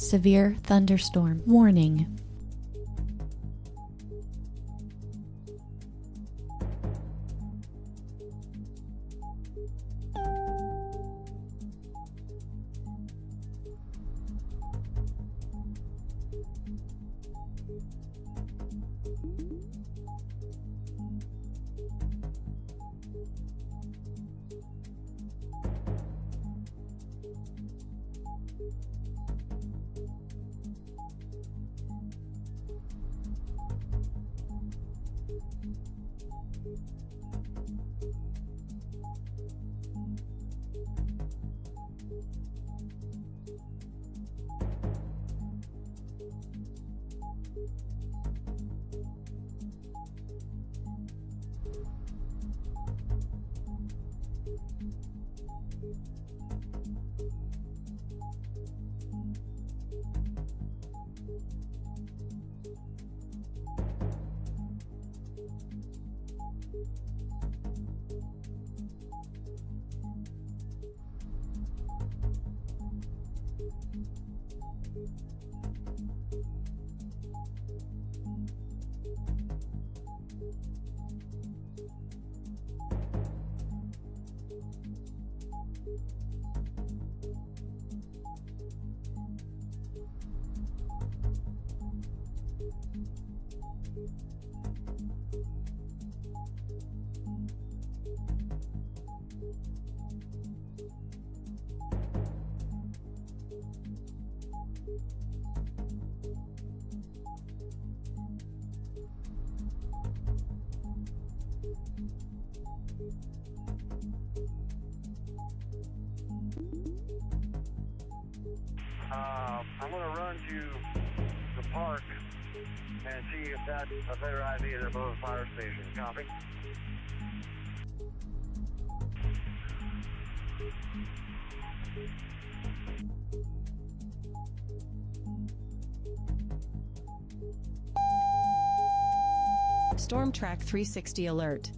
Severe thunderstorm warning. I'm going to run to the park and see if that's a better idea than above the fire station. Copy? Storm Track 360 alert.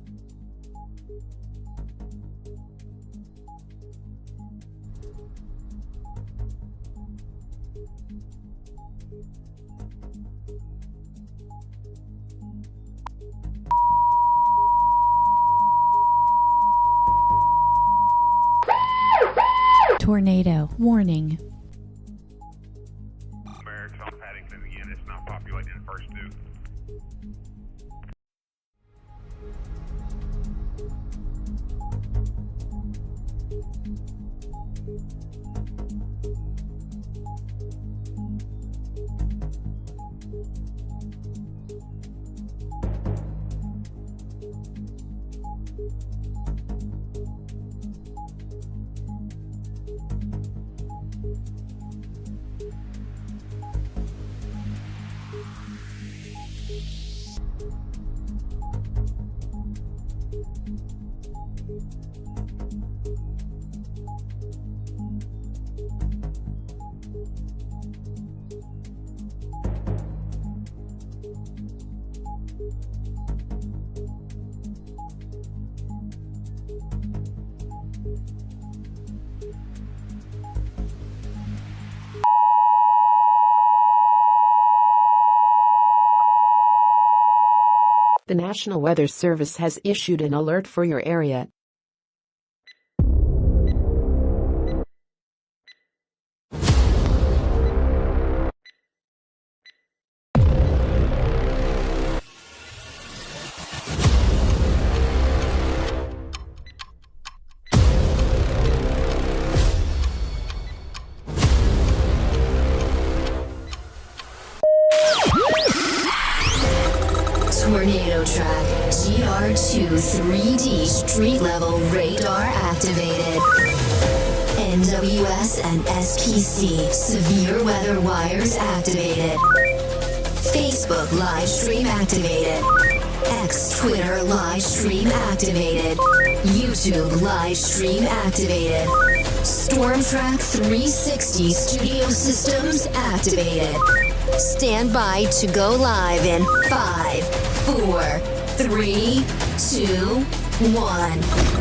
Tornado warning. Barracks on Paddington again. It's not populated in first due. The National Weather Service has issued an alert for your area. Tornado track, GR2 3D street level radar activated. NWS and SPC severe weather wires activated. Facebook live stream activated. X Twitter live stream activated. YouTube live stream activated. Storm Track 360 studio systems activated. Stand by to go live in 5, 4, 3, 2, 1.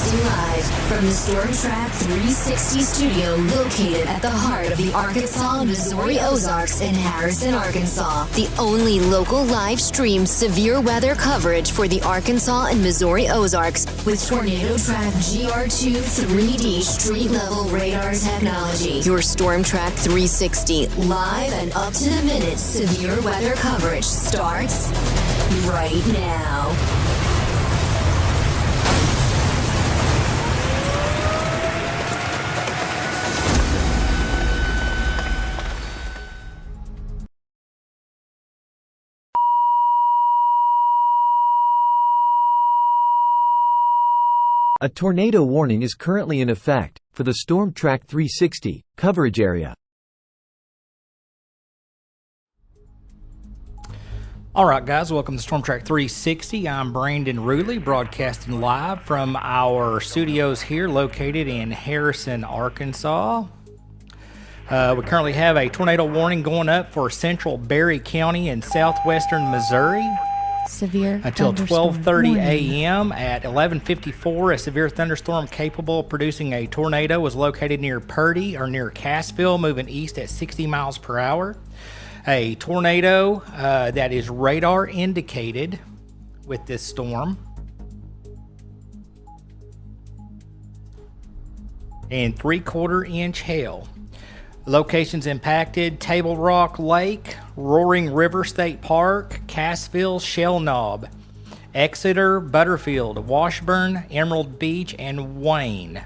Broadcasting live from the Storm Track 360 studio located at the heart of the Arkansas and Missouri Ozarks in Harrison, Arkansas. The only local live stream severe weather coverage for the Arkansas and Missouri Ozarks with Tornado Track GR2 3D street level radar technology. Your Storm Track 360 live and up to the minute severe weather coverage starts right now. A tornado warning is currently in effect for the Storm Track 360 coverage area. Alright guys, welcome to Storm Track 360. I'm Brandon Ruley, broadcasting live from our studios here located in Harrison, Arkansas. We currently have a tornado warning going up for central Berry County in southwestern Missouri. Severe Until thunderstorm 12:30 warning. a.m. At 11:54, a severe thunderstorm capable of producing a tornado was located near Purdy or near Cassville, moving east at 60 miles per hour. A tornado that is radar indicated with this storm. And 3/4 inch hail. Locations impacted: Table Rock Lake, Roaring River State Park, Cassville, Shell Knob, Exeter, Butterfield, Washburn, Emerald Beach, and Wayne.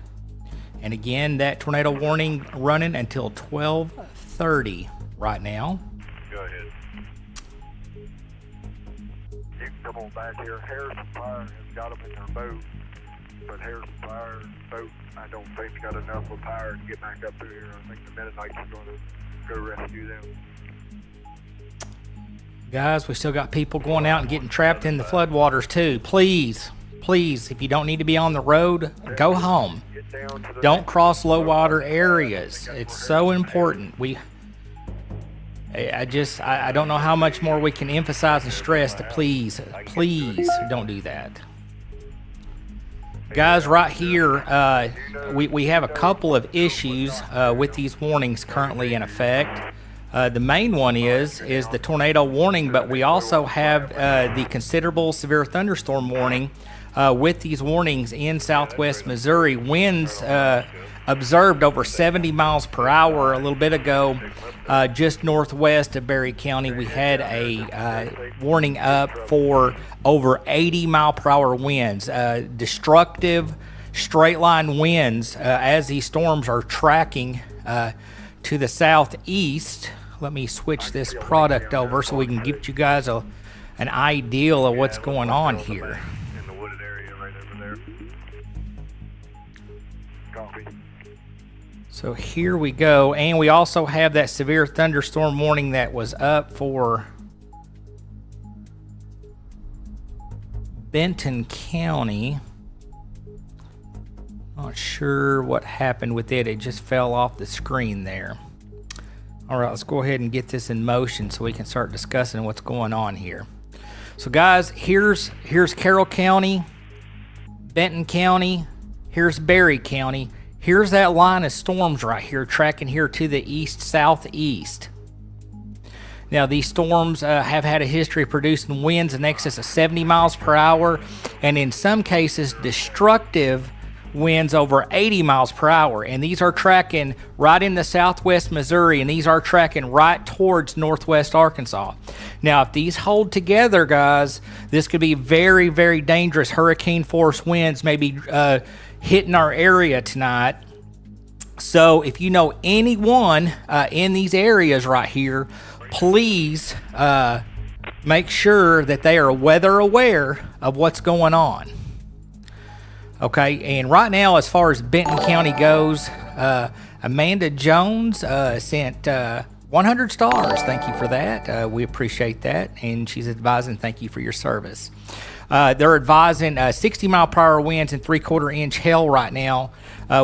And again, that tornado warning running until 12:30 right now. Go ahead. You can come on back here. Harrison Fire has got them in their boat, but Harrison Fire's boat, I don't think, got enough of power to get back up through here. I think the Mennonites are going to go rescue them. Guys, we still got people going out and getting trapped in the floodwaters too. Please, if you don't need to be on the road, go home. Don't cross low water areas. It's so important. I don't know how much more we can emphasize and stress to please don't do that. Guys, right here, we have a couple of issues with these warnings currently in effect. The main one is the tornado warning, but we also have the considerable severe thunderstorm warning with these warnings in southwest Missouri. Winds observed over 70 miles per hour a little bit ago. Just northwest of Berry County, we had a warning up for over 80 mile per hour winds. Destructive straight line winds as these storms are tracking to the southeast. Let me switch this product over so we can give you guys an idea of what's going on here. In the wooded area right over there. Copy. So here we go, and we also have that severe thunderstorm warning that was up for Benton County. Not sure what happened with it. It just fell off the screen there. All right, let's go ahead and get this in motion so we can start discussing what's going on here. So guys, here's Carroll County, Benton County, here's Berry County. Here's that line of storms right here, tracking here to the east-southeast. Now, these storms have had a history of producing winds in excess of 70 miles per hour, and in some cases, destructive winds over 80 miles per hour. And these are tracking right in the southwest Missouri, and these are tracking right towards northwest Arkansas. Now, if these hold together, guys, this could be very, very dangerous hurricane-force winds, maybe hitting our area tonight. So if you know anyone in these areas right here, please make sure that they are weather aware of what's going on. Okay, and right now, as far as Benton County goes, Amanda Jones sent 100 stars. Thank you for that. We appreciate that. And she's advising, thank you for your service. They're advising 60 mile per hour winds and 3/4 inch hail right now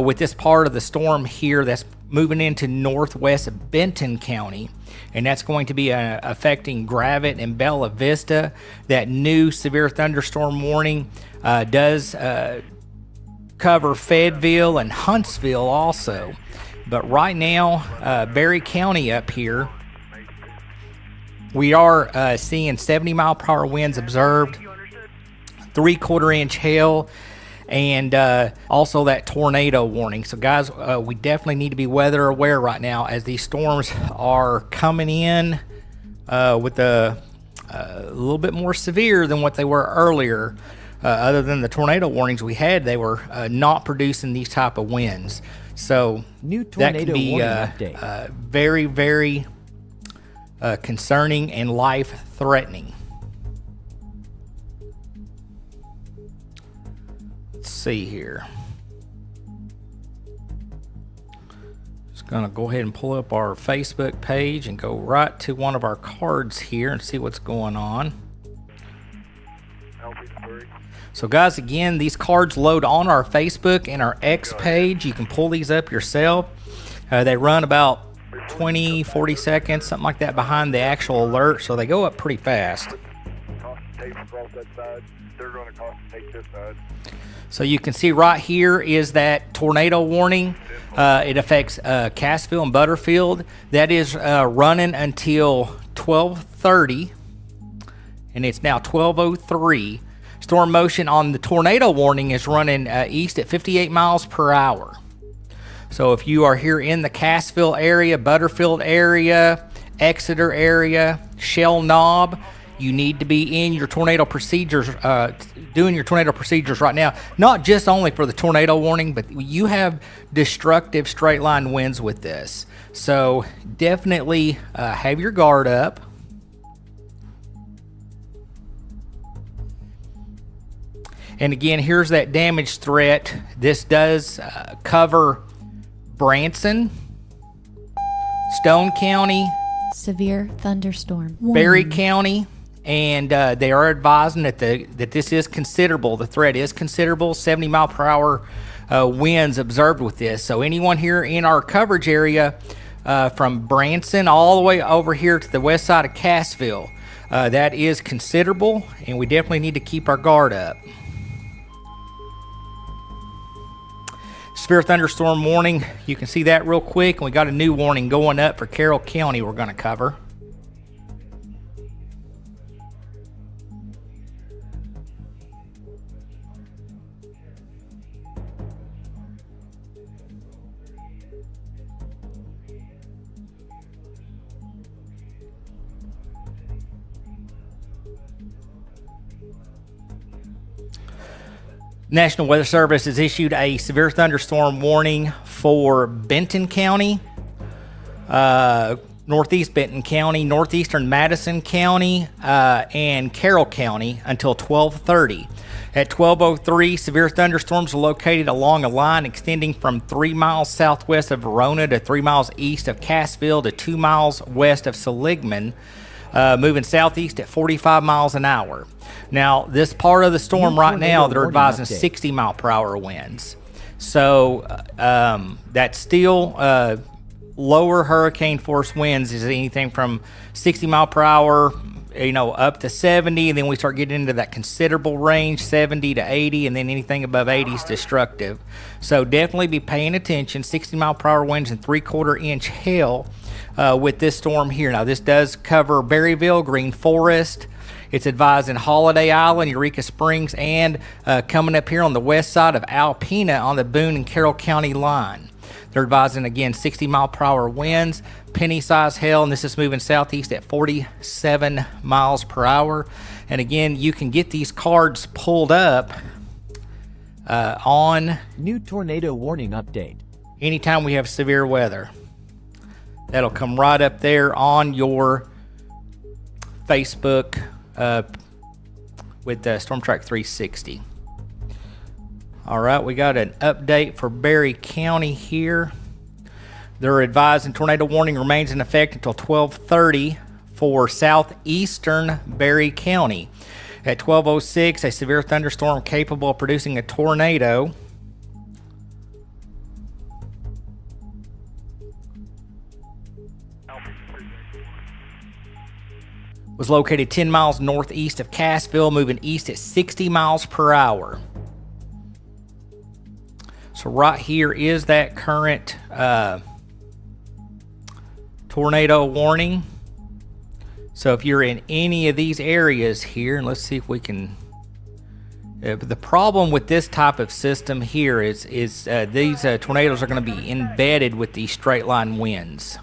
with this part of the storm here that's moving into northwest Benton County. And that's going to be affecting Gravette and Bella Vista. That new severe thunderstorm warning does cover Fayetteville and Huntsville also. But right now, Berry County up here, we are seeing 70-mile-per-hour winds observed, 3/4 inch hail, and also that tornado warning. So guys, we definitely need to be weather aware right now as these storms are coming in with a little bit more severe than what they were earlier. Other than the tornado warnings we had, they were not producing these type of winds. So New that tornado can be warning update. very, very concerning and life-threatening. Let's see here. Just gonna go ahead and pull up our Facebook page and go right to one of our cards here and see what's going on. So guys, again, these cards load on our Facebook and our X page. You can pull these up yourself. They run about 20, 40 seconds, something like that, behind the actual alert, so they go up pretty fast. So you can see right here is that tornado warning. It affects Cassville and Butterfield. That is running until 12:30, and it's now 12:03. Storm motion on the tornado warning is running east at 58 miles per hour. So if you are here in the Cassville area, Butterfield area, Exeter area, Shell Knob, you need to be in your tornado procedures, doing your tornado procedures right now. Not just only for the tornado warning, but you have destructive straight line winds with this. So definitely have your guard up. And again, here's that damage threat. This does cover Branson, Stone County, Severe thunderstorm. Berry Warning. County, and they are advising that this is considerable. The threat is considerable. 70-mile-per-hour winds observed with this. So anyone here in our coverage area, from Branson all the way over here to the west side of Cassville, that is considerable, and we definitely need to keep our guard up. Severe thunderstorm warning, you can see that real quick, and we got a new warning going up for Carroll County we're going to cover. National Weather Service has issued a severe thunderstorm warning for Benton County, northeast Benton County, northeastern Madison County, and Carroll County until 12:30. At 12:03, severe thunderstorms are located along a line extending from 3 miles southwest of Verona to 3 miles east of Cassville to 2 miles west of Seligman, moving southeast at 45 miles an hour. Now, this part of the storm right now, they're advising 60-mile-per-hour winds. So that's still lower hurricane force winds is anything from 60 mile per hour, up to 70, and then we start getting into that considerable range, 70 to 80, and then anything above 80 is destructive. So definitely be paying attention. 60 mile per hour winds and 3/4 inch hail with this storm here. Now, this does cover Berryville, Green Forest. It's advised in Holiday Island, Eureka Springs, and coming up here on the west side of Alpena on the Boone and Carroll County line. They're advising, again, 60 mile per hour winds, penny-sized hail, and this is moving southeast at 47 miles per hour. And again, you can get these cards pulled up on New tornado warning update. anytime we have severe weather. That'll come right up there on your Facebook with Storm Track 360. All right, we got an update for Berry County here. They're advising tornado warning remains in effect until 12:30 for southeastern Berry County. At 12:06, a severe thunderstorm capable of producing a tornado was located 10 miles northeast of Cassville, moving east at 60 miles per hour. So right here is that current tornado warning. So if you're in any of these areas here, and let's see if we can. The problem with this type of system here is these tornadoes are going to be embedded with these straight line winds.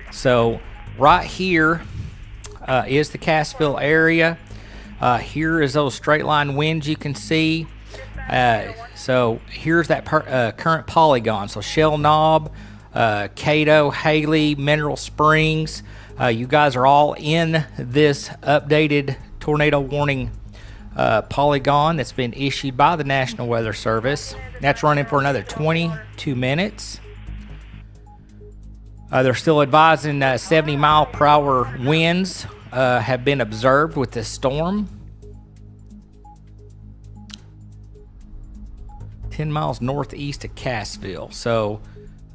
So right here is the Cassville area. Here is those straight line winds you can see. So here's that current polygon. So Shell Knob, Cato, Haley, Mineral Springs. You guys are all in this updated tornado warning polygon that's been issued by the National Weather Service. That's running for another 22 minutes. They're still advising 70 mile per hour winds have been observed with this storm. 10 miles northeast of Cassville. So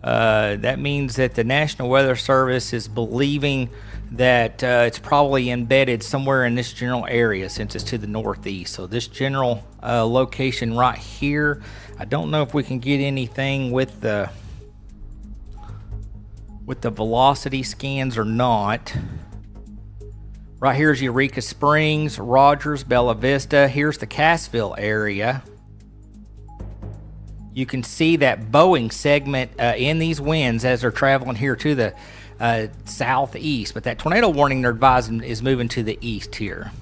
that means that the National Weather Service is believing that it's probably embedded somewhere in this general area since it's to the northeast. So this general location right here, I don't know if we can get anything with the velocity scans or not. Right here is Eureka Springs, Rogers, Bella Vista. Here's the Cassville area. You can see that bowing segment in these winds as they're traveling here to the southeast. But that tornado warning they're advising is moving to the east here.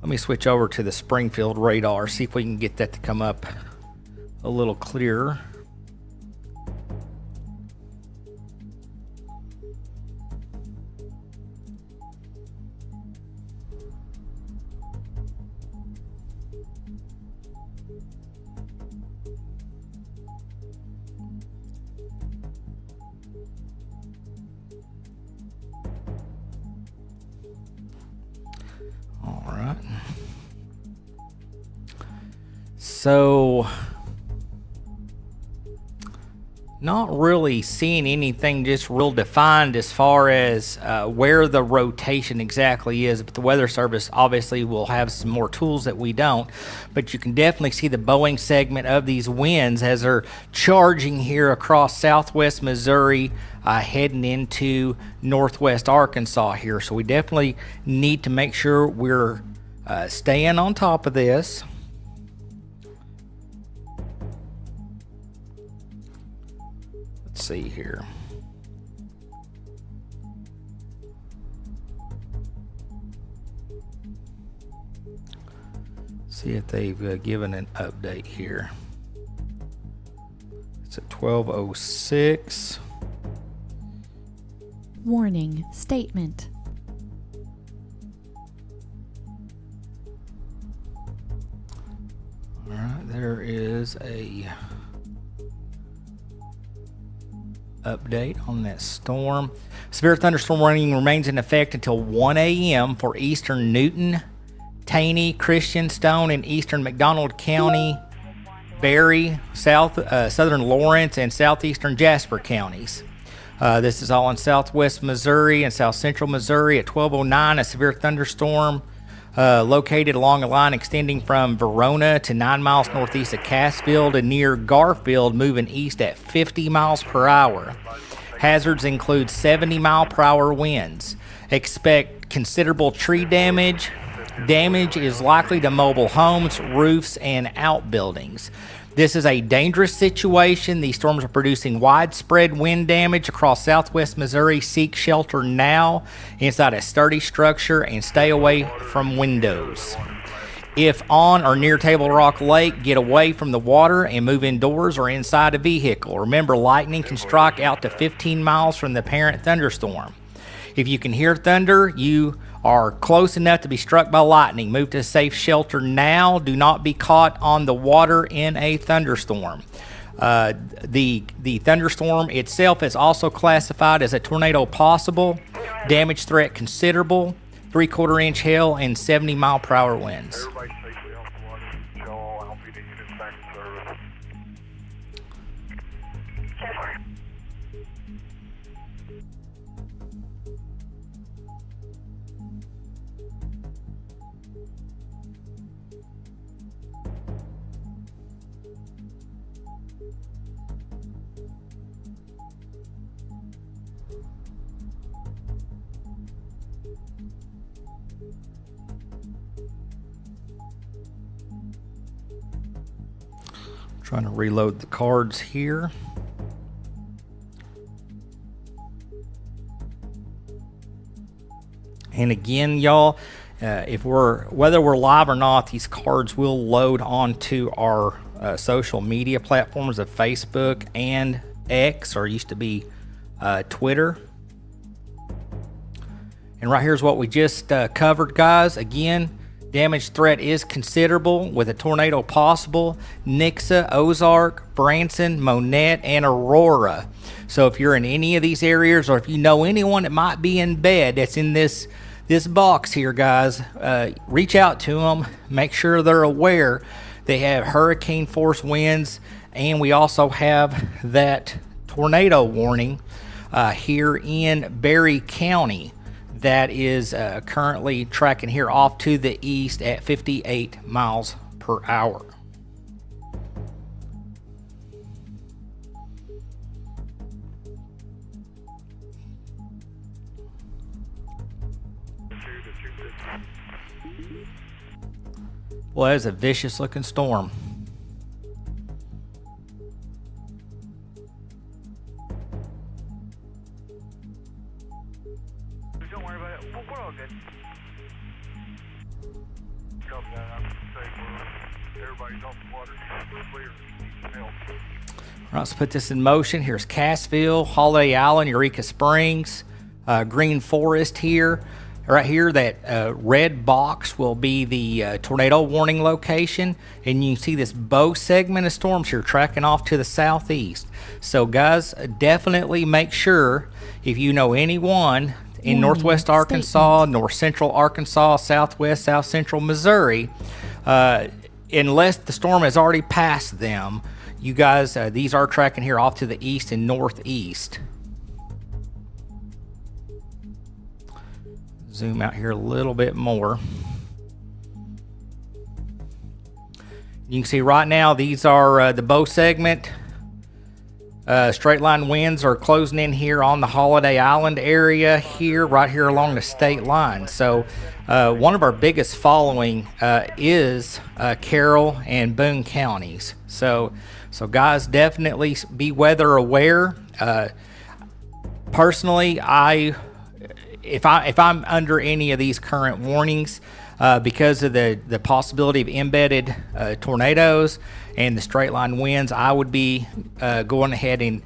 Let me switch over to the Springfield radar, see if we can get that to come up a little clearer. So, not really seeing anything just real defined as far as where the rotation exactly is, but the Weather Service obviously will have some more tools that we don't. But you can definitely see the bowing segment of these winds as they're charging here across southwest Missouri, heading into northwest Arkansas here. So we definitely need to make sure we're staying on top of this. See here. See if they've given an update here. It's at 12:06. Warning statement. All right, there is a update on that storm. Severe thunderstorm warning remains in effect until 1 a.m. for eastern Newton, Taney, Christian, Stone, and eastern McDonald County, Berry, southern Lawrence, and southeastern Jasper counties. This is all in southwest Missouri and south central Missouri. At 12:09, a severe thunderstorm located along a line extending from Verona to 9 miles northeast of Cassville and near Garfield, moving east at 50 miles per hour. Hazards include 70 mile per hour winds. Expect considerable tree damage. Damage is likely to mobile homes, roofs, and outbuildings. This is a dangerous situation. These storms are producing widespread wind damage across southwest Missouri. Seek shelter now inside a sturdy structure and stay away from windows. If on or near Table Rock Lake, get away from the water and move indoors or inside a vehicle. Remember, lightning can strike out to 15 miles from the parent thunderstorm. If you can hear thunder, you are close enough to be struck by lightning. Move to a safe shelter now. Do not be caught on the water in a thunderstorm. The thunderstorm itself is also classified as a tornado possible. Damage threat considerable. 3/4 inch hail and 70 mile per hour winds. Everybody safely off the water. Show all LPD units back in service. Trying to reload the cards here. And again, y'all, whether we're live or not, these cards will load onto our social media platforms of Facebook and X, or used to be Twitter. And right here's what we just covered, guys. Again, damage threat is considerable with a tornado possible. Nixa, Ozark, Branson, Monette, and Aurora. So if you're in any of these areas, or if you know anyone that might be in bed that's in this box here, guys, reach out to them. Make sure they're aware. They have hurricane force winds, and we also have that tornado warning here in Berry County that is currently tracking here off to the east at 58 miles per hour. Well, that is a vicious looking storm. Don't worry about it. We're all good. Copy that. I'm safe. Everybody's off the water. We're clear. Help. All right, let's put this in motion. Here's Cassville, Holiday Island, Eureka Springs, Green Forest here. Right here, that red box will be the tornado warning location, and you can see this bow segment of storms here tracking off to the southeast. So guys, definitely make sure, if you know anyone in northwest Arkansas, north central Arkansas, southwest, south central Missouri, unless the storm has already passed them, you guys, these are tracking here off to the east and northeast. Zoom out here a little bit more. You can see right now these are the bow segment. Straight line winds are closing in here on the Holiday Island area here, right here along the state line. So one of our biggest following is Carroll and Boone counties. So guys, definitely be weather aware. Personally, if I'm under any of these current warnings, because of the possibility of embedded tornadoes and the straight line winds, I would be going ahead and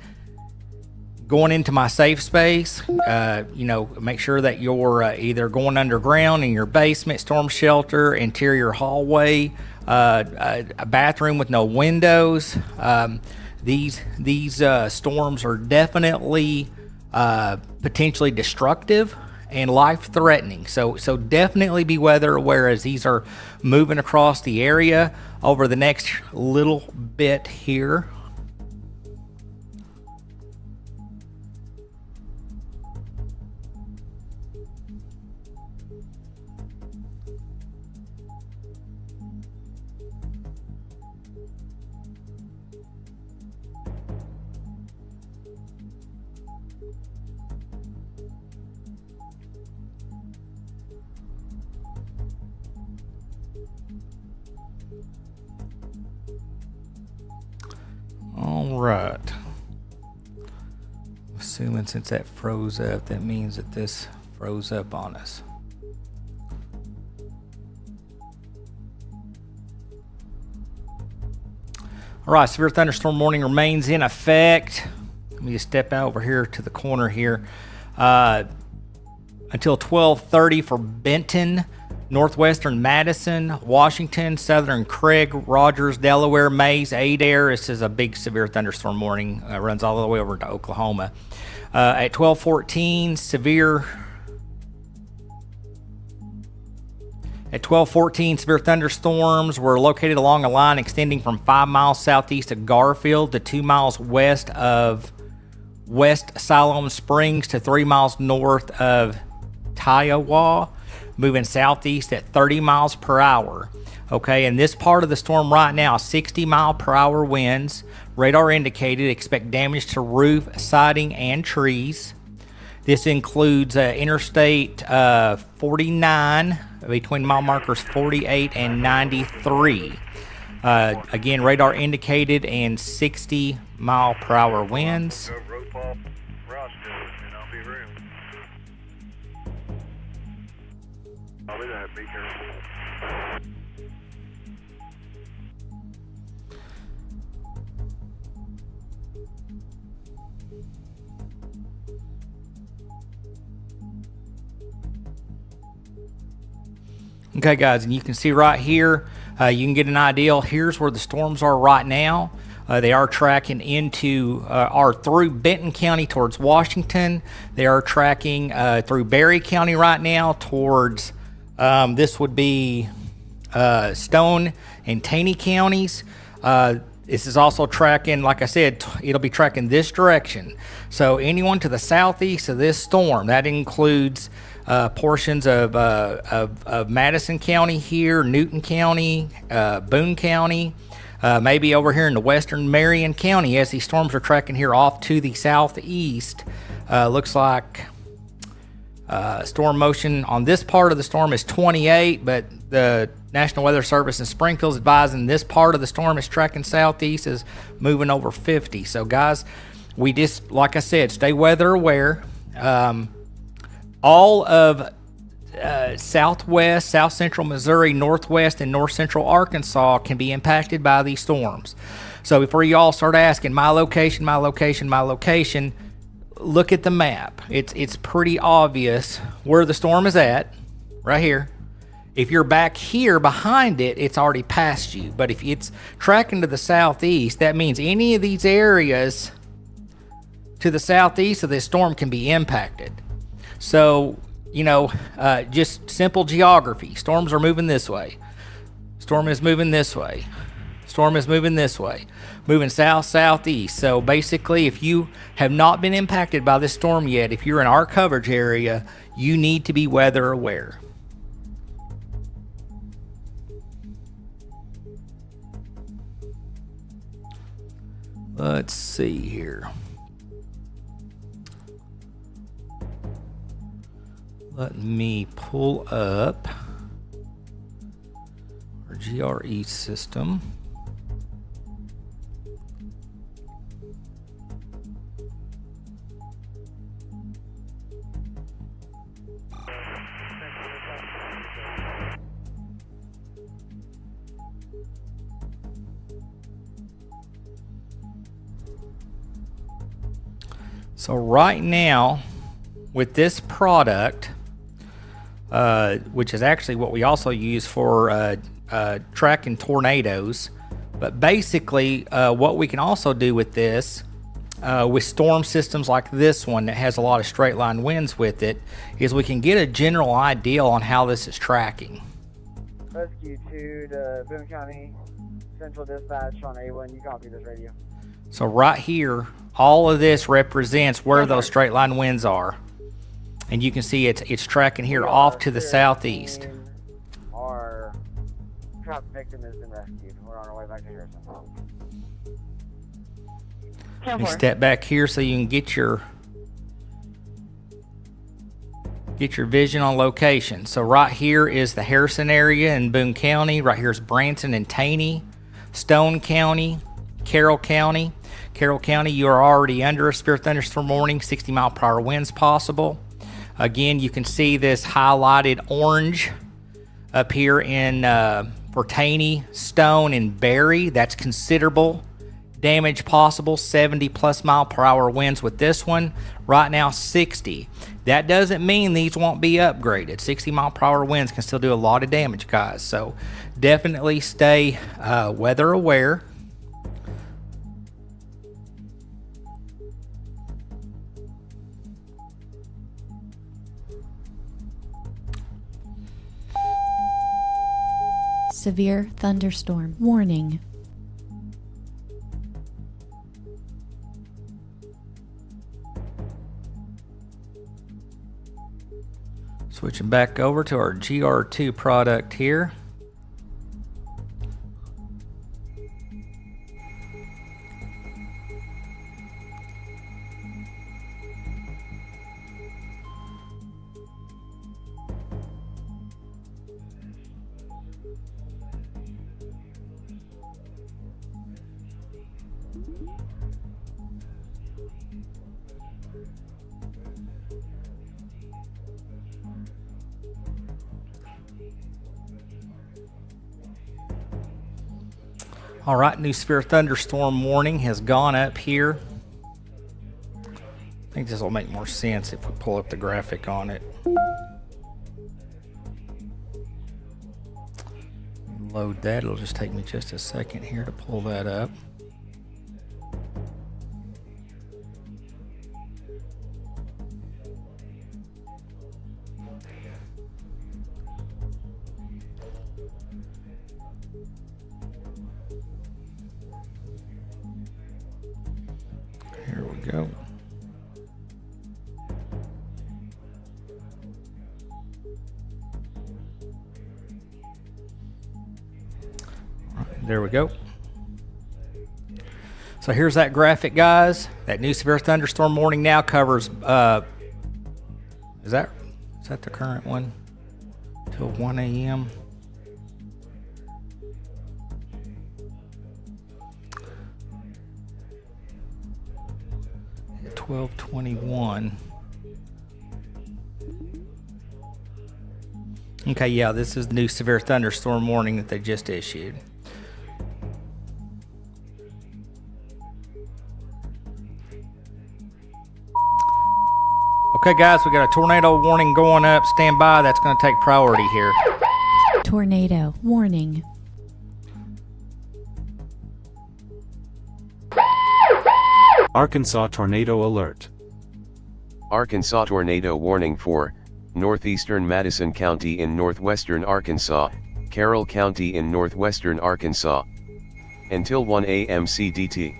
going into my safe space. Make sure that you're either going underground in your basement, storm shelter, interior hallway, a bathroom with no windows. These storms are definitely potentially destructive and life-threatening. So definitely be weather aware as these are moving across the area over the next little bit here. All right. Assuming since that froze up, that means that this froze up on us. All right, severe thunderstorm warning remains in effect. Let me just step out over here to the corner here. Until 12:30 for Benton, northwestern Madison, Washington, southern Craig, Rogers, Delaware, Mays, Adair. This is a big severe thunderstorm warning. Runs all the way over to Oklahoma. At 12:14, severe thunderstorms were located along a line extending from 5 miles southeast of Garfield to 2 miles west of West Siloam Springs to 3 miles north of Tiowa. moving southeast at 30 miles per hour. Okay, and this part of the storm right now, 60-mile-per-hour winds. Radar indicated, expect damage to roof, siding, and trees. This includes Interstate 49 between mile markers 48 and 93. Again, radar indicated and 60-mile-per-hour winds. Be careful. Okay, guys, and you can see right here, you can get an idea. Here's where the storms are right now. They are tracking into, are through Benton County towards Washington. They are tracking through Berry County right now towards, this would be Stone and Taney counties. This is also tracking, like I said, it'll be tracking this direction. So anyone to the southeast of this storm, that includes portions of Madison County here, Newton County, Boone County, maybe over here in the western Marion County as these storms are tracking here off to the southeast. Looks like storm motion on this part of the storm is 28, but the National Weather Service in Springfield's advising this part of the storm is tracking southeast is moving over 50. So guys, we just, like I said, stay weather aware. All of southwest, south central Missouri, northwest, and north central Arkansas can be impacted by these storms. So before you all start asking, my location, look at the map. It's pretty obvious where the storm is at, right here. If you're back here behind it, it's already past you. But if it's tracking to the southeast, that means any of these areas to the southeast of this storm can be impacted. So, you know, just simple geography. Storms are moving this way. Storm is moving this way. Storm is moving this way. Moving south, southeast. So basically, if you have not been impacted by this storm yet, if you're in our coverage area, you need to be weather aware. Let's see here. Let me pull up our GRE system. So right now, with this product, which is actually what we also use for tracking tornadoes, but basically what we can also do with this, with storm systems like this one that has a lot of straight line winds with it, is we can get a general idea on how this is tracking. Rescue 2 to Boone County, Central Dispatch on A1, you copy this radio. So right here, all of this represents where those straight line winds are. And you can see it's tracking here off to the southeast. Our trapped victim has been rescued. We're on our way back to Harrison. You step back here so you can get your vision on location. So right here is the Harrison area in Boone County. Right here is Branson and Taney, Stone County, Carroll County. Carroll County, you are already under a severe thunderstorm warning, 60-mile-per-hour winds possible. Again, you can see this highlighted orange up here in for Taney, Stone, and Berry. That's considerable damage possible, 70-plus mile-per-hour winds with this one. Right now, 60. That doesn't mean these won't be upgraded. 60-mile-per-hour winds can still do a lot of damage, guys. So definitely stay weather aware. Severe thunderstorm warning. Switching back over to our GR2 product here. All right, new severe thunderstorm warning has gone up here. I think this will make more sense if we pull up the graphic on it. Load that. It'll just take me just a second here to pull that up. Here we go. There we go. So here's that graphic, guys. That new severe thunderstorm warning now covers, is that the current one? Till 1 a.m. At 12:21. Okay, yeah, this is the new severe thunderstorm warning that they just issued. Okay, guys, we got a tornado warning going up. Stand by. That's going to take priority here. Tornado warning. Arkansas tornado alert. Arkansas tornado warning for northeastern Madison County in northwestern Arkansas, Carroll County in northwestern Arkansas, until 1 a.m. CDT.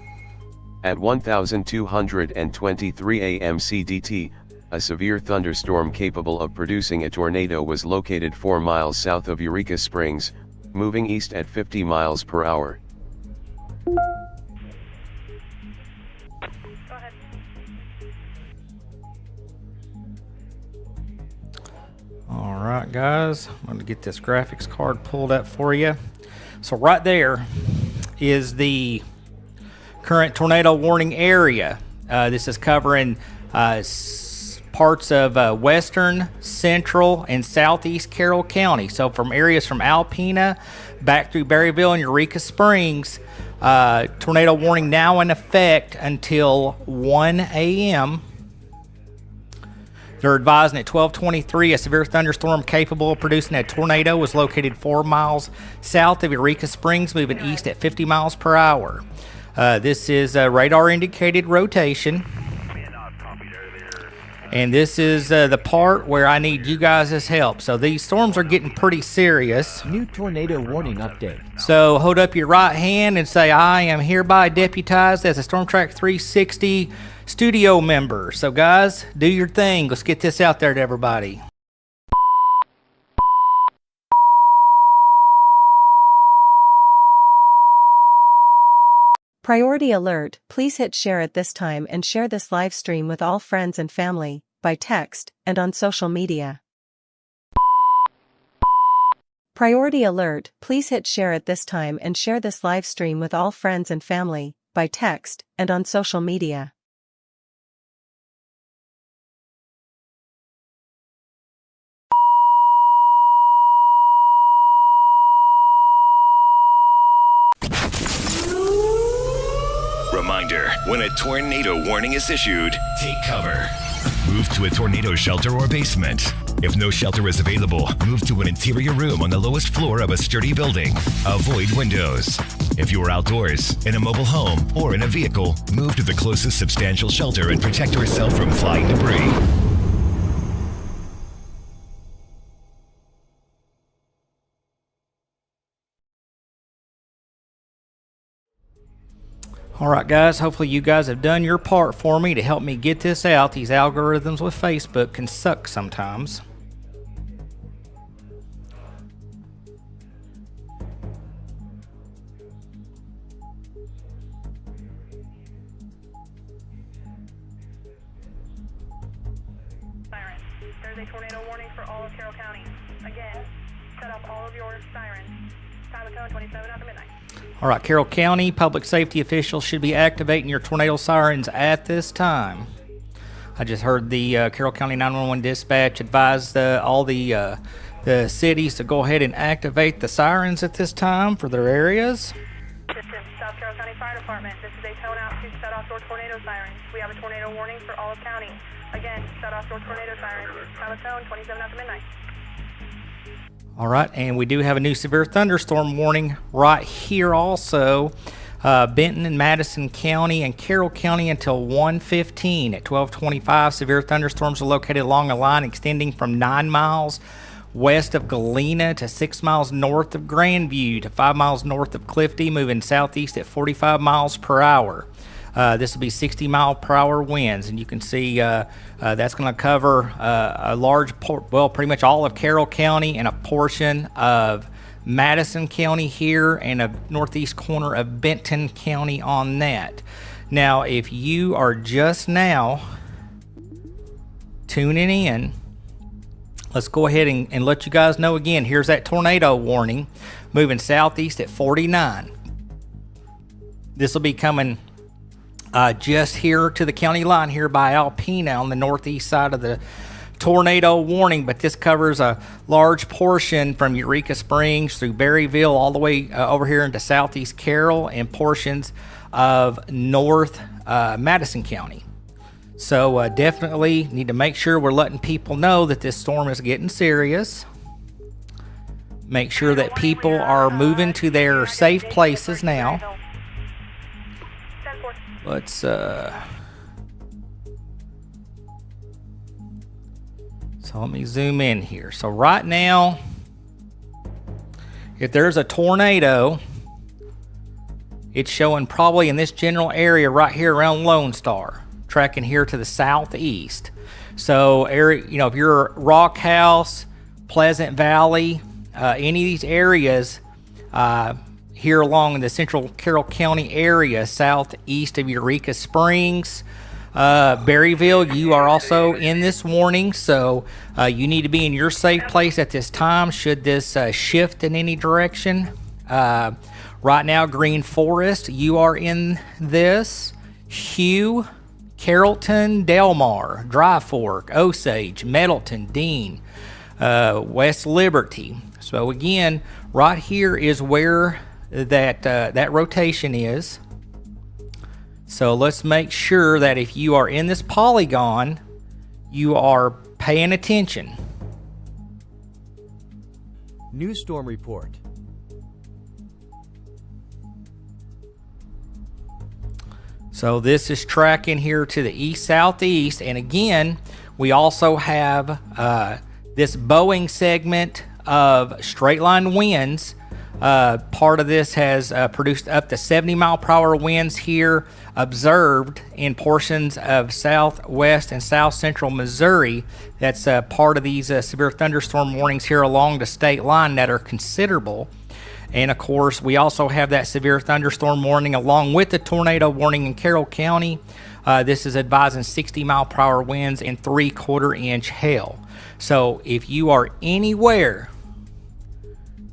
At 1223 a.m. CDT, a severe thunderstorm capable of producing a tornado was located 4 miles south of Eureka Springs, moving east at 50 miles per hour. All right, guys, I'm going to get this graphics card pulled up for you. So right there is the current tornado warning area. This is covering parts of western, central, and southeast Carroll County. So from areas from Alpena back through Berryville and Eureka Springs, tornado warning now in effect until 1 a.m. They're advising at 12:23 a severe thunderstorm capable of producing a tornado was located 4 miles south of Eureka Springs, moving east at 50 miles per hour. This is a radar indicated rotation. And this is the part where I need you guys' help. So these storms are getting pretty serious. New tornado warning update. So hold up your right hand and say, I am hereby deputized as a Storm Track 360 studio member. So guys, do your thing. Let's get this out there to everybody. Priority alert, please hit share at this time and share this live stream with all friends and family, by text, and on social media. Priority alert, please hit share at this time and share this live stream with all friends and family, by text, and on social media. Reminder, when a tornado warning is issued, take cover. Move to a tornado shelter or basement. If no shelter is available, move to an interior room on the lowest floor of a sturdy building. Avoid windows. If you are outdoors, in a mobile home, or in a vehicle, move to the closest substantial shelter and protect yourself from flying debris. All right, guys, hopefully you guys have done your part for me to help me get this out. These algorithms with Facebook can suck sometimes. Sirens. There's a tornado warning for all of Carroll County. Again, set off all of your sirens. Time of tone 27 after midnight. All right, Carroll County public safety officials should be activating your tornado sirens at this time. I just heard the Carroll County 911 dispatch advise all the cities to go ahead and activate the sirens at this time for their areas. This is South Carroll County Fire Department. This is a tone out to set off your tornado sirens. We have a tornado warning for all of county. Again, set off your tornado sirens. Time of tone 27 after midnight. All right, and we do have a new severe thunderstorm warning right here also. Benton and Madison County and Carroll County until 1:15 at 12:25. Severe thunderstorms are located along a line extending from 9 miles west of Galena to 6 miles north of Grandview to 5 miles north of Clifty, moving southeast at 45 miles per hour. This will be 60-mile-per-hour winds, and you can see that's going to cover a large, pretty much all of Carroll County and a portion of Madison County here and a northeast corner of Benton County on that. Now, if you are just now tuning in, let's go ahead and let you guys know again. Here's that tornado warning moving southeast at 49. This will be coming just here to the county line here by Alpena on the northeast side of the tornado warning, but this covers a large portion from Eureka Springs through Berryville all the way over here into southeast Carroll and portions of north Madison County. So definitely need to make sure we're letting people know that this storm is getting serious. Make sure that people are moving to their safe places now. Let's so let me zoom in here. So right now, if there's a tornado, it's showing probably in this general area right here around Lone Star, tracking here to the southeast. So area, you know, if you're Rock House, Pleasant Valley, any of these areas here along the central Carroll County area, southeast of Eureka Springs, Berryville, you are also in this warning, so you need to be in your safe place at this time should this shift in any direction. Right now, Green Forest, you are in this. Hugh, Carrollton, Delmar, Dry Fork, Osage, Middleton, Dean, West Liberty. So again, right here is where that rotation is. So let's make sure that if you are in this polygon, you are paying attention. New storm report. So this is tracking here to the east-southeast, and again, we also have this Boeing segment of straight line winds. Part of this has produced up to 70-mile-per-hour winds here observed in portions of southwest and south central Missouri. That's part of these severe thunderstorm warnings here along the state line that are considerable. And of course, we also have that severe thunderstorm warning along with the tornado warning in Carroll County. This is advising 60-mile-per-hour winds and 3/4-inch hail. So if you are anywhere,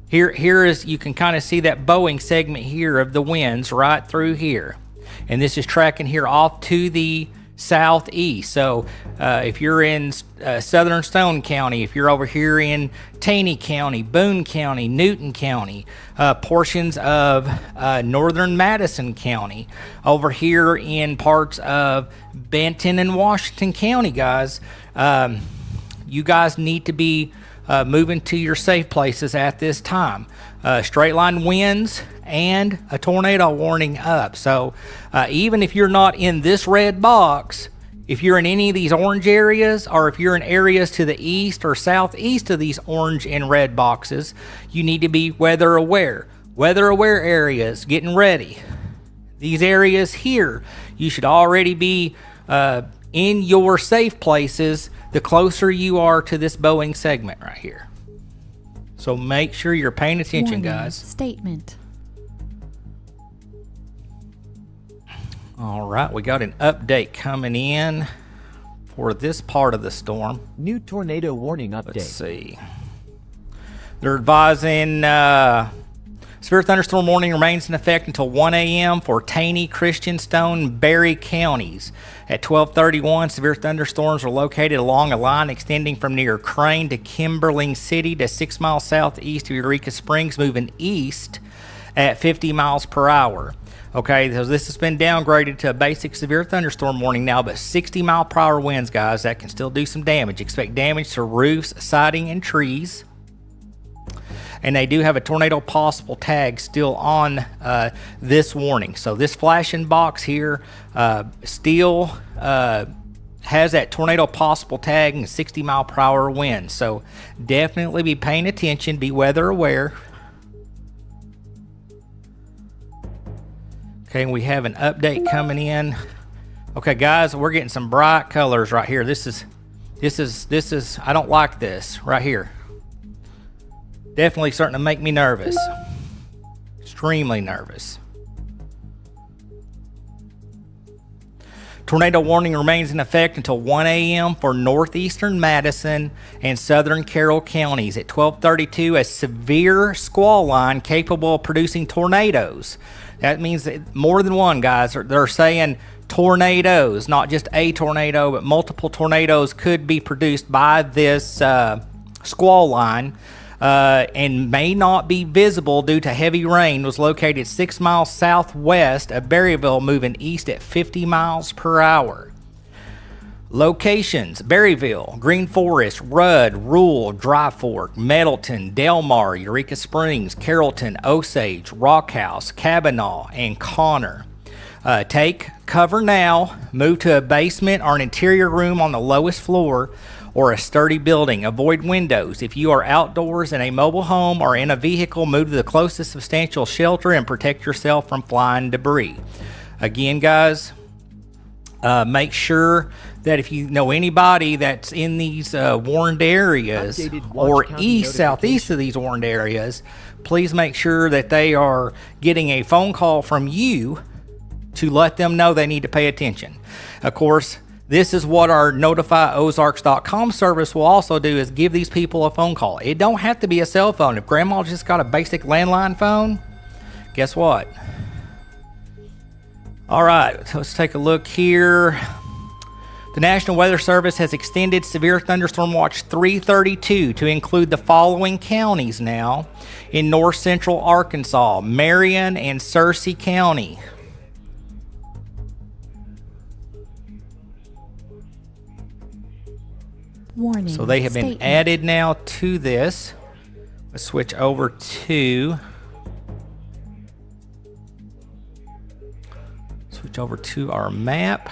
here is, you can kind of see that Boeing segment here of the winds right through here. And this is tracking here off to the southeast. So if you're in southern Stone County, if you're over here in Taney County, Boone County, Newton County, portions of northern Madison County, over here in parts of Benton and Washington County, guys, you guys need to be moving to your safe places at this time. Straight line winds and a tornado warning up. So even if you're not in this red box, if you're in any of these orange areas, or if you're in areas to the east or southeast of these orange and red boxes, you need to be weather aware. Weather aware areas, getting ready. These areas here, you should already be in your safe places the closer you are to this Boeing segment right here. So make sure you're paying attention, Warning. guys. Statement. All right, we got an update coming in for this part of the storm. New tornado warning update. Let's see. They're advising severe thunderstorm warning remains in effect until 1 a.m. for Taney, Christianstone, Berry counties. At 12:31, severe thunderstorms are located along a line extending from near Crane to Kimberling City to 6 miles southeast of Eureka Springs, moving east at 50 miles per hour. Okay, so this has been downgraded to a basic severe thunderstorm warning now, but 60 mile per hour winds, guys, that can still do some damage. Expect damage to roofs, siding, and trees. And they do have a tornado possible tag still on this warning. So this flashing box here still has that tornado possible tag and 60 mile per hour wind. So definitely be paying attention, be weather aware. Okay, we have an update coming in. Okay, guys, we're getting some bright colors right here. This is I don't like this right here. Definitely starting to make me nervous. Extremely nervous. Tornado warning remains in effect until 1 a.m. for northeastern Madison and southern Carroll counties. At 12:32, a severe squall line capable of producing tornadoes. That means that more than one, guys. They're saying tornadoes, not just a tornado, but multiple tornadoes could be produced by this squall line. And may not be visible due to heavy rain. Was located 6 miles southwest of Berryville, moving east at 50 miles per hour. Locations: Berryville, Green Forest, Rudd, Rule, Dry Fork, Middleton, Delmar, Eureka Springs, Carrollton, Osage, Rockhouse, Cabanaw, and Connor. Take cover now. Move to a basement or an interior room on the lowest floor or a sturdy building. Avoid windows. If you are outdoors in a mobile home or in a vehicle, move to the closest substantial shelter and protect yourself from flying debris. Again, guys, make sure that if you know anybody that's in these warned areas or southeast of these warned areas, please make sure that they are getting a phone call from you to let them know they need to pay attention. Of course, this is what our notifyozarks.com service will also do, is give these people a phone call. It don't have to be a cell phone. If grandma just got a basic landline phone, guess what? All right, so let's take a look here. The National Weather Service has extended Severe Thunderstorm Watch 332 to include the following counties now in north central Arkansas: Marion and Searcy County. Warning. So they have been added now to this. Let's switch over to our map.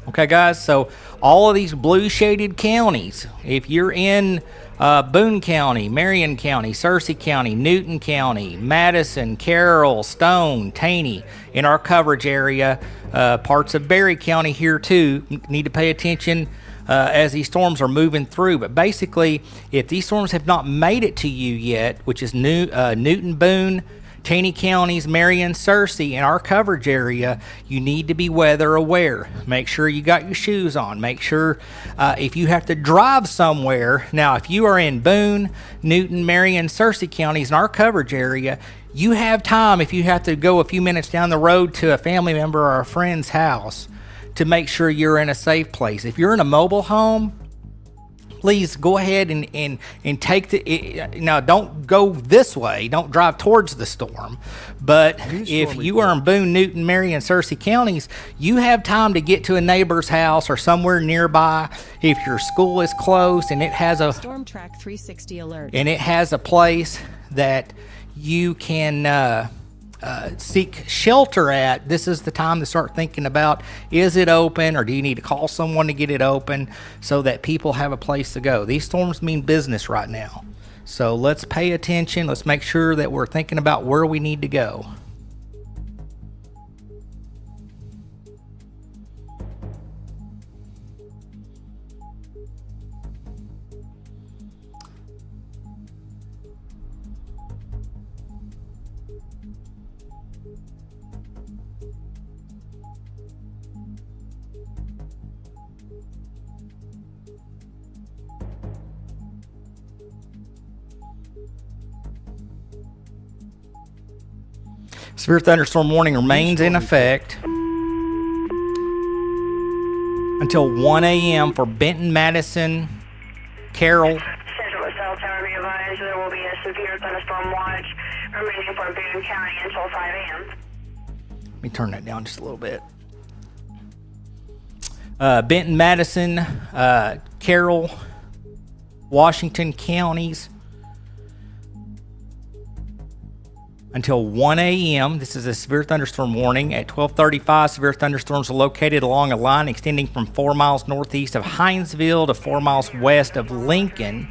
Okay, guys, so all of these blue shaded counties, if you're in Boone County, Marion County, Searcy County, Newton County, Madison, Carroll, Stone, Taney, in our coverage area, parts of Berry County here too, need to pay attention as these storms are moving through. But basically, if these storms have not made it to you yet, which is Newton, Boone, Taney counties, Marion, Searcy, in our coverage area, you need to be weather aware. Make sure you got your shoes on. Make sure if you have to drive somewhere. Now, if you are in Boone, Newton, Marion, Searcy counties in our coverage area, you have time if you have to go a few minutes down the road to a family member or a friend's house to make sure you're in a safe place. If you're in a mobile home, please go ahead and take now don't go this way, don't drive towards the storm, but if you are in Boone, Newton, Marion, Searcy counties, you have time to get to a neighbor's house or somewhere nearby. If your school is closed and it has a Storm Track 360 alert, and it has a place that you can seek shelter at, this is the time to start thinking about, is it open, or do you need to call someone to get it open so that people have a place to go? These storms mean business right now. So let's pay attention. Let's make sure that we're thinking about where we need to go. Severe thunderstorm warning remains in effect until 1 a.m. for Benton, Madison, Carroll. Central South Tower, be advised there will be a severe thunderstorm watch remaining for Boone County until 5 a.m. Let me turn that down just a little bit. Benton, Madison, Carroll, Washington counties until 1 a.m. This is a severe thunderstorm warning. At 12:35, severe thunderstorms are located along a line extending from 4 miles northeast of Hinesville to 4 miles west of Lincoln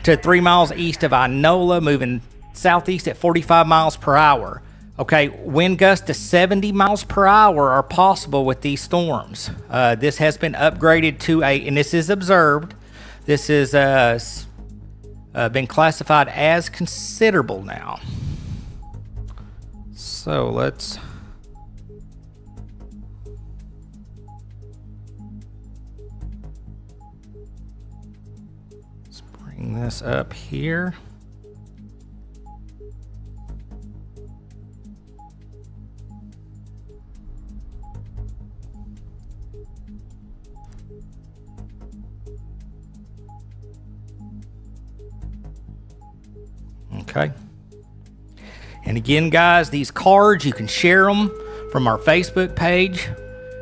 to 3 miles east of Inola, moving southeast at 45 miles per hour. Okay, wind gusts to 70 miles per hour are possible with these storms. This has been upgraded to and this is observed, this is been classified as considerable now. So let's bring this up here. Okay. And again, guys, these cards, you can share them from our Facebook page.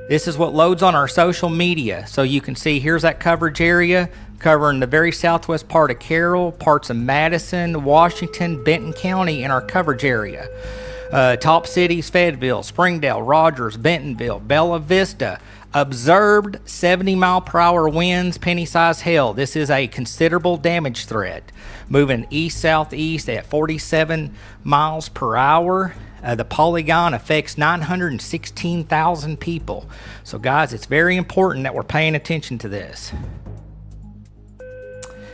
This is what loads on our social media. So you can see here's that coverage area covering the very southwest part of Carroll, parts of Madison, Washington, Benton County in our coverage area. Top cities, Fayetteville, Springdale, Rogers, Bentonville, Bella Vista. Observed 70 mile per hour winds, penny-sized hail. This is a considerable damage threat. Moving east-southeast at 47 miles per hour. The polygon affects 916,000 people. So guys, it's very important that we're paying attention to this.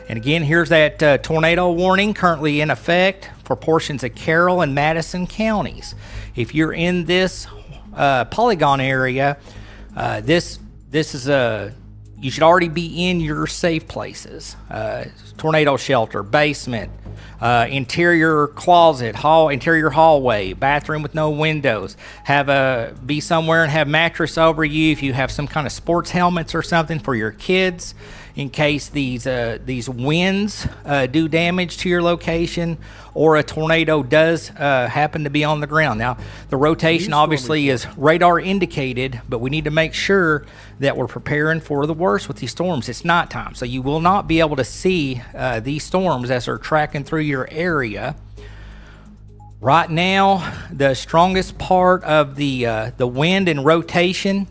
And again, here's that tornado warning currently in effect for portions of Carroll and Madison counties. If you're in this polygon area, this is you should already be in your safe places. Tornado shelter, basement, interior closet, interior hallway, bathroom with no windows. Be somewhere and have mattress over you if you have some kind of sports helmets or something for your kids in case these winds do damage to your location or a tornado does happen to be on the ground. Now, the rotation obviously is radar indicated, but we need to make sure that we're preparing for the worst with these storms. It's nighttime, so you will not be able to see these storms as they're tracking through your area. Right now, the strongest part of the wind and rotation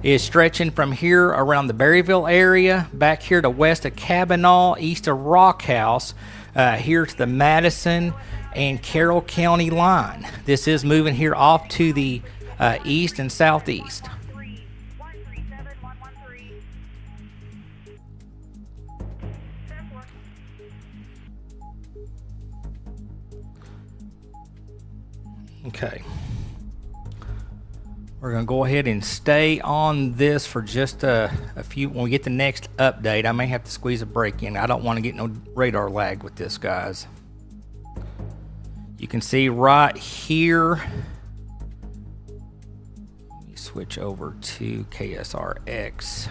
is stretching from here around the Berryville area, back here to west of Cabinal, east of Rock House, here to the Madison and Carroll County line. This is moving here off to the east and southeast. Okay. We're going to go ahead and stay on this for just a few. When we get the next update, I may have to squeeze a break in. I don't want to get no radar lag with this, guys. You can see right here. Let me switch over to KSRX.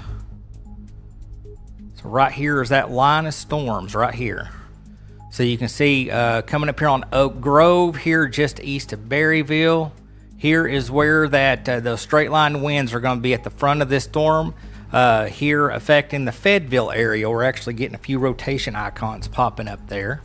So right here is that line of storms right here. So you can see coming up here on Oak Grove, here just east of Berryville. Here is where those straight line winds are going to be at the front of this storm. Here affecting the Fayetteville area. We're actually getting a few rotation icons popping up there.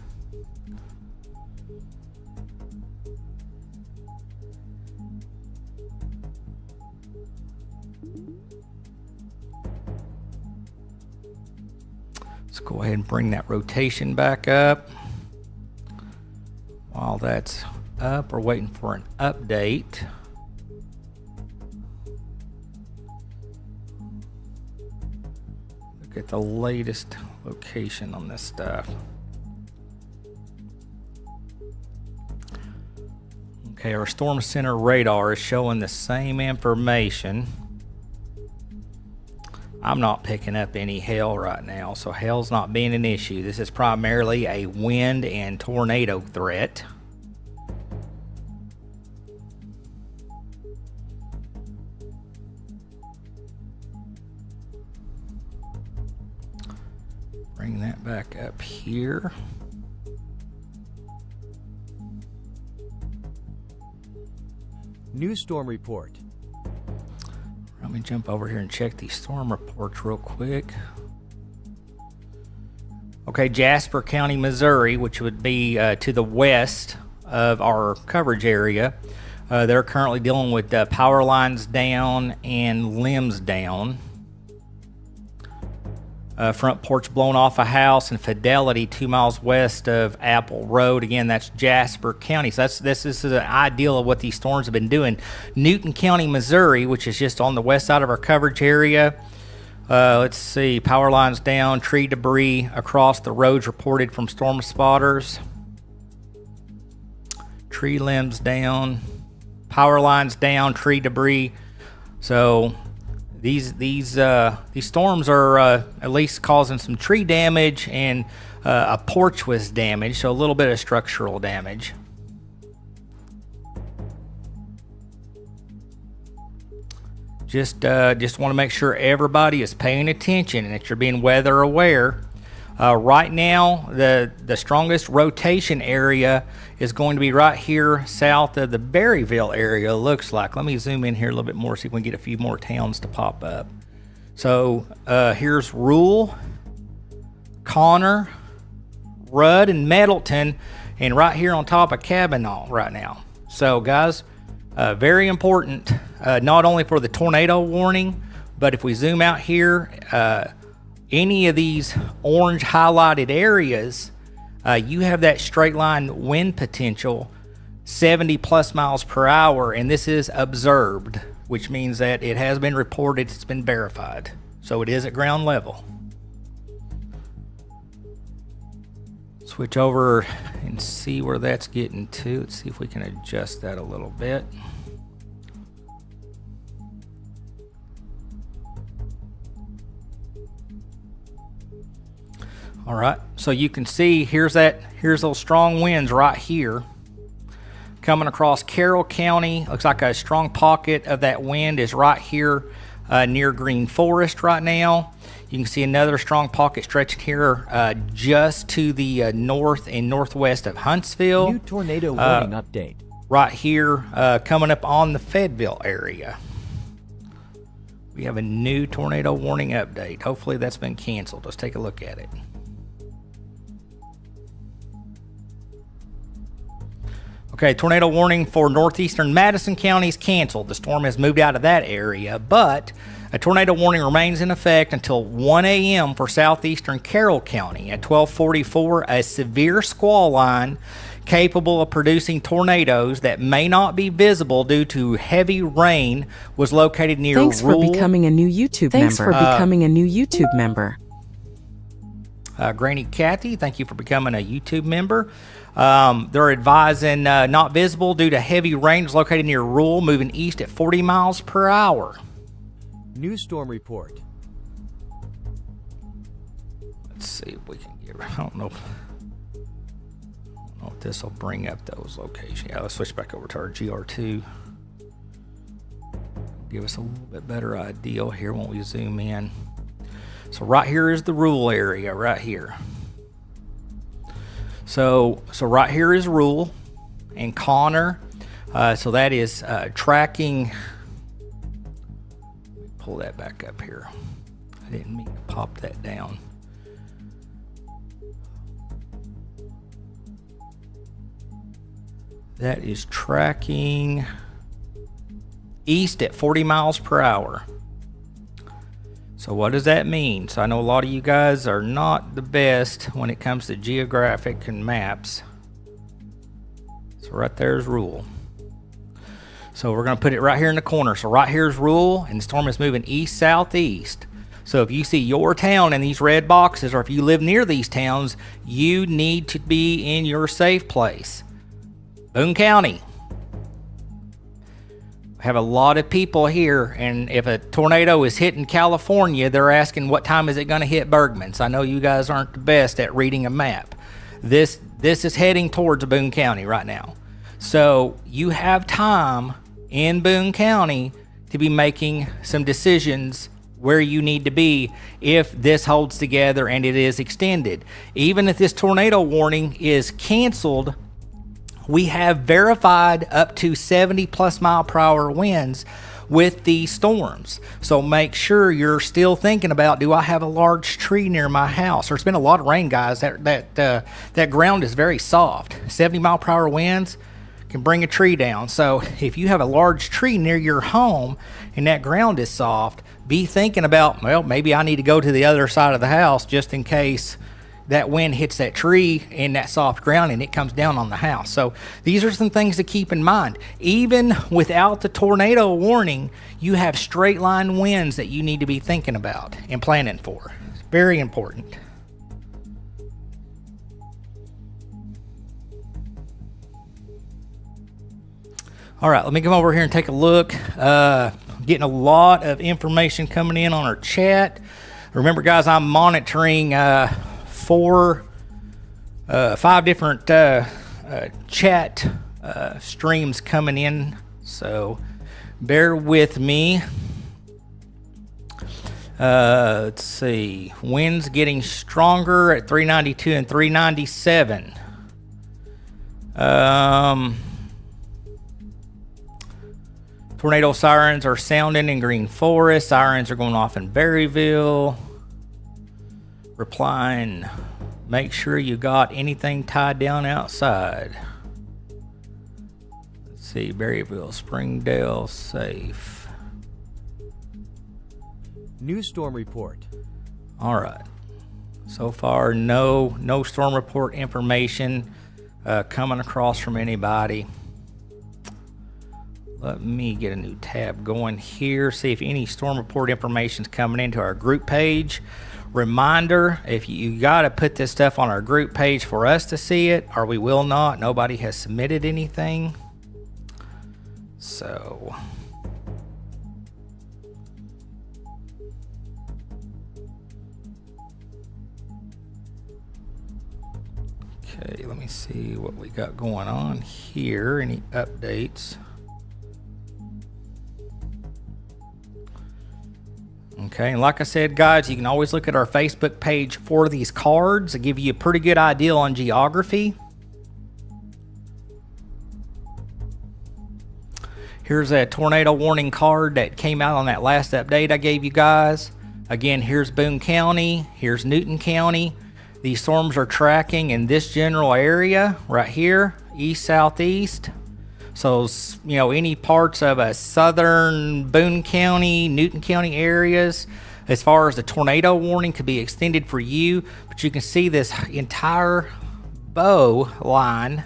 Let's go ahead and bring that rotation back up. While that's up, we're waiting for an update. Look at the latest location on this stuff. Okay, our storm center radar is showing the same information. I'm not picking up any hail right now, so hail's not being an issue. This is primarily a wind and tornado threat. Bring that back up here. New storm report. Let me jump over here and check these storm reports real quick. Okay, Jasper County, Missouri, which would be to the west of our coverage area. They're currently dealing with power lines down and limbs down. Front porch blown off a house in Fidelity 2 miles west of Apple Road. Again, that's Jasper County. So this is an ideal of what these storms have been doing. Newton County, Missouri, which is just on the west side of our coverage area. Let's see, power lines down, tree debris across the roads reported from storm spotters. Tree limbs down, power lines down, tree debris. So these storms are at least causing some tree damage, and a porch was damaged, so a little bit of structural damage. Just want to make sure everybody is paying attention and that you're being weather aware. Right now, the strongest rotation area is going to be right here south of the Berryville area, looks like. Let me zoom in here a little bit more, see if we can get a few more towns to pop up. So here's Rule, Connor, Rudd, and Middleton, and right here on top of Cabinal right now. So guys, very important, not only for the tornado warning, but if we zoom out here, any of these orange highlighted areas, you have that straight line wind potential 70 plus miles per hour, and this is observed, which means that it has been reported, it's been verified. So it is at ground level. Switch over and see where that's getting to. Let's see if we can adjust that a little bit. All right, so you can see here's those strong winds right here coming across Carroll County. Looks like a strong pocket of that wind is right here near Green Forest right now. You can see another strong pocket stretching here just to the north and northwest of Huntsville. New tornado warning update. Right here coming up on the Fayetteville area. We have a new tornado warning update. Hopefully that's been canceled. Let's take a look at it. Okay, tornado warning for northeastern Madison County is canceled. The storm has moved out of that area, but a tornado warning remains in effect until 1 a.m. for southeastern Carroll County. At 12:44, a severe squall line capable of producing tornadoes that may not be visible due to heavy rain was located near Thanks for becoming a new YouTube member. Granny Kathy, thank you for becoming a YouTube member. They're advising not visible due to heavy rain. Is located near Rule, moving east at 40 miles per hour. New storm report. Let's see if we can get. I don't know if this will bring up those locations. Yeah, let's switch back over to our GR2. Give us a little bit better idea here when we zoom in. So right here is the Rule area, right here. So right here is Rule and Connor. So that is tracking. Pull that back up here. I didn't mean to pop that down. That is tracking east at 40 miles per hour. So what does that mean? So I know a lot of you guys are not the best when it comes to geographic and maps. So right there's Rule. So we're going to put it right here in the corner. So right here's Rule, and the storm is moving east-southeast. So if you see your town in these red boxes, or if you live near these towns, you need to be in your safe place. Boone County. have a lot of people here, and if a tornado is hitting California, they're asking what time is it going to hit Bergman. So I know you guys aren't the best at reading a map. This is heading towards Boone County right now. So you have time in Boone County to be making some decisions where you need to be if this holds together and it is extended. Even if this tornado warning is canceled, we have verified up to 70 plus mile per hour winds with these storms. So make sure you're still thinking about, do I have a large tree near my house? There's been a lot of rain, guys. That ground is very soft. 70 mile per hour winds can bring a tree down. So if you have a large tree near your home and that ground is soft, be thinking about, well, maybe I need to go to the other side of the house just in case that wind hits that tree in that soft ground and it comes down on the house. So these are some things to keep in mind. Even without the tornado warning, you have straight line winds that you need to be thinking about and planning for. It's very important. All right, let me come over here and take a look. Getting a lot of information coming in on our chat. Remember, guys, I'm monitoring 5 different chat streams coming in, so bear with me. Let's see, winds getting stronger at 392 and 397. Tornado sirens are sounding in Green Forest. Sirens are going off in Berryville. Replying, make sure you got anything tied down outside. Let's see, Berryville, Springdale, safe. New storm report. All right. So far, no storm report information coming across from anybody. Let me get a new tab going here, see if any storm report information is coming into our group page. Reminder, if you got to put this stuff on our group page for us to see it, or we will not. Nobody has submitted anything. So okay, let me see what we got going on here. Any updates? Okay, and like I said, guys, you can always look at our Facebook page for these cards. They give you a pretty good idea on geography. Here's a tornado warning card that came out on that last update I gave you guys. Again, here's Boone County, here's Newton County. These storms are tracking in this general area right here, east-southeast. So, you know, any parts of a southern Boone County, Newton County areas, as far as the tornado warning could be extended for you. But you can see this entire bow line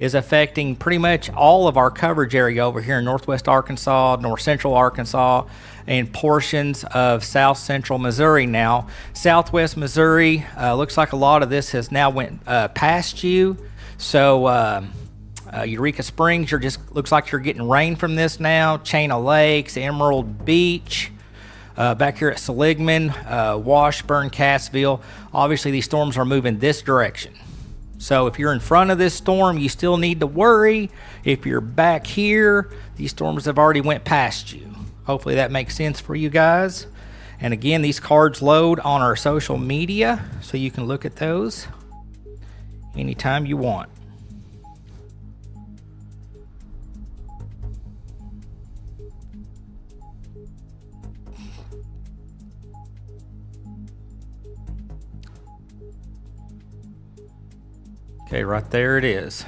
is affecting pretty much all of our coverage area over here in northwest Arkansas, north central Arkansas, and portions of south central Missouri now. Southwest Missouri, looks like a lot of this has now went past you. So, Eureka Springs, looks like you're getting rain from this now. Chain of Lakes, Emerald Beach, back here at Seligman, Washburn, Cassville. Obviously, these storms are moving this direction. So if you're in front of this storm, you still need to worry. If you're back here, these storms have already went past you. Hopefully that makes sense for you guys. And again, these cards load on our social media, so you can look at those anytime you want. Okay, right there it is.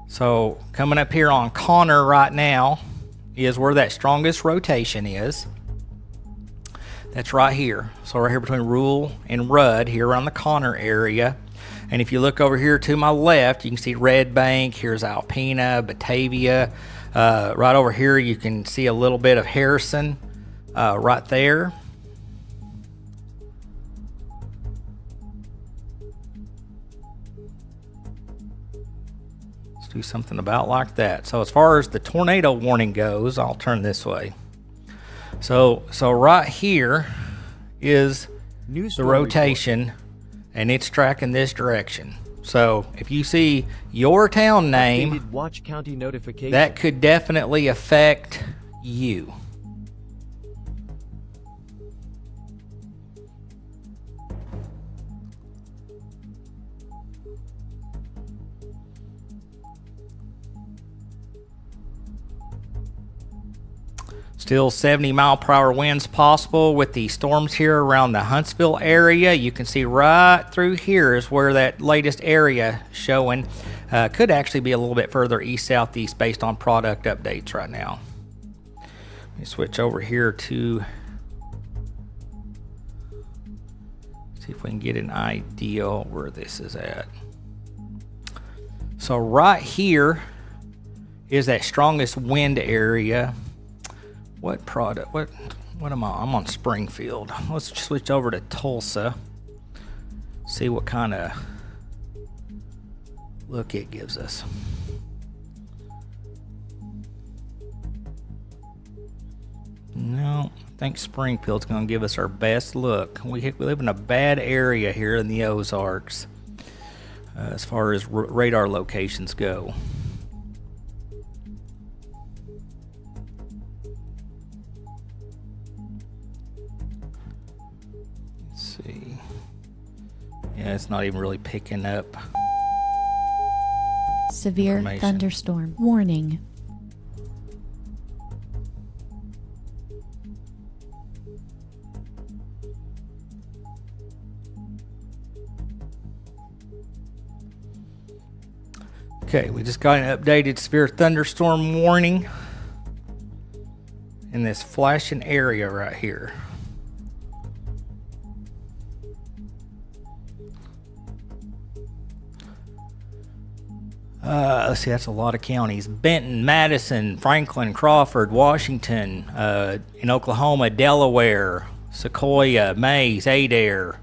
So coming up here on Connor right now is where that strongest rotation is. That's right here. So right here between Rule and Rudd, here around the Connor area. And if you look over here to my left, you can see Red Bank. Here's Alpena, Batavia. Right over here, you can see a little bit of Harrison right there. Let's do something about like that. So as far as the tornado warning goes, I'll turn this way. So right here is the rotation, and it's tracking this direction. So if you see your town name, watch county notification. that could definitely affect you. Still 70-mile-per-hour winds possible with the storms here around the Huntsville area. You can see right through here is where that latest area showing. Could actually be a little bit further east-southeast based on product updates right now. Let me switch over here to see if we can get an idea where this is at. So right here is that strongest wind area. What product? What am I? I'm on Springfield. Let's switch over to Tulsa. See what kind of look it gives us. No, I think Springfield's going to give us our best look. We live in a bad area here in the Ozarks as far as radar locations go. Yeah, it's not even really picking up. Severe thunderstorm warning. Okay, we just got an updated severe thunderstorm warning in this flashing area right here. Let's see, that's a lot of counties. Benton, Madison, Franklin, Crawford, Washington, in Oklahoma, Delaware, Sequoia, Mays, Adair,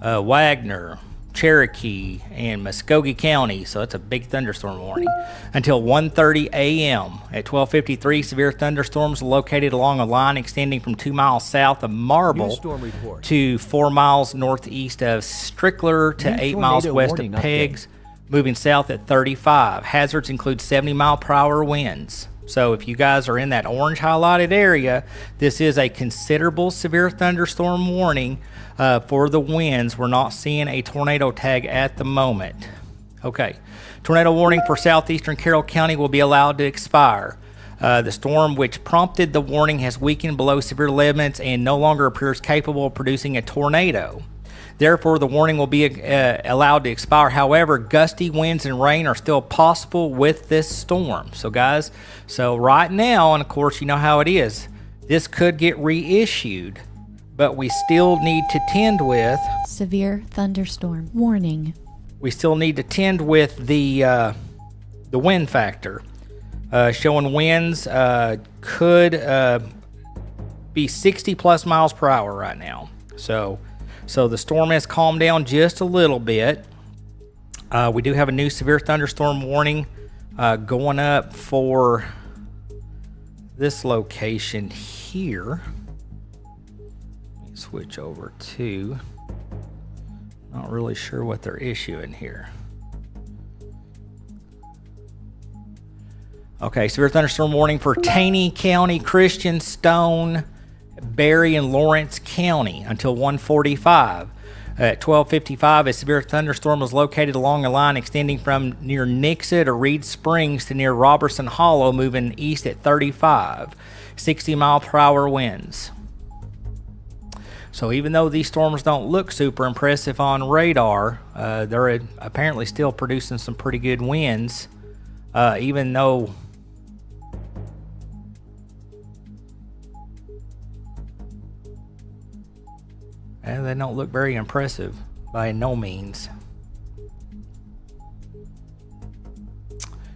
Wagner, Cherokee, and Muskogee County. So that's a big thunderstorm warning. Until 1:30 a.m. At 12:53, severe thunderstorms located along a line extending from 2 miles south of Marble to 4 miles northeast of Strickler to 8 miles west of Peggs. Moving south at 35. Hazards include 70-mile-per-hour winds. So if you guys are in that orange highlighted area, this is a considerable severe thunderstorm warning for the winds. We're not seeing a tornado tag at the moment. Okay. Tornado warning for southeastern Carroll County will be allowed to expire. The storm which prompted the warning has weakened below severe limits and no longer appears capable of producing a tornado. Therefore, the warning will be allowed to expire. However, gusty winds and rain are still possible with this storm. So, guys, right now, and of course, you know how it is, this could get reissued, but we still need to tend with severe thunderstorm warning. We still need to tend with the wind factor, showing winds could be 60 plus miles per hour right now. So the storm has calmed down just a little bit. We do have a new severe thunderstorm warning going up for this location here. Let me switch over to, not really sure what they're issuing here. Okay, severe thunderstorm warning for Taney County, Christian, Stone, Berry, and Lawrence County until 1:45. At 12:55, a severe thunderstorm was located along a line extending from near Nixa to Reed Springs to near Robertson Hollow, moving east at 35. 60-mile-per-hour winds. So even though these storms don't look super impressive on radar, they're apparently still producing some pretty good winds, even though and they don't look very impressive by no means.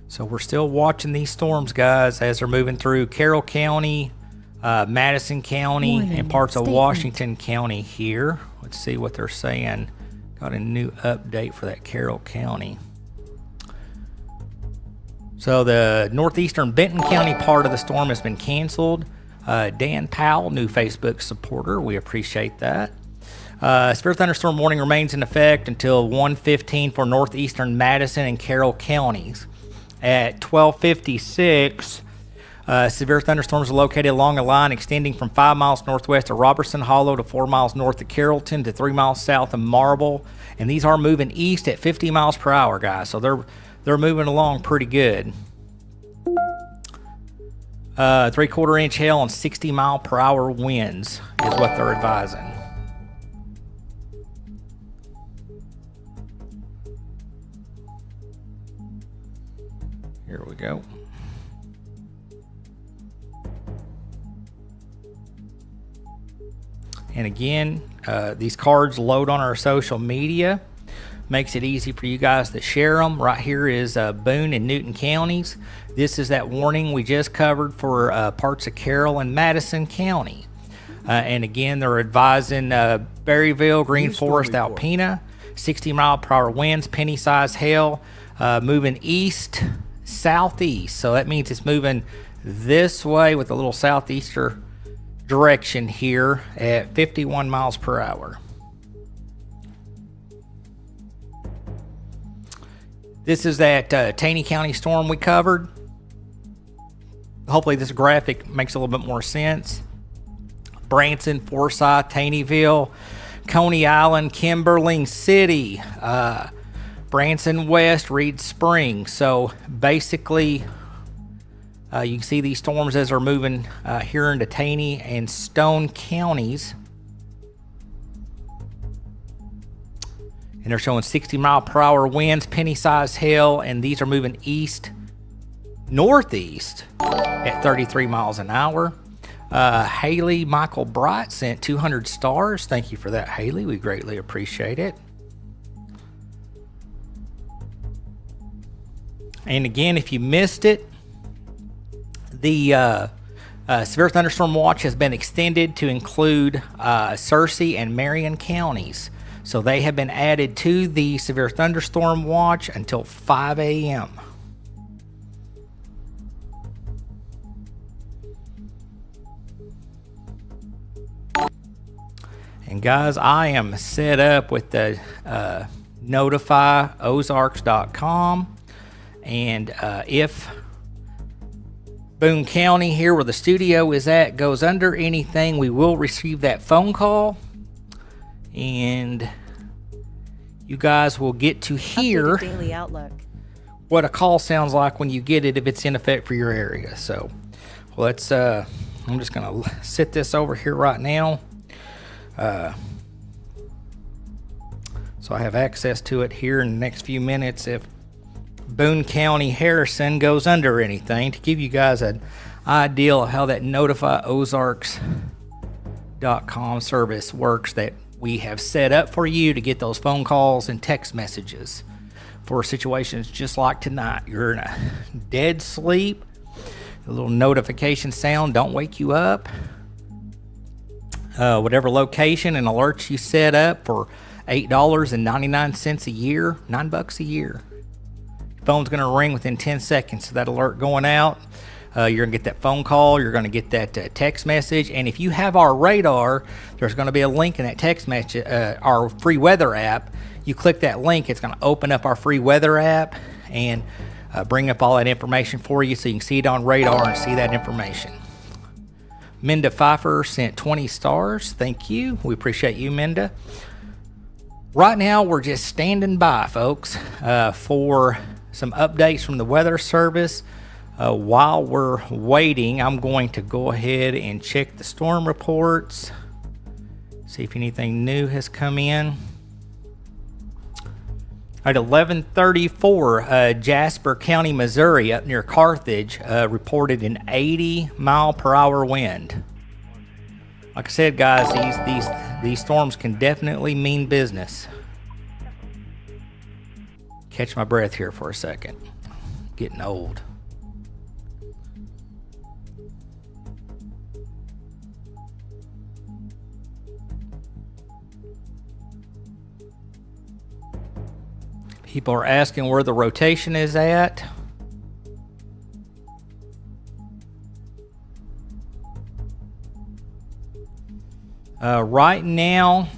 So we're still watching these storms, guys, as they're moving through Carroll County, Madison County, and parts of Washington County here. Let's see what they're saying. Got a new update for that Carroll County. So the northeastern Benton County part of the storm has been canceled. Dan Powell, new Facebook supporter. We appreciate that. Severe thunderstorm warning remains in effect until 1:15 for northeastern Madison and Carroll counties. At 12:56, severe thunderstorms are located along a line extending from 5 miles northwest of Robertson Hollow to 4 miles north of Carrollton to 3 miles south of Marble. And these are moving east at 50 miles per hour, guys. So they're moving along pretty good. 3/4 inch hail and 60 mile per hour winds is what they're advising. Here we go. And again, these cards load on our social media. Makes it easy for you guys to share them. Right here is Boone and Newton counties. This is that warning we just covered for parts of Carroll and Madison County. And again, they're advising Berryville, Green Forest, Alpena, 60 mile per hour winds, penny-sized hail, moving east, southeast. So that means it's moving this way with a little southeaster direction here at 51 miles per hour. This is that Taney County storm we covered. Hopefully this graphic makes a little bit more sense. Branson, Forsyth, Taneyville, Coney Island, Kimberling City, Branson West, Reed Springs. So basically, you can see these storms as they're moving here into Taney and Stone counties. And they're showing 60 mile per hour winds, penny-sized hail, and these are moving east, northeast at 33 miles an hour. Haley Michael Bright sent 200 stars. Thank you for that, Haley. We greatly appreciate it. And again, if you missed it, the severe thunderstorm watch has been extended to include Searcy and Marion counties. So they have been added to the severe thunderstorm watch until 5 a.m. And guys, I am set up with the notify ozarks.com. And if Boone County, here where the studio is at, goes under anything, we will receive that phone call. And you guys will get to hear Daily Outlook. what a call sounds like when you get it if it's in effect for your area. So let's I'm just gonna sit this over here right now, so I have access to it here in the next few minutes if Boone County Harrison goes under anything, to give you guys an idea of how that notify ozarks.com service works that we have set up for you to get those phone calls and text messages for situations just like tonight. You're in a dead sleep, a little notification sound don't wake you up. Whatever location and alerts you set up for $8.99 a year, $9 a year. Your phone's going to ring within 10 seconds of that alert going out. You're going to get that phone call. You're going to get that text message. And if you have our radar, there's going to be a link in that text message, our free weather app. You click that link, it's going to open up our free weather app and bring up all that information for you so you can see it on radar and see that information. Minda Pfeiffer sent 20 stars. Thank you. We appreciate you, Minda. Right now, we're just standing by, folks, for some updates from the Weather Service. While we're waiting, I'm going to go ahead and check the storm reports, see if anything new has come in. At 11:34, Jasper County, Missouri, up near Carthage, reported an 80 mile per hour wind. Like I said, guys, these storms can definitely mean business. Catch my breath here for a second. Getting old. People are asking where the rotation is at. Right now,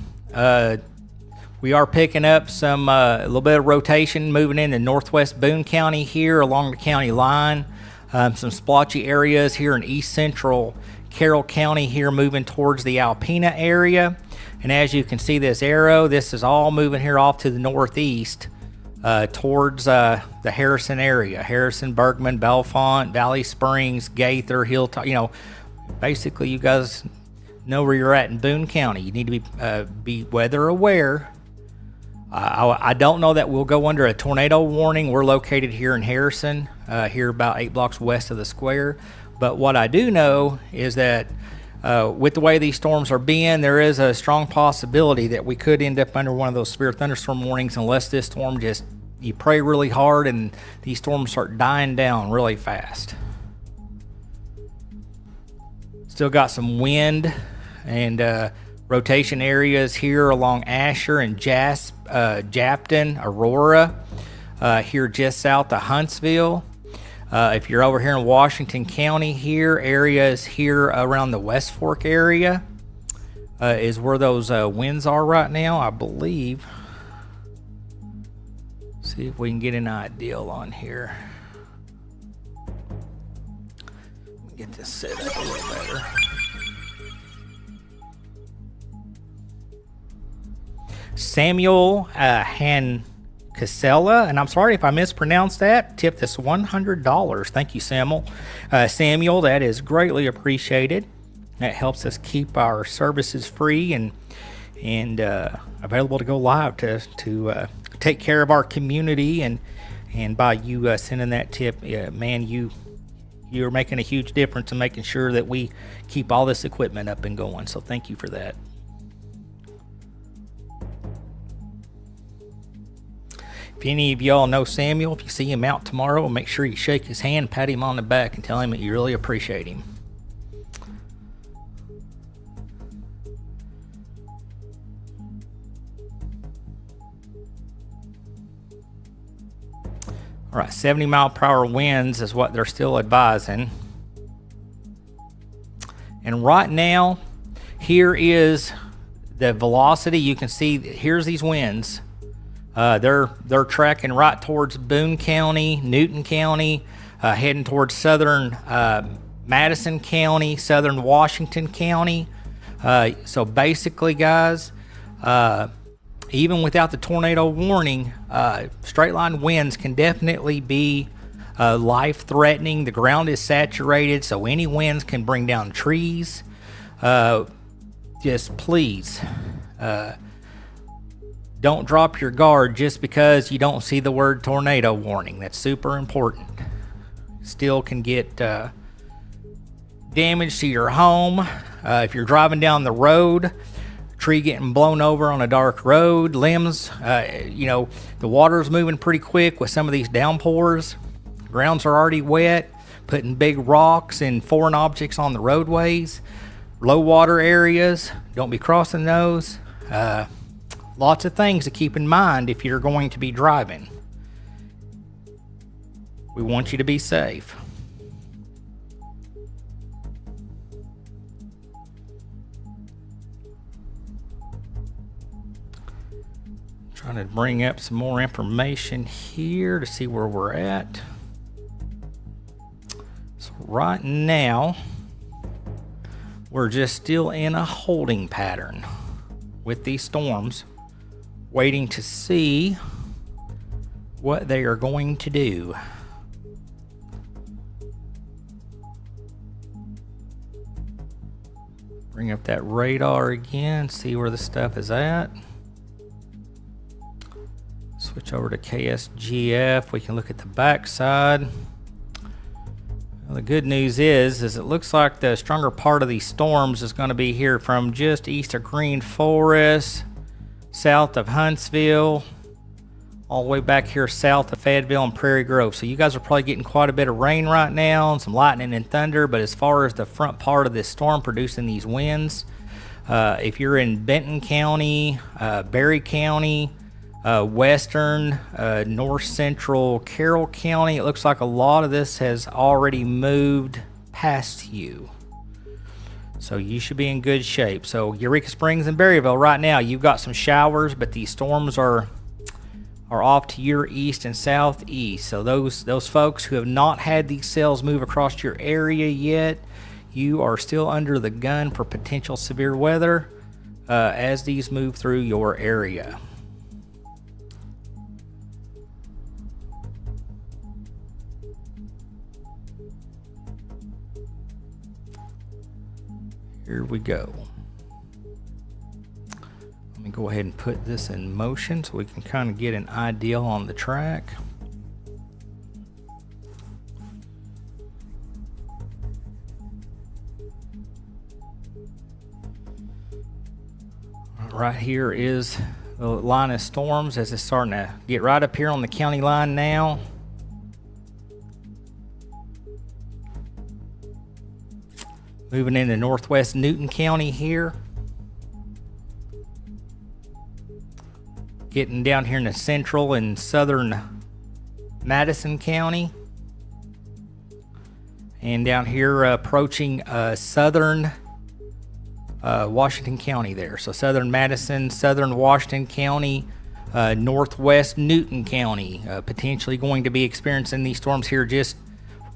we are picking up some a little bit of rotation moving into northwest Boone County here along the county line. Some splotchy areas here in east central Carroll County here moving towards the Alpena area. And as you can see this arrow, this is all moving here off to the northeast towards the Harrison area. Harrison, Bergman, Bellefonte, Valley Springs, Gaither, Hilltop. You know, basically you guys know where you're at in Boone County. You need to be weather aware. I don't know that we'll go under a tornado warning. We're located here in Harrison, here about 8 blocks west of the square. But what I do know is that with the way these storms are being, there is a strong possibility that we could end up under one of those severe thunderstorm warnings unless this storm just, you pray really hard and these storms start dying down really fast. Still got some wind and rotation areas here along Asher and Japton, Aurora, here just south of Huntsville. If you're over here in Washington County here, areas here around the West Fork area is where those winds are right now, I believe. See if we can get an idea on here. Get this set up a little better. Samuel Casella, and I'm sorry if I mispronounced that, tipped us $100. Thank you, Samuel. That is greatly appreciated. That helps us keep our services free and available to go live to take care of our community. And by you sending that tip, man, you're making a huge difference in making sure that we keep all this equipment up and going. So thank you for that. If any of y'all know Samuel, if you see him out tomorrow, make sure you shake his hand, pat him on the back, and tell him that you really appreciate him. All right, 70 mile per hour winds is what they're still advising. And right now, here is the velocity. You can see, here's these winds. They're tracking right towards Boone County, Newton County, heading towards southern Madison County, southern Washington County. So basically, guys, even without the tornado warning, straight line winds can definitely be life-threatening. The ground is saturated, so any winds can bring down trees. Just please, don't drop your guard just because you don't see the word tornado warning. That's super important. Still can get damage to your home. If you're driving down the road, tree getting blown over on a dark road, limbs, the water's moving pretty quick with some of these downpours. Grounds are already wet, putting big rocks and foreign objects on the roadways. Low water areas, don't be crossing those. Lots of things to keep in mind if you're going to be driving. We want you to be safe. Trying to bring up some more information here to see where we're at. So right now, we're just still in a holding pattern with these storms, waiting to see what they are going to do. Bring up that radar again, see where the stuff is at. Switch over to KSGF. We can look at the backside. Well, the good news is it looks like the stronger part of these storms is going to be here from just east of Green Forest, south of Huntsville, all the way back here south of Fayetteville and Prairie Grove. So you guys are probably getting quite a bit of rain right now and some lightning and thunder. But as far as the front part of this storm producing these winds, if you're in Benton County, Berry County, western, north central Carroll County, it looks like a lot of this has already moved past you. So you should be in good shape. So Eureka Springs and Berryville right now, you've got some showers, but these storms are off to your east and southeast. So those folks who have not had these cells move across your area yet, you are still under the gun for potential severe weather as these move through your area. Here we go. Let me go ahead and put this in motion so we can kind of get an idea on the track. Right here is the line of storms as it's starting to get right up here on the county line now. Moving into northwest Newton County here. Getting down here in the central and southern Madison County. And down here approaching southern Washington County there. So southern Madison, southern Washington County, northwest Newton County. Potentially going to be experiencing these storms here just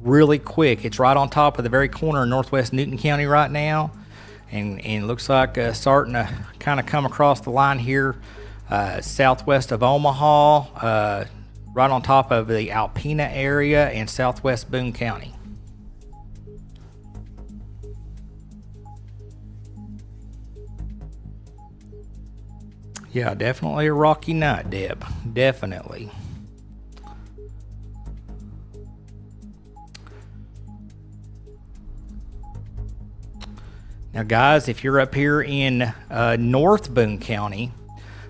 really quick. It's right on top of the very corner of northwest Newton County right now, and it looks like starting to kind of come across the line here southwest of Omaha, right on top of the Alpena area and southwest Boone County. Yeah, definitely a rocky night, Deb. Definitely. Now, guys, if you're up here in North Boone County,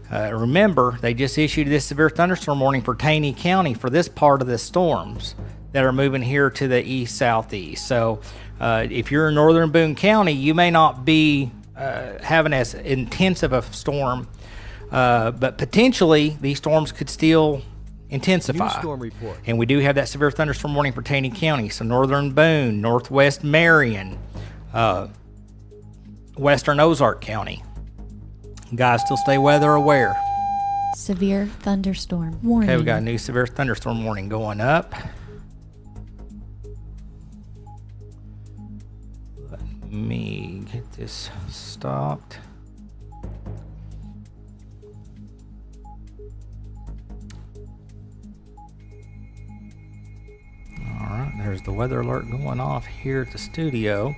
remember, they just issued this severe thunderstorm warning for Taney County for this part of the storms that are moving here to the east-southeast. So if you're in northern Boone County, you may not be having as intense of a storm, but potentially these storms could still intensify. New storm report. And we do have that severe thunderstorm warning for Taney County. So northern Boone, northwest Marion, western Ozark County. Guys, still stay weather aware. Severe thunderstorm warning. Okay, we got a new severe thunderstorm warning going up. Let me get this stopped. All right, there's the weather alert going off here at the studio.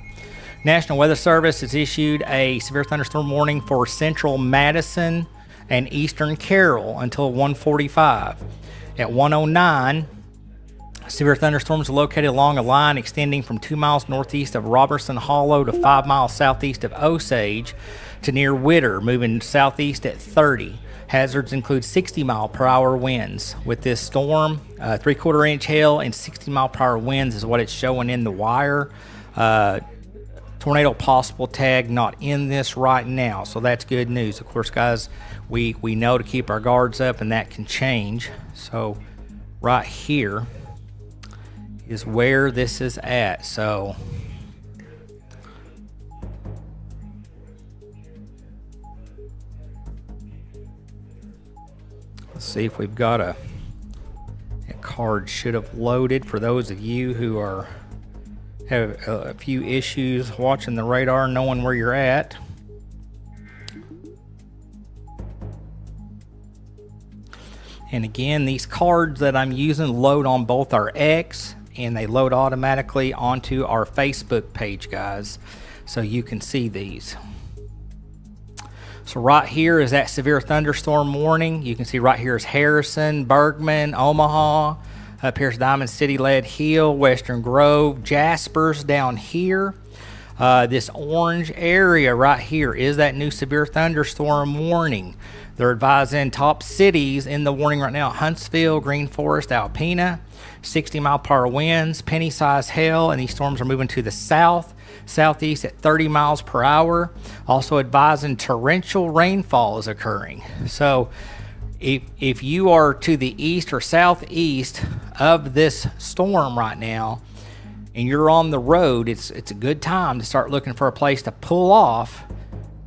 National Weather Service has issued a severe thunderstorm warning for central Madison and eastern Carroll until 1:45. At 1:09, severe thunderstorms are located along a line extending from 2 miles northeast of Robertson Hollow to 5 miles southeast of Osage to near Witter, moving southeast at 30. Hazards include 60-mile-per-hour winds. With this storm, 3/4-inch hail and 60-mile-per-hour winds is what it's showing in the wire. Tornado possible tag not in this right now, so that's good news. Of course, guys, we know to keep our guards up, and that can change. So right here is where this is at. So let's see if we've got a card should have loaded for those of you who have a few issues watching the radar, knowing where you're at. And again, these cards that I'm using load on both our X and they load automatically onto our Facebook page, guys, so you can see these. So right here is that severe thunderstorm warning. You can see right here is Harrison, Bergman, Omaha. Up here's Diamond City, Lead Hill, Western Grove, Jaspers down here. This orange area right here is that new severe thunderstorm warning. They're advising top cities in the warning right now: Huntsville, Green Forest, Alpena, 60-mile-per-hour winds, penny-sized hail, and these storms are moving to the southeast at 30 miles per hour. Also advising torrential rainfall is occurring. So if you are to the east or southeast of this storm right now, and you're on the road, it's a good time to start looking for a place to pull off,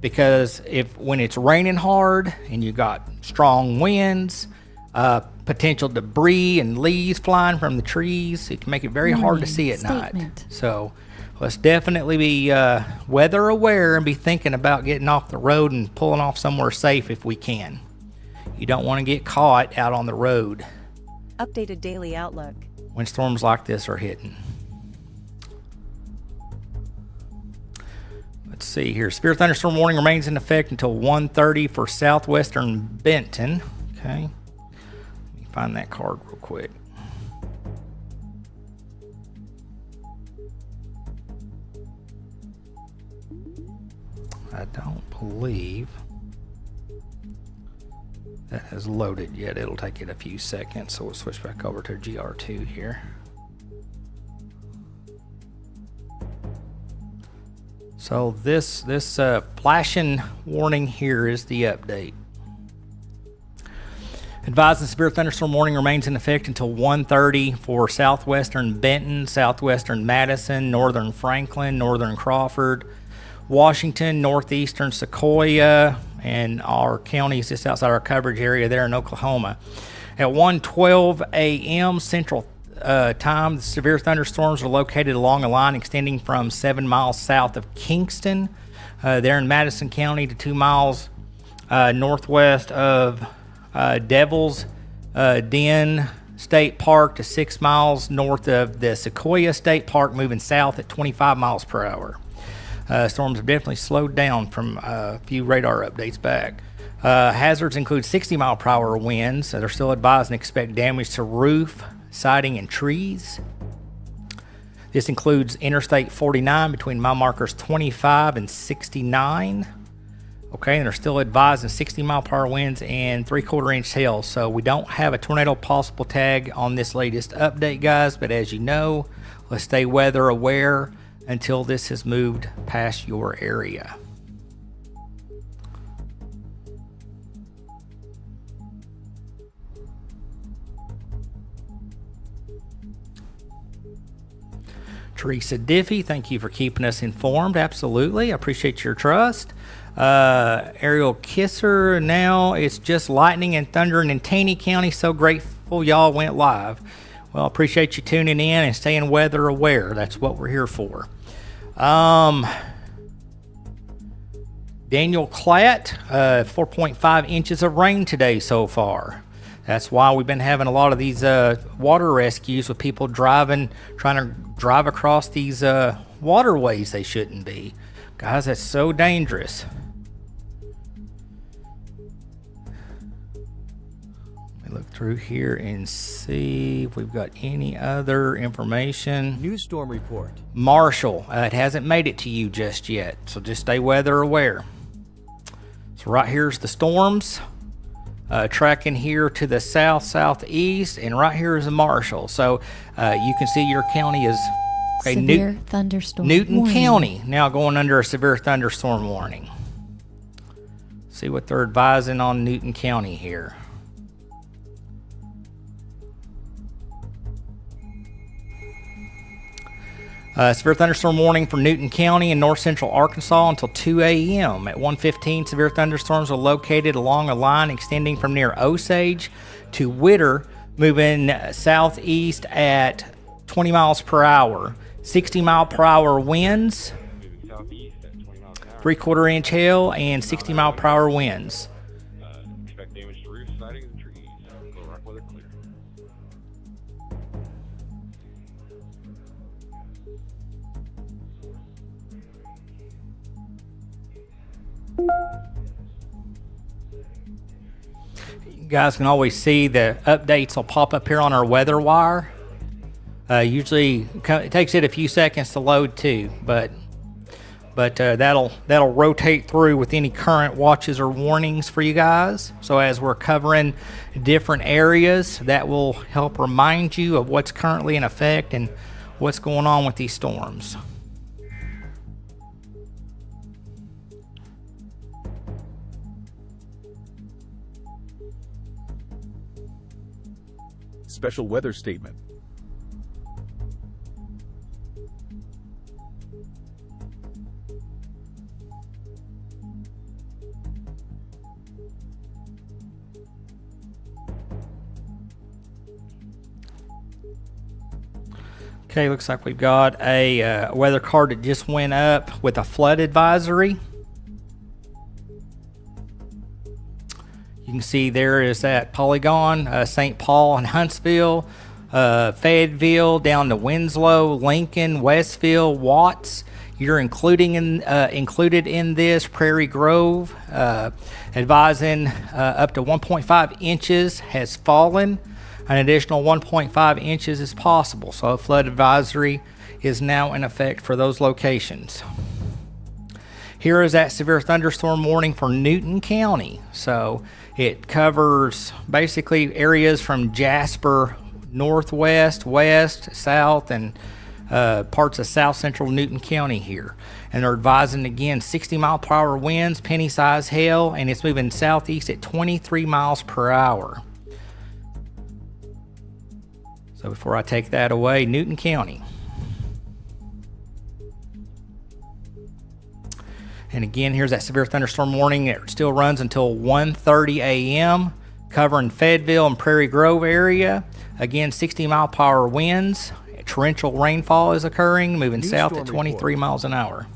because when it's raining hard and you got strong winds, potential debris and leaves flying from the trees, it can make it very hard to see at night. So let's definitely be weather aware and be thinking about getting off the road and pulling off somewhere safe if we can. You don't want to get caught out on the road. Updated daily outlook. When storms like this are hitting. Let's see here. Severe thunderstorm warning remains in effect until 1:30 for southwestern Benton. Okay. Let me find that card real quick. I don't believe that has loaded yet. It'll take it a few seconds, so we'll switch back over to GR2 here. So this flashing warning here is the update. Advised the severe thunderstorm warning remains in effect until 1:30 for southwestern Benton, southwestern Madison, northern Franklin, northern Crawford, Washington, northeastern Sequoia, and our counties just outside our coverage area there in Oklahoma. At 1:12 a.m. Central time, the severe thunderstorms are located along a line extending from 7 miles south of Kingston, there in Madison County, to 2 miles northwest of Devil's Den State Park, to 6 miles north of the Sequoia State Park, moving south at 25 miles per hour. Storms have definitely slowed down from a few radar updates back. Hazards include 60-mile-per-hour winds. They're still advised and expect damage to roof, siding, and trees. This includes Interstate 49 between mile markers 25 and 69. Okay, and they're still advised in 60-mile-per-hour winds and 3/4-inch hail. So we don't have a tornado possible tag on this latest update, guys. But as you know, let's stay weather aware until this has moved past your area. Teresa Diffie, thank you for keeping us informed. Absolutely. I appreciate your trust. Ariel Kisser, now it's just lightning and thundering in Taney County. So grateful y'all went live. Well, appreciate you tuning in and staying weather aware. That's what we're here for. Daniel Clatt, 4.5 inches of rain today so far. That's why we've been having a lot of these water rescues with people trying to drive across these waterways they shouldn't be. Guys, that's so dangerous. Let me look through here and see if we've got any other information. New storm report. Marshall, it hasn't made it to you just yet, so just stay weather aware. So right here's the storms. Tracking here to the southeast, and right here is a Marshall. So you can see your county is severe thunderstorm Newton warning. County now going under a severe thunderstorm warning. See what they're advising on Newton County here. Severe thunderstorm warning for Newton County and north central Arkansas until 2 a.m. At 1:15, severe thunderstorms are located along a line extending from near Osage to Witter, moving southeast at 20 miles per hour. 60-mile-per-hour winds, 3/4-inch hail, and 60-mile-per-hour winds. Expect damage to roof, siding, and trees. Go rock weather clear. You guys can always see the updates will pop up here on our weather wire. Usually it takes it a few seconds to load too, but that'll rotate through with any current watches or warnings for you guys. So as we're covering different areas, that will help remind you of what's currently in effect and what's going on with these storms. Special weather statement. Okay, looks like we've got a weather card that just went up with a flood advisory. You can see there is that Polygon, St. Paul and Huntsville, Fayetteville, down to Winslow, Lincoln, Westville, Watts. You're included in this. Prairie Grove, advising up to 1.5 inches has fallen. An additional 1.5 inches is possible. So a flood advisory is now in effect for those locations. Here is that severe thunderstorm warning for Newton County. So it covers basically areas from Jasper northwest, west, south, and parts of south central Newton County here. And they're advising again 60-mile-per-hour winds, penny-size hail, and it's moving southeast at 23 miles per hour. So before I take that away, Newton County. And again, here's that severe thunderstorm warning. It still runs until 1:30 a.m., covering Fayetteville and Prairie Grove area. Again, 60-mile-per-hour winds. Torrential rainfall is occurring, moving south at 23 miles an hour.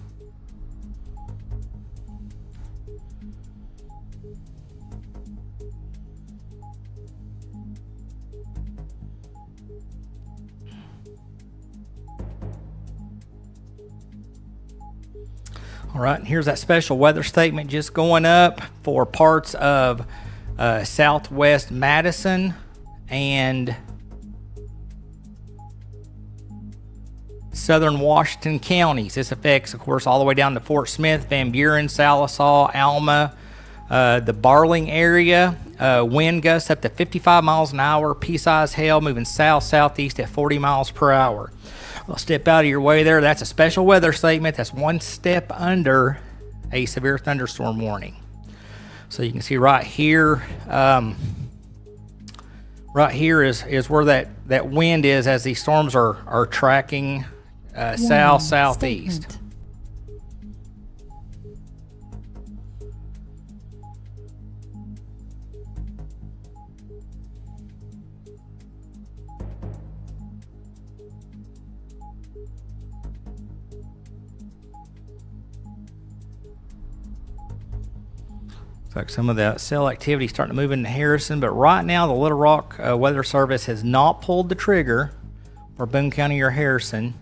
All right, and here's that special weather statement just going up for parts of southwest Madison and southern Washington counties. This affects, of course, all the way down to Fort Smith, Van Buren, Sallisaw, Alma, the Barling area. Wind gusts up to 55 miles an hour, pea-sized hail moving south-southeast at 40 miles per hour. I'll step out of your way there. That's a special weather statement. That's one step under a severe thunderstorm warning. So you can see right here, is where that wind is as these storms are tracking south-southeast. Statement. Looks like some of the cell activity is starting to move into Harrison, but right now the Little Rock Weather Service has not pulled the trigger for Boone County or Harrison.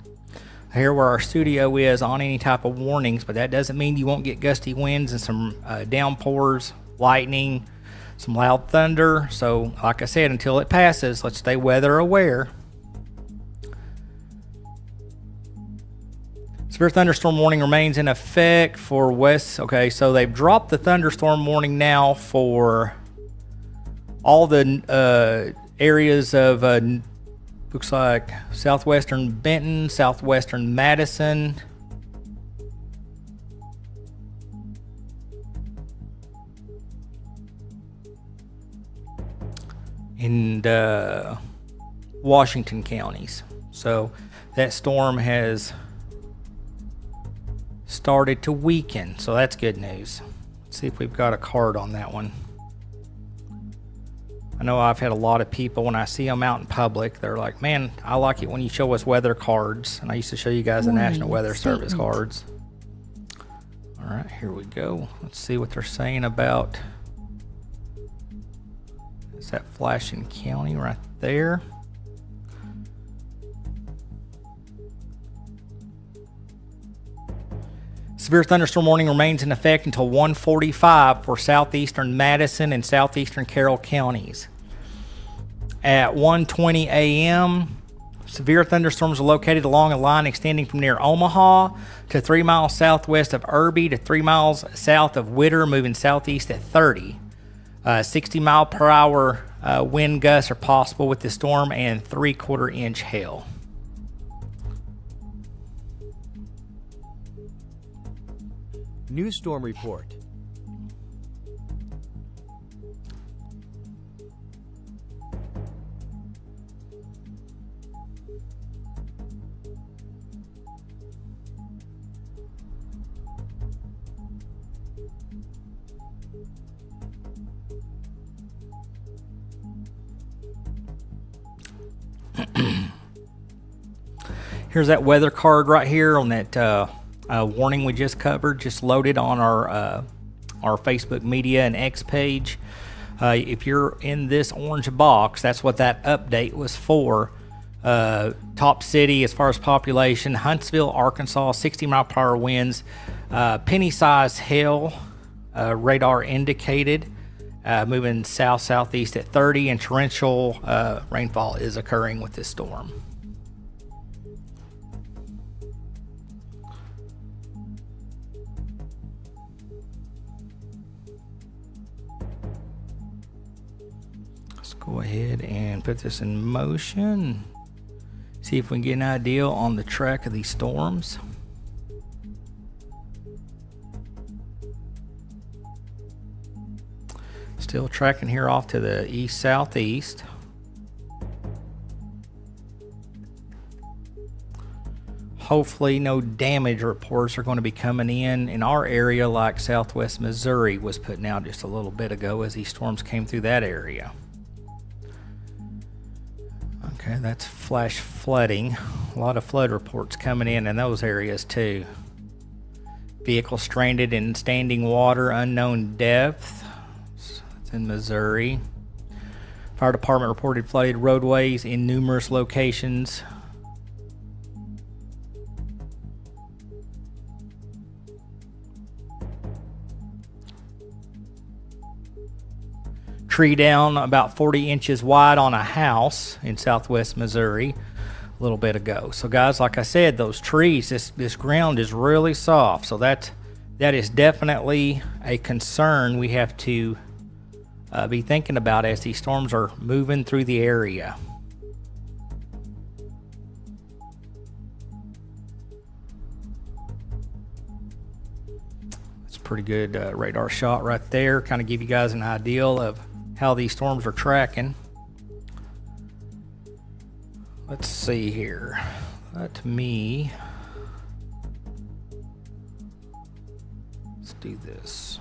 Here where our studio is on any type of warnings, but that doesn't mean you won't get gusty winds and some downpours, lightning, some loud thunder. So like I said, until it passes, let's stay weather aware. Severe thunderstorm warning remains in effect for west. Okay, so they've dropped the thunderstorm warning now for all the areas of looks like southwestern Benton, southwestern Madison, and Washington counties. So that storm has started to weaken, so that's good news. Let's see if we've got a card on that one. I know I've had a lot of people, when I see them out in public, they're like, man, I like it when you show us weather cards. And I used to show you guys the National Weather Service cards. All right, here we go. Let's see what they're saying about, is that flashing county right there? Severe thunderstorm warning remains in effect until 1:45 for southeastern Madison and southeastern Carroll counties. At 1:20 a.m., severe thunderstorms are located along a line extending from near Omaha to 3 miles southwest of Irby to 3 miles south of Witter, moving southeast at 30. 60-mile-per-hour wind gusts are possible with the storm and 3/4 inch hail. New storm report. Here's that weather card right here on that warning we just covered, just loaded on our Facebook media and X page. If you're in this orange box, that's what that update was for. Top city as far as population, Huntsville, Arkansas, 60-mile-per-hour winds, penny-sized hail, radar indicated, moving south-southeast at 30, and torrential rainfall is occurring with this storm. Go ahead and put this in motion. See if we can get an idea on the track of these storms. Still tracking here off to the east-southeast. Hopefully no damage reports are going to be coming in our area like southwest Missouri was putting out just a little bit ago as these storms came through that area. Okay, that's flash flooding. A lot of flood reports coming in those areas too. Vehicle stranded in standing water, unknown depth. It's in Missouri. Fire department reported flooded roadways in numerous locations. Tree down about 40 inches wide on a house in southwest Missouri a little bit ago. So guys, like I said, those trees, this ground is really soft. So that is definitely a concern we have to be thinking about as these storms are moving through the area. It's a pretty good radar shot right there. Kind of give you guys an idea of how these storms are tracking. Let's see here. Let's do this.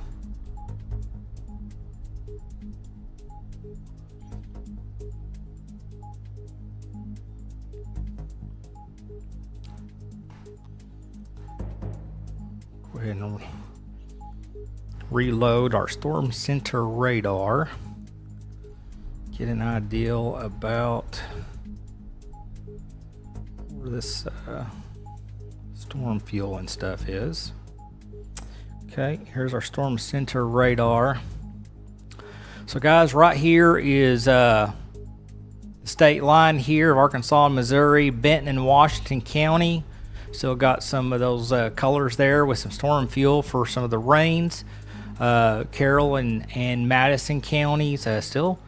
Go ahead and reload our storm center radar. Get an idea about where this storm fuel and stuff is. Okay, here's our storm center radar. So guys, right here is the state line here of Arkansas and Missouri, Benton and Washington County. Still got some of those colors there with some storm fuel for some of the rains. Carroll and Madison counties still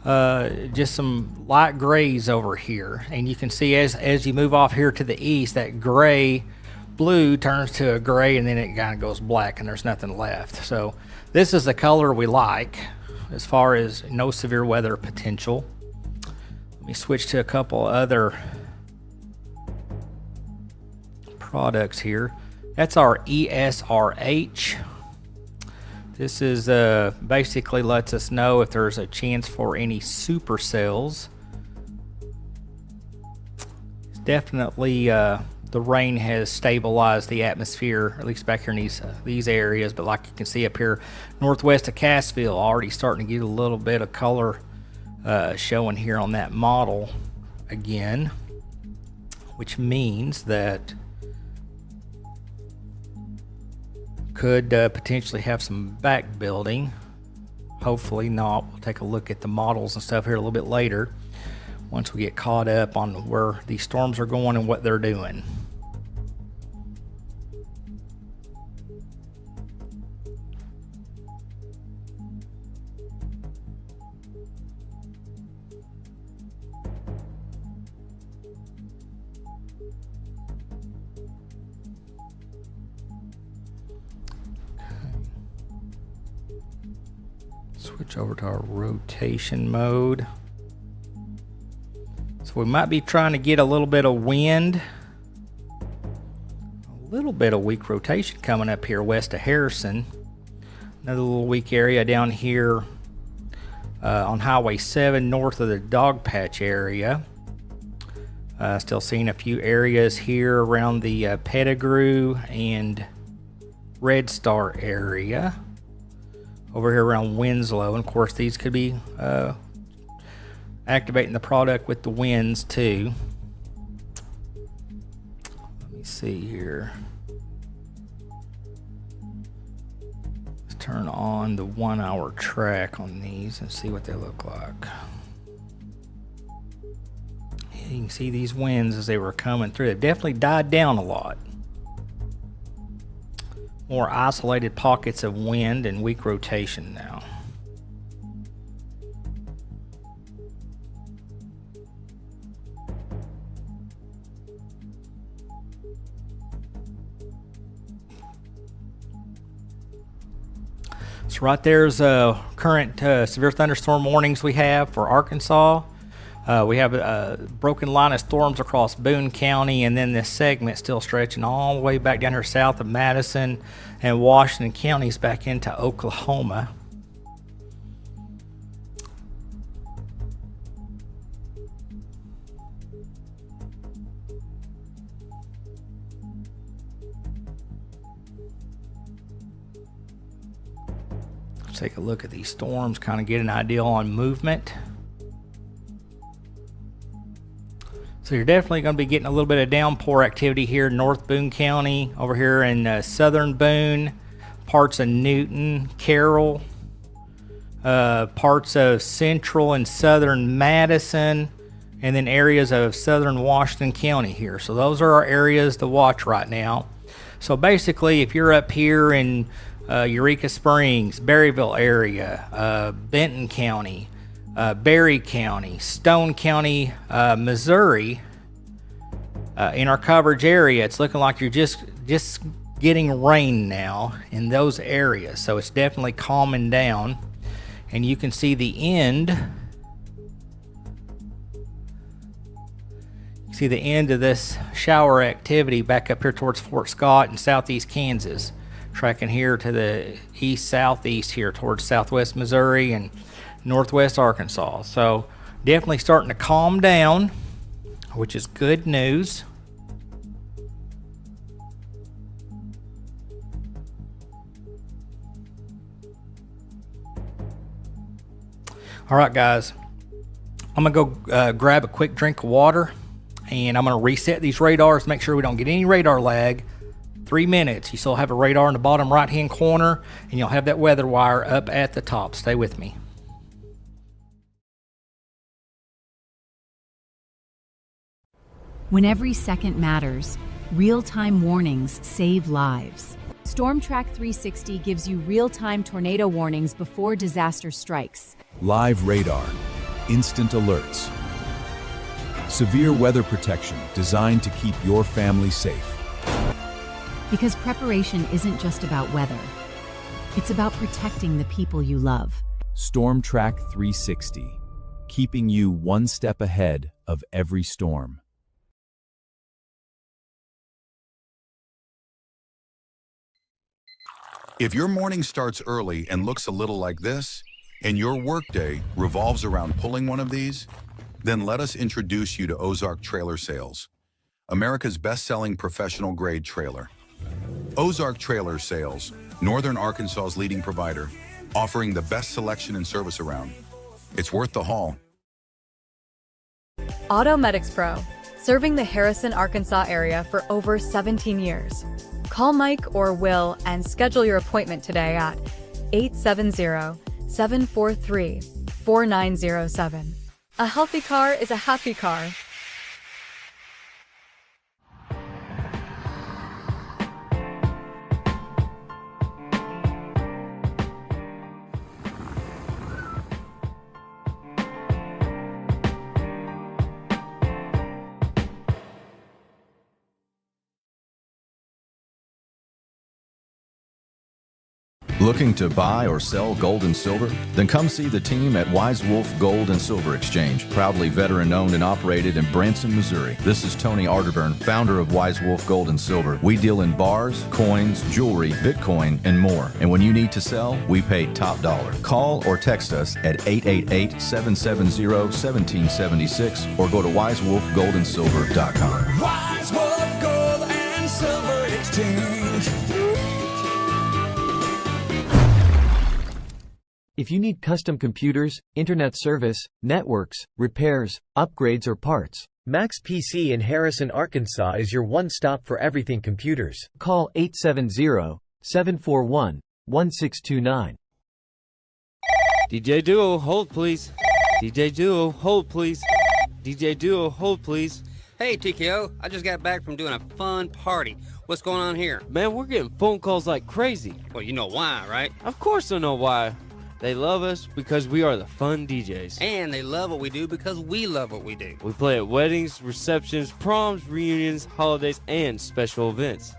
just some light grays over here, and you can see as you move off here to the east, that gray blue turns to a gray and then it kind of goes black and there's nothing left. So this is the color we like as far as no severe weather potential. Let me switch to a couple other products here. That's our ESRH. This is basically lets us know if there's a chance for any supercells. It's definitely the rain has stabilized the atmosphere, at least back here in these areas. But like you can see up here, northwest of Cassville, already starting to get a little bit of color showing here on that model again, which means that could potentially have some back building. Hopefully not. We'll take a look at the models and stuff here a little bit later once we get caught up on where these storms are going and what they're doing. Switch over to our rotation mode. So we might be trying to get a little bit of wind, a little bit of weak rotation coming up here west of Harrison. Another little weak area down here on Highway 7 north of the Dog Patch area. Still seeing a few areas here around the Pettigrew and Red Star area. Over here around Winslow. And of course, these could be activating the product with the winds too. Let me see here. Let's turn on the 1 hour track on these and see what they look like. You can see these winds as they were coming through. They've definitely died down a lot. More isolated pockets of wind and weak rotation now. So right there's current severe thunderstorm warnings we have for Arkansas. We have a broken line of storms across Boone County, and then this segment still stretching all the way back down here south of Madison and Washington counties back into Oklahoma. Let's take a look at these storms, kind of get an idea on movement. So you're definitely going to be getting a little bit of downpour activity here in North Boone County, over here in southern Boone, parts of Newton, Carroll, parts of central and southern Madison, and then areas of southern Washington County here. So those are our areas to watch right now. So basically, if you're up here in Eureka Springs, Berryville area, Benton County, Berry County, Stone County, Missouri, in our coverage area, it's looking like you're just getting rain now in those areas. So it's definitely calming down, and you can see the end. See the end of this shower activity back up here towards Fort Scott and southeast Kansas, tracking here to the east southeast here towards southwest Missouri and northwest Arkansas. So definitely starting to calm down, which is good news. All right, guys, I'm gonna go grab a quick drink of water, and I'm gonna reset these radars, make sure we don't get any radar lag. 3 minutes, you still have a radar in the bottom right hand corner, and you'll have that weather wire up at the top. Stay with me. When every second matters, real-time warnings save lives. StormTrack 360 gives you real-time tornado warnings before disaster strikes. Live radar, instant alerts, severe weather protection designed to keep your family safe. Because preparation isn't just about weather. It's about protecting the people you love. StormTrack 360, keeping you one step ahead of every storm. If your morning starts early and looks a little like this, and your workday revolves around pulling one of these, then let us introduce you to Ozark Trailer Sales, America's best-selling professional-grade trailer. Ozark Trailer Sales, Northern Arkansas's leading provider, offering the best selection and service around. It's worth the haul. Automedics Pro, serving the Harrison, Arkansas area for over 17 years. Call Mike or Will and schedule your appointment today at 870-743-4907. A healthy car is a happy car. Looking to buy or sell gold and silver? Then come see the team at Wise Wolf Gold and Silver Exchange, proudly veteran-owned and operated in Branson, Missouri. This is Tony Arterburn, founder of Wise Wolf Gold and Silver. We deal in bars, coins, jewelry, Bitcoin, and more. And when you need to sell, we pay top dollar. Call or text us at 888-770-1776 or go to wisewolfgoldandsilver.com. Wise Wolf Gold and Silver Exchange. If you need custom computers, internet service, networks, repairs, upgrades, or parts, Max PC in Harrison, Arkansas is your one-stop for everything computers. call 870-741-1629. DJ Duo, hold please. DJ Duo, hold please. DJ Duo, hold please. Hey TKO, I just got back from doing a fun party. What's going on here? Man, we're getting phone calls like crazy. Well, you know why, right? Of course I know why. They love us because we are the fun DJs. And they love what we do because we love what we do. We play at weddings, receptions, proms, reunions, holidays, and special events.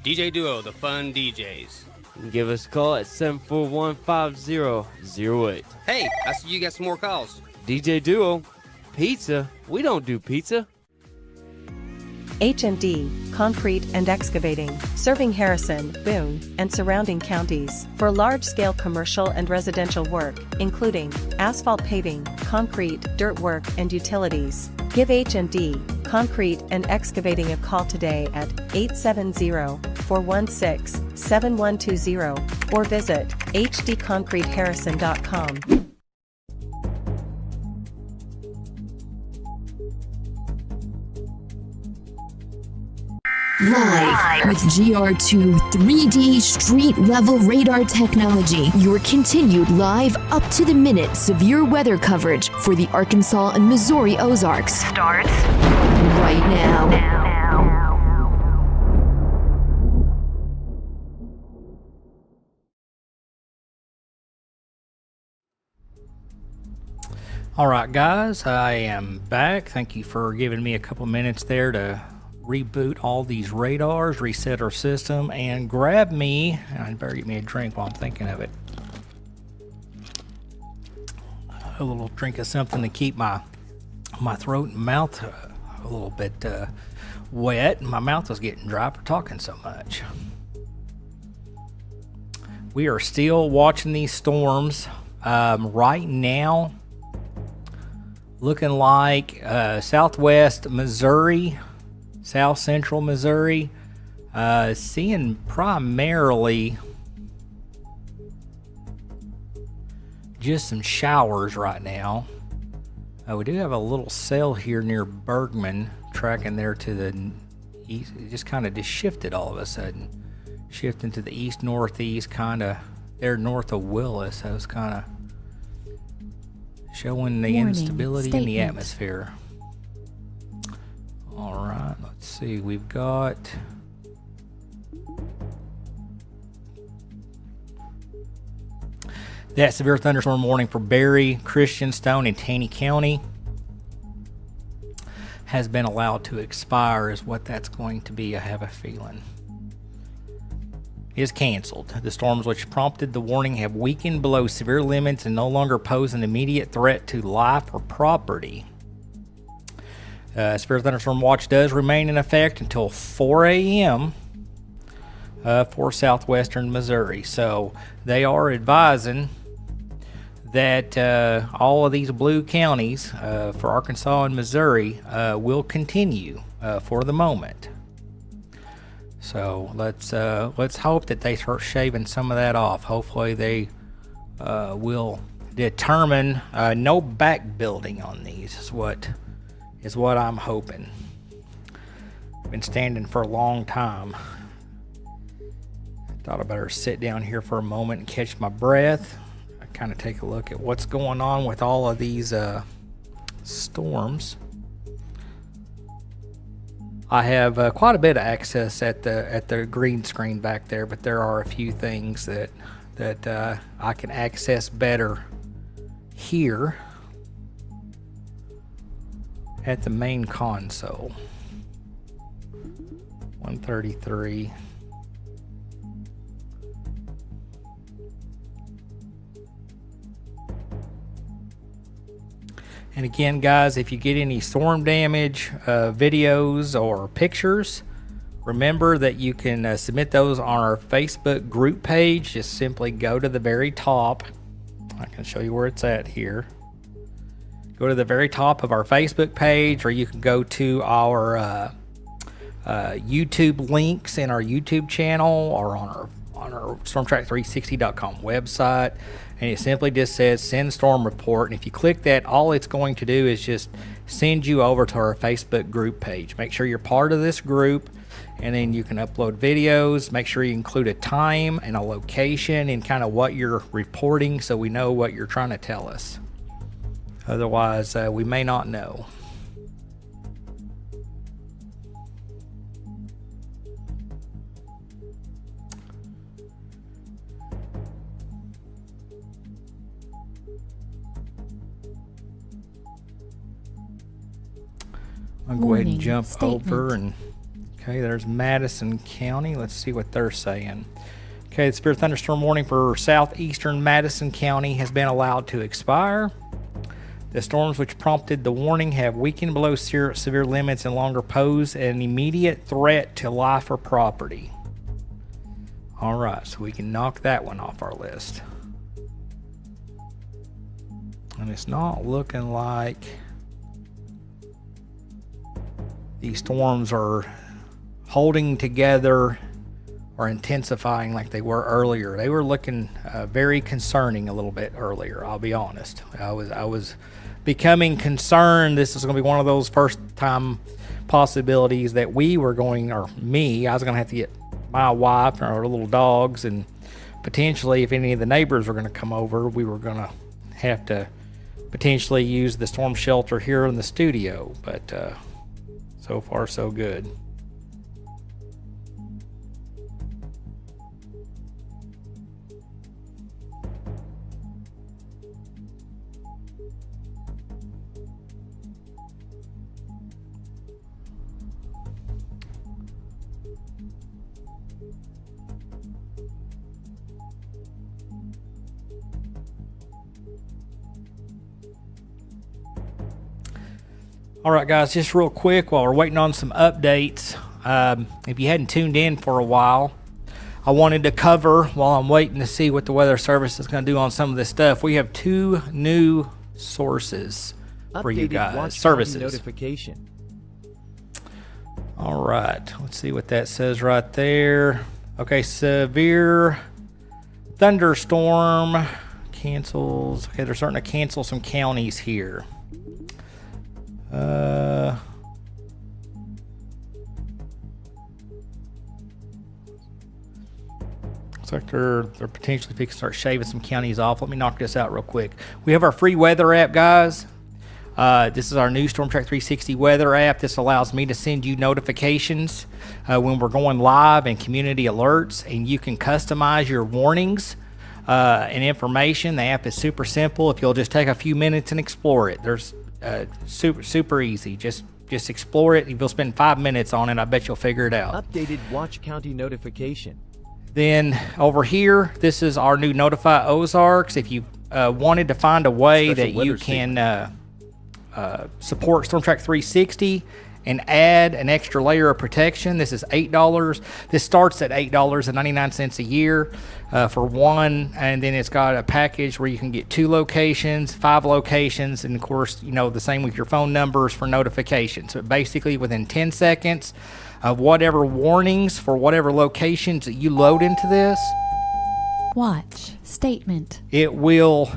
DJ Duo, the fun DJs. You can give us a call at 741-5008. Hey, I see you got some more calls. DJ Duo, pizza? We don't do pizza. H&D, Concrete and Excavating, serving Harrison, Boone, and surrounding counties for large-scale commercial and residential work, including asphalt paving, concrete, dirt work, and utilities. Give H&D, Concrete and Excavating a call today at 870-416-7120 or visit hdconcreteharrison.com. Live with GR2 3D street level radar technology, your continued live up to the minute severe weather coverage for the Arkansas and Missouri Ozarks starts right now. All right, guys, I am back. Thank you for giving me a couple minutes there to reboot all these radars, reset our system, and grab me. I better get me a drink while I'm thinking of it. A little drink of something to keep my throat and mouth a little bit wet. My mouth was getting dry for talking so much. We are still watching these storms. Right now, looking like southwest Missouri, south central Missouri, seeing primarily just some showers right now. We do have a little cell here near Bergman, tracking there to the east. It just kind of just shifted all of a sudden, shifting to the east northeast, kind of there north of Willis. That was kind of showing the instability in the atmosphere. All right, let's see. We've got that severe thunderstorm warning for Berry, Christianstone, and Taney County has been allowed to expire, is what that's going to be. I have a feeling is canceled. The storms which prompted the warning have weakened below severe limits and no longer pose an immediate threat to life or property. Severe thunderstorm watch does remain in effect until 4 a.m. For southwestern Missouri. So they are advising that all of these blue counties for Arkansas and Missouri will continue for the moment. So let's hope that they start shaving some of that off. Hopefully they will determine no back building on these is what I'm hoping. Been standing for a long time. Thought I better sit down here for a moment and catch my breath. I kind of take a look at what's going on with all of these storms. I have quite a bit of access at the green screen back there, but there are a few things that I can access better here at the main console. 133. And again, guys, if you get any storm damage videos or pictures, remember that you can submit those on our Facebook group page. Just simply go to the very top. I can show you where it's at here. Go to the very top of our Facebook page, or you can go to our YouTube links in our YouTube channel, or on our stormtrack360.com website, and it simply just says send storm report. And if you click that, all it's going to do is just send you over to our Facebook group page. Make sure you're part of this group, and then you can upload videos. Make sure you include a time and a location and kind of what you're reporting, so we know what you're trying to tell us. Otherwise, we may not know. I'll go ahead and jump over, and okay, there's Madison County. Let's see what they're saying. Okay, the severe thunderstorm warning for southeastern Madison County has been allowed to expire. The storms which prompted the warning have weakened below severe limits and longer pose an immediate threat to life or property. All right, so we can knock that one off our list. And it's not looking like these storms are holding together or intensifying like they were earlier. They were looking very concerning a little bit earlier, I'll be honest. I was becoming concerned this is going to be one of those first time possibilities that we were going, or me, I was going to have to get my wife and our little dogs, and potentially if any of the neighbors were going to come over, we were going to have to potentially use the storm shelter here in the studio. But so far so good. All right, guys, just real quick while we're waiting on some updates. If you hadn't tuned in for a while, I wanted to cover, while I'm waiting to see what the Weather Service is going to do on some of this stuff, we have 2 new sources for you guys, services. Notification. All right, let's see what that says right there. Okay, severe thunderstorm cancels. Okay, they're starting to cancel some counties here. Looks like they're potentially fixing to start shaving some counties off. Let me knock this out real quick. We have our free weather app, guys. This is our new StormTrack 360 weather app. This allows me to send you notifications when we're going live and community alerts, and you can customize your warnings and information. The app is super simple. If you'll just take a few minutes and explore it, there's super easy. Just explore it. If you'll spend 5 minutes on it, I bet you'll figure it out. Updated Watch County notification. Then over here, this is our new Notify Ozarks. If you wanted to find a way that you can support StormTrack 360 and add an extra layer of protection, this is $8. This starts at $8.99 a year for one, and then it's got a package where you can get 2 locations, 5 locations, and of course, you know, the same with your phone numbers for notifications. So basically within 10 seconds of whatever warnings for whatever locations that you load into this, watch statement, it will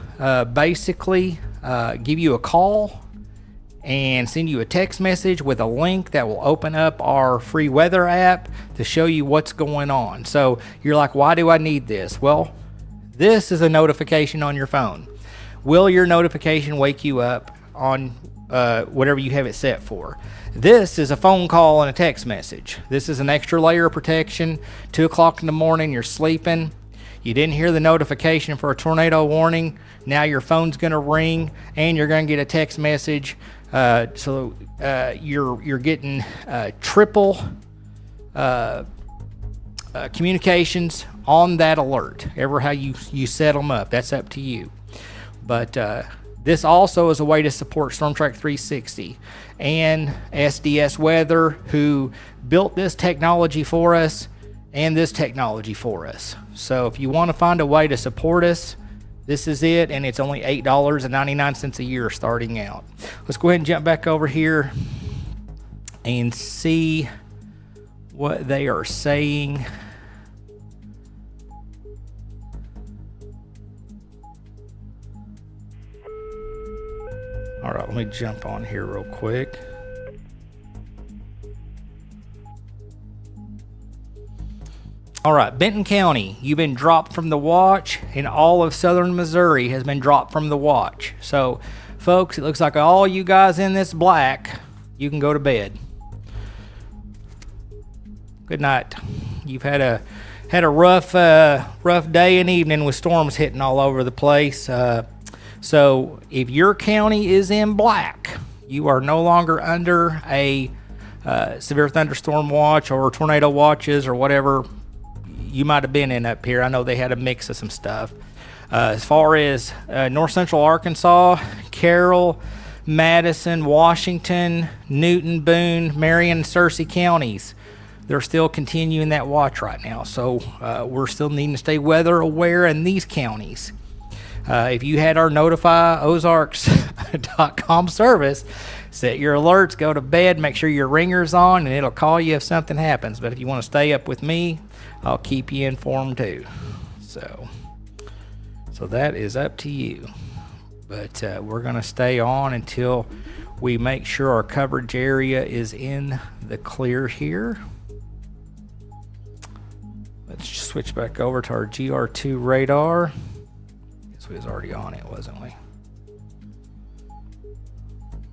basically give you a call and send you a text message with a link that will open up our free weather app to show you what's going on. So you're like, why do I need this? Well, this is a notification on your phone. Will your notification wake you up on whatever you have it set for? This is a phone call and a text message. This is an extra layer of protection. 2 o'clock in the morning, you're sleeping. You didn't hear the notification for a tornado warning. Now your phone's going to ring and you're going to get a text message. So you're getting triple communications on that alert. Ever how you set them up, that's up to you. But This also is a way to support Storm Track 360 and SDS Weather, who built this technology for us and this technology for us. So if you want to find a way to support us, this is it, and it's only $8.99 a year starting out. Let's go ahead and jump back over here and see what they are saying. All right, let me jump on here real quick. All right, Benton County, you've been dropped from the watch, and all of southern Missouri has been dropped from the watch. So, folks, it looks like all you guys in this black, you can go to bed. Good night. You've had a rough day and evening with storms hitting all over the place. So if your county is in black, you are no longer under a severe thunderstorm watch or tornado watches or whatever you might have been in up here. I know they had a mix of some stuff. As far as north central Arkansas, Carroll, Madison, Washington, Newton, Boone, Marion, and Searcy counties, they're still continuing that watch right now. So we're still needing to stay weather aware in these counties. If you had our notify ozarks.com service, set your alerts, go to bed, make sure your ringer's on, and it'll call you if something happens. But if you want to stay up with me, I'll keep you informed too. So that is up to you. But we're going to stay on until we make sure our coverage area is in the clear here. Let's switch back over to our GR2 radar. We was already on it, wasn't we?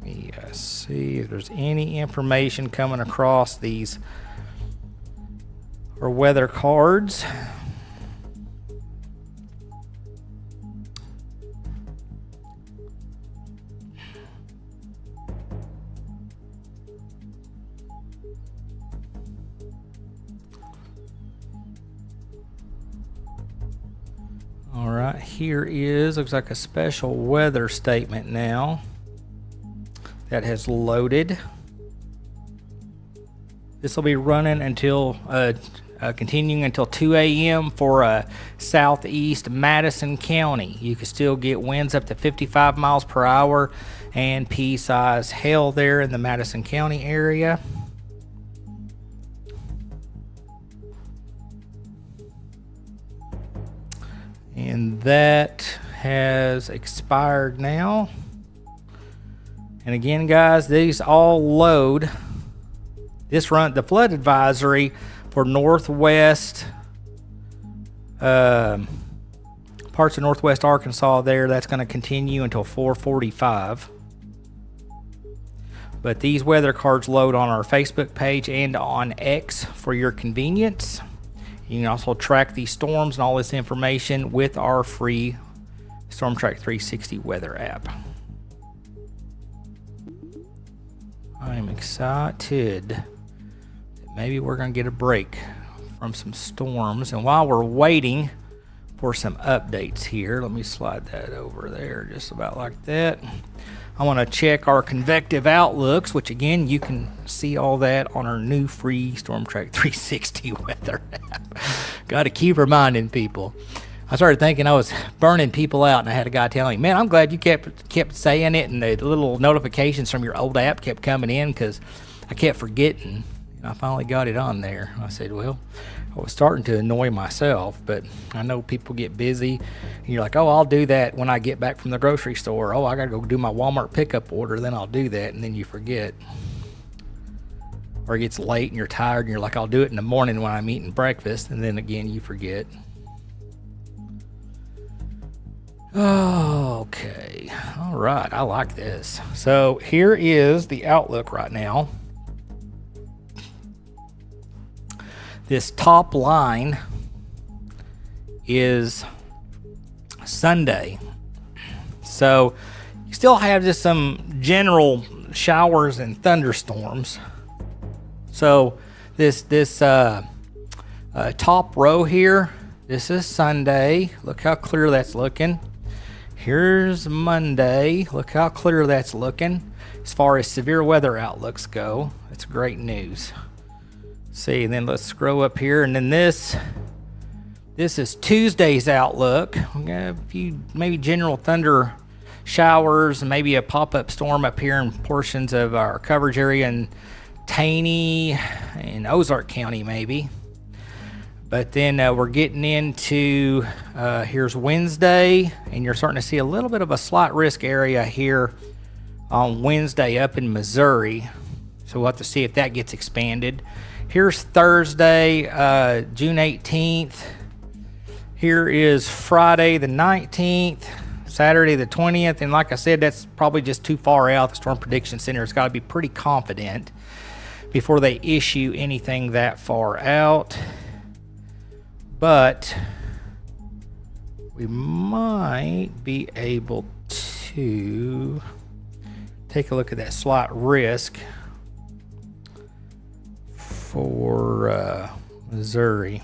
Let me see if there's any information coming across these or weather cards. All right, here is, looks like a special weather statement now that has loaded. This will be running until, continuing until 2 a.m. for southeast Madison County. You can still get winds up to 55 miles per hour and pea-size hail there in the Madison County area. And that has expired now. And again, guys, these all load. This run, the flood advisory for northwest, parts of northwest Arkansas there, that's going to continue until 4:45. But these weather cards load on our Facebook page and on X for your convenience. You can also track these storms and all this information with our free Storm Track 360 weather app. I'm excited that maybe we're going to get a break from some storms. And while we're waiting for some updates here, let me slide that over there just about like that. I want to check our convective outlooks, which again, you can see all that on our new free Storm Track 360 weather app. Got to keep reminding people. I started thinking I was burning people out, and I had a guy telling me, man, I'm glad you kept saying it, and the little notifications from your old app kept coming in because I kept forgetting. And I finally got it on there. I said, well, I was starting to annoy myself, but I know people get busy. And you're like, oh, I'll do that when I get back from the grocery store. Oh, I got to go do my Walmart pickup order, then I'll do that, and then you forget. Or it gets late and you're tired, and you're like, I'll do it in the morning when I'm eating breakfast, and then again, you forget. Okay. All right. I like this. So here is the outlook right now. This top line is Sunday. So you still have just some general showers and thunderstorms. So this top row here, this is Sunday. Look how clear that's looking. Here's Monday. Look how clear that's looking. As far as severe weather outlooks go, that's great news. See, and then let's scroll up here, and then this is Tuesday's outlook. We got a few maybe general thunder showers and maybe a pop-up storm up here in portions of our coverage area in Taney and Ozark County maybe. But then we're getting into, here's Wednesday, and you're starting to see a little bit of a slight risk area here on Wednesday up in Missouri. So we'll have to see if that gets expanded. Here's Thursday, June 18th. Here is Friday the 19th, Saturday the 20th. And like I said, that's probably just too far out. The Storm Prediction Center has got to be pretty confident before they issue anything that far out. But we might be able to take a look at that slight risk for Missouri.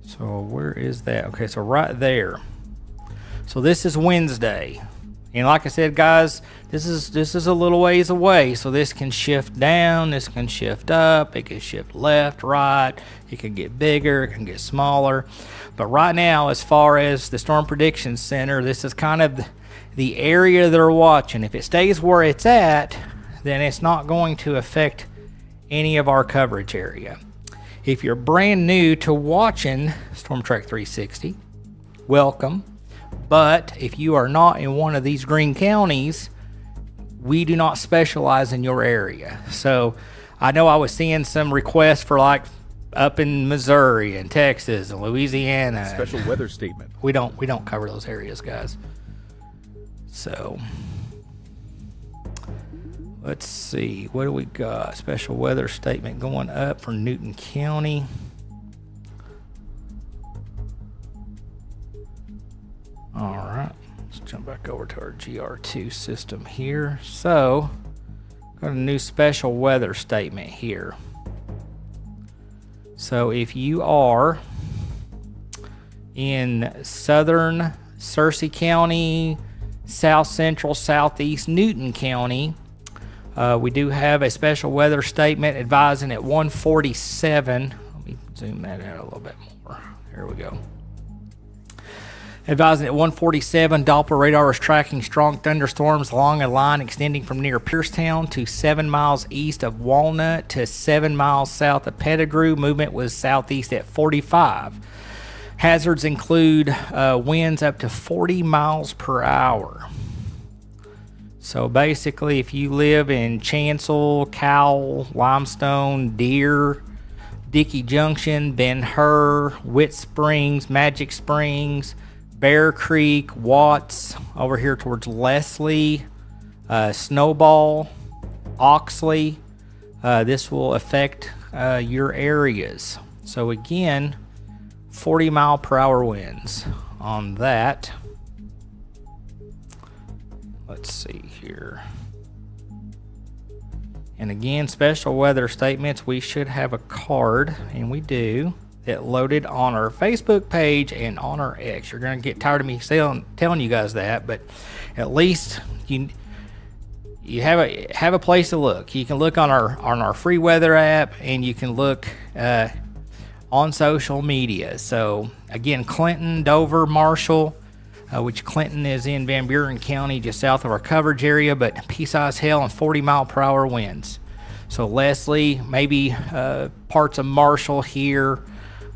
So where is that? Okay, so right there. So this is Wednesday. And like I said, guys, this is a little ways away. So this can shift down, this can shift up, it can shift left, right, it can get bigger, it can get smaller. But right now, as far as the Storm Prediction Center, this is kind of the area they're watching. If it stays where it's at, then it's not going to affect any of our coverage area. If you're brand new to watching Storm Track 360, welcome. But if you are not in one of these green counties, we do not specialize in your area. So I know I was seeing some requests for like up in Missouri and Texas and Louisiana. Special weather statement. We don't cover those areas, guys. So let's see, what do we got? Special weather statement going up for Newton County. All right, let's jump back over to our GR2 system here. So, got a new special weather statement here. So, if you are in southern Searcy County, south central, southeast Newton County, we do have a special weather statement advising at 1:47. Let me zoom that out a little bit more. There we go. Advising at 1:47, Doppler radar is tracking strong thunderstorms along a line extending from near Piercetown to 7 miles east of Walnut to 7 miles south of Pettigrew. Movement was southeast at 45. Hazards include winds up to 40 miles per hour. So basically, if you live in Chancel, Cowell, Limestone, Deer, Dickey Junction, Ben Hur, Witt Springs, Magic Springs, Bear Creek, Watts, over here towards Leslie, Snowball, Oxley, this will affect your areas. So again, 40 mile per hour winds on that. Let's see here. And again, special weather statements, we should have a card, and we do, that loaded on our Facebook page and on our X. You're going to get tired of me telling you guys that, but at least you have a place to look. You can look on our free weather app, and you can look on social media. So again, Clinton, Dover, Marshall, which Clinton is in Van Buren County, just south of our coverage area, but pea-sized hail and 40 mile per hour winds. So Leslie, maybe parts of Marshall here,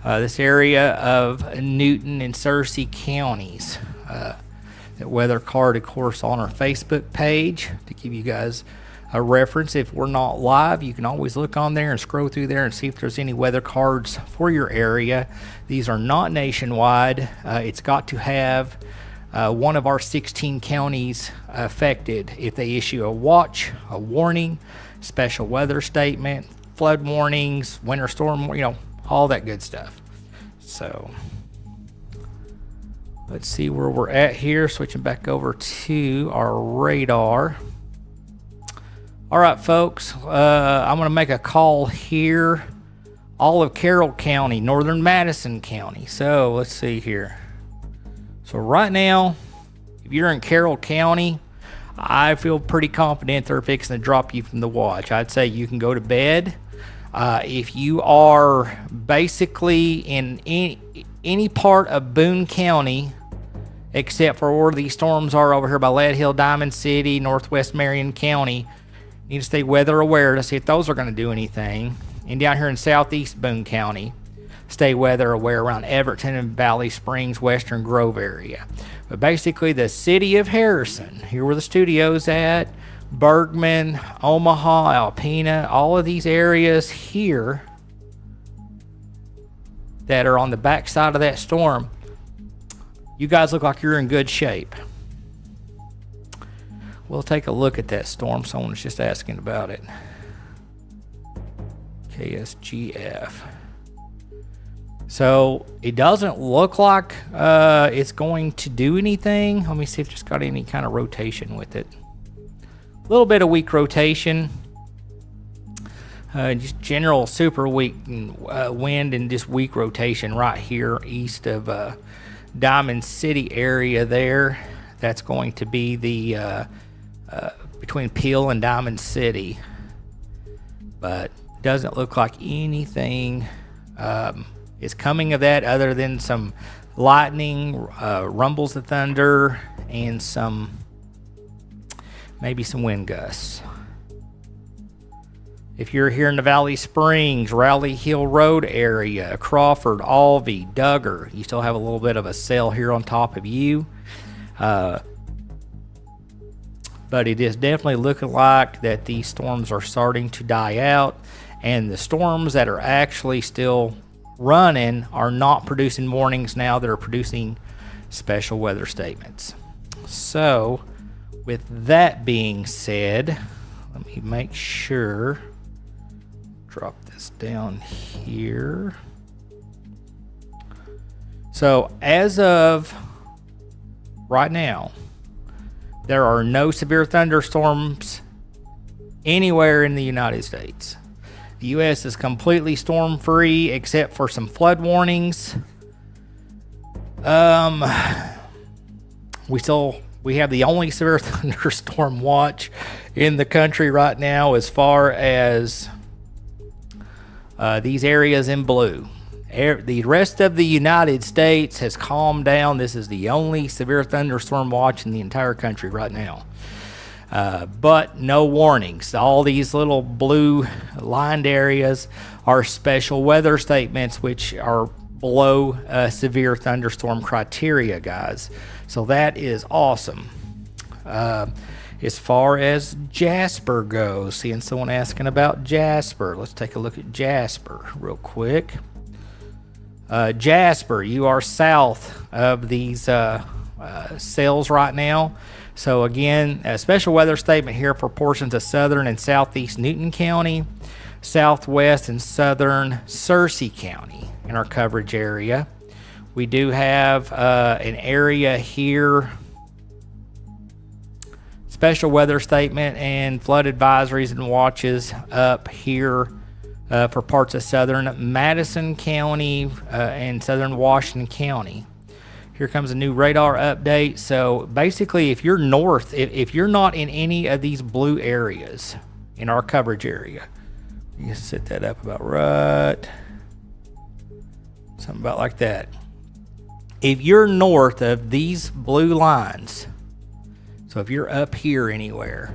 this area of Newton and Searcy counties. That weather card, of course, on our Facebook page to give you guys a reference. If we're not live, you can always look on there and scroll through there and see if there's any weather cards for your area. These are not nationwide. It's got to have one of our 16 counties affected if they issue a watch, a warning, special weather statement, flood warnings, winter storm, all that good stuff. So let's see where we're at here. Switching back over to our radar. All right, folks, I'm going to make a call here. All of Carroll County, northern Madison County. So let's see here. So right now, if you're in Carroll County, I feel pretty confident they're fixing to drop you from the watch. I'd say you can go to bed. If you are basically in any part of Boone County, except for where these storms are over here by Lead Hill, Diamond City, Northwest Marion County, you need to stay weather aware to see if those are going to do anything. And down here in southeast Boone County, stay weather aware around Everton and Valley Springs, Western Grove area. But basically the city of Harrison, here where the studio's at, Bergman, Omaha, Alpena, all of these areas here that are on the backside of that storm, you guys look like you're in good shape. We'll take a look at that storm. Someone was just asking about it. KSGF. So it doesn't look like it's going to do anything. Let me see if it's got any kind of rotation with it. A little bit of weak rotation. Just general super weak wind and just weak rotation right here east of Diamond City area there. That's going to be the between Peel and Diamond City. But doesn't look like anything is coming of that other than some lightning, rumbles of thunder, and maybe some wind gusts. If you're here in the Valley Springs, Rowley Hill Road area, Crawford, Alvey, Duggar, you still have a little bit of a cell here on top of you. But it is definitely looking like that these storms are starting to die out, and the storms that are actually still running are not producing warnings now. They're producing special weather statements. So with that being said, let me make sure, drop this down here. So as of right now, there are no severe thunderstorms anywhere in the United States. The U.S. is completely storm-free except for some flood warnings. We have the only severe thunderstorm watch in the country right now as far as these areas in blue. The rest of the United States has calmed down. This is the only severe thunderstorm watch in the entire country right now. But no warnings. All these little blue lined areas are special weather statements, which are below severe thunderstorm criteria, guys. So that is awesome. As far as Jasper goes, seeing someone asking about Jasper. Let's take a look at Jasper real quick. Jasper, you are south of these cells right now. So again, a special weather statement here for portions of southern and southeast Newton County, southwest and southern Searcy County in our coverage area. We do have an area here, special weather statement and flood advisories and watches up here for parts of southern Madison County and southern Washington County. Here comes a new radar update. So basically, if you're north, if you're not in any of these blue areas in our coverage area, you can set that up about right, something about like that. If you're north of these blue lines, so if you're up here anywhere,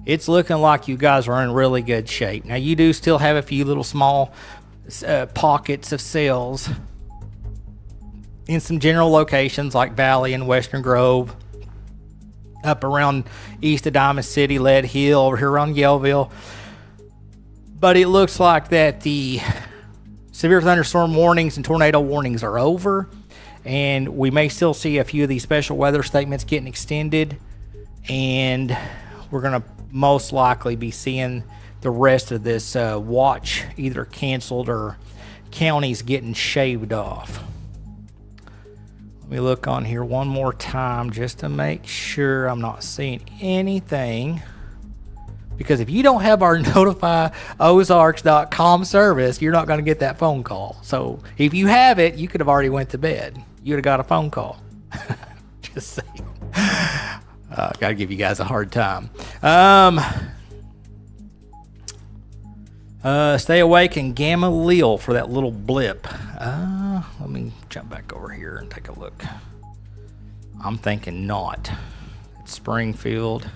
it's looking like you guys are in really good shape. Now, you do still have a few little small pockets of cells in some general locations like Valley and Western Grove, up around east of Diamond City, Lead Hill, over here around Yellville. But it looks like that the severe thunderstorm warnings and tornado warnings are over, and we may still see a few of these special weather statements getting extended, and we're going to most likely be seeing the rest of this watch either canceled or counties getting shaved off. Let me look on here one more time just to make sure I'm not seeing anything. Because if you don't have our notifyozarks.com service, you're not going to get that phone call. So if you have it, you could have already went to bed. You would have got a phone call. just saying. Gotta give you guys a hard time. Stay awake and Gamaliel for that little blip. Let me jump back over here and take a look. I'm thinking not. It's Springfield.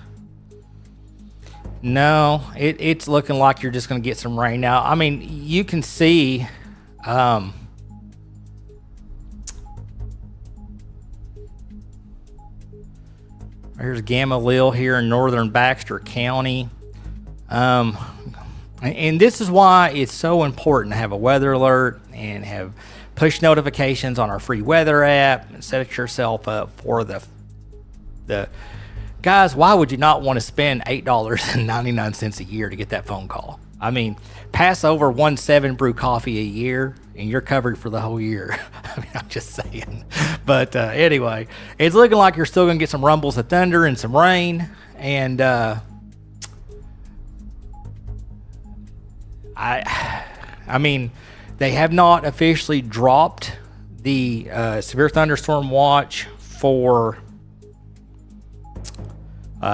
No, it's looking like you're just going to get some rain now. I mean, you can see here's Gamaliel here in northern Baxter County. And this is why it's so important to have a weather alert and have push notifications on our free weather app and set yourself up for the guys. Why would you not want to spend $8.99 a year to get that phone call? I mean, pass over 1.7 brew coffee a year and you're covered for the whole year. I mean, I'm just saying. But anyway, it's looking like you're still going to get some rumbles of thunder and some rain. And I mean, they have not officially dropped the severe thunderstorm watch for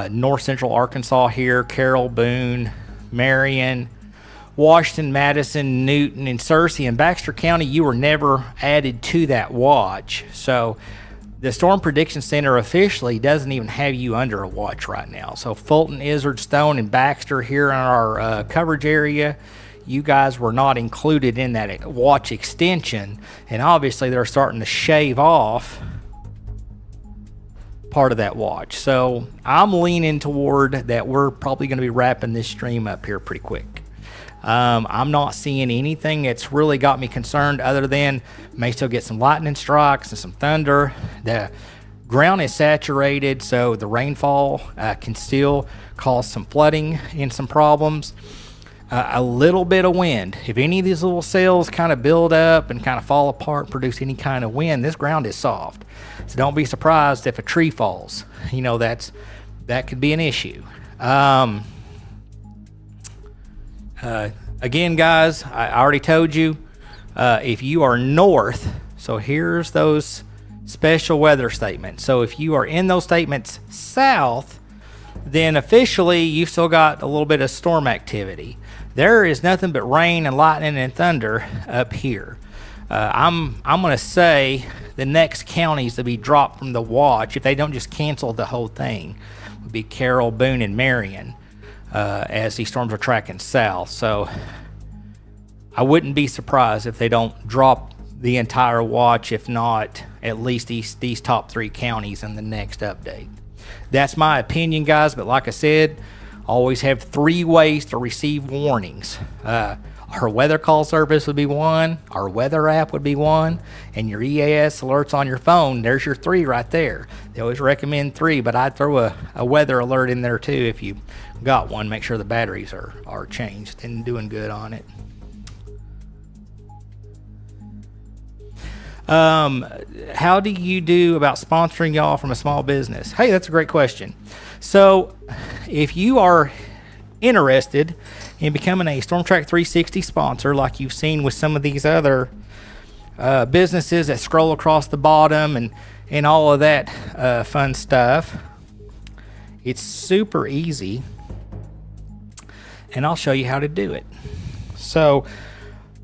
north central Arkansas here, Carroll, Boone, Marion, Washington, Madison, Newton, and Searcy. In Baxter County, you were never added to that watch. So the Storm Prediction Center officially doesn't even have you under a watch right now. So Fulton, Izard, Stone, and Baxter here in our coverage area, you guys were not included in that watch extension. And obviously they're starting to shave off part of that watch. So I'm leaning toward that we're probably going to be wrapping this stream up here pretty quick. I'm not seeing anything that's really got me concerned other than may still get some lightning strikes and some thunder. The ground is saturated, so the rainfall can still cause some flooding and some problems. A little bit of wind. If any of these little cells kind of build up and kind of fall apart, produce any kind of wind, this ground is soft. So don't be surprised if a tree falls. You know, that could be an issue. Again, guys, I already told you, if you are north, so here's those special weather statements. So if you are in those statements south, then officially you've still got a little bit of storm activity. There is nothing but rain and lightning and thunder up here. I'm going to say the next counties to be dropped from the watch, if they don't just cancel the whole thing, would be Carroll, Boone, and Marion, as these storms are tracking south. So I wouldn't be surprised if they don't drop the entire watch, if not at least these top three counties in the next update. That's my opinion, guys, but like I said, always have 3 ways to receive warnings. Our weather call service would be one, our weather app would be one, and your EAS alerts on your phone. There's your 3 right there. They always recommend 3, but I'd throw a weather alert in there too if you got one. Make sure the batteries are changed and doing good on it. How do you do about sponsoring y'all from a small business? Hey, that's a great question. So if you are interested in becoming a StormTrack 360 sponsor, like you've seen with some of these other businesses that scroll across the bottom and all of that fun stuff, it's super easy, and I'll show you how to do it. So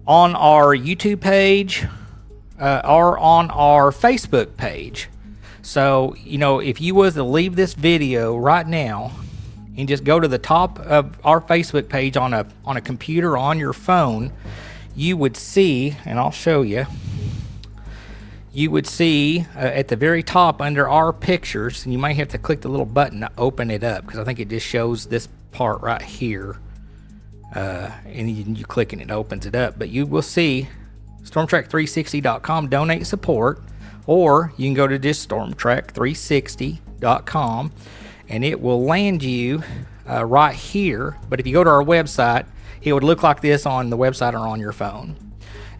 on our YouTube page, or on our Facebook page. So, you know, if you was to leave this video right now and just go to the top of our Facebook page on a computer on your phone, you would see, and I'll show you, you would see at the very top under our pictures, and you might have to click the little button to open it up, because I think it just shows this part right here, and you click and it opens it up. But you will see StormTrack360.com donate support, or you can go to just StormTrack360.com and it will land you right here. But if you go to our website, it would look like this on the website or on your phone.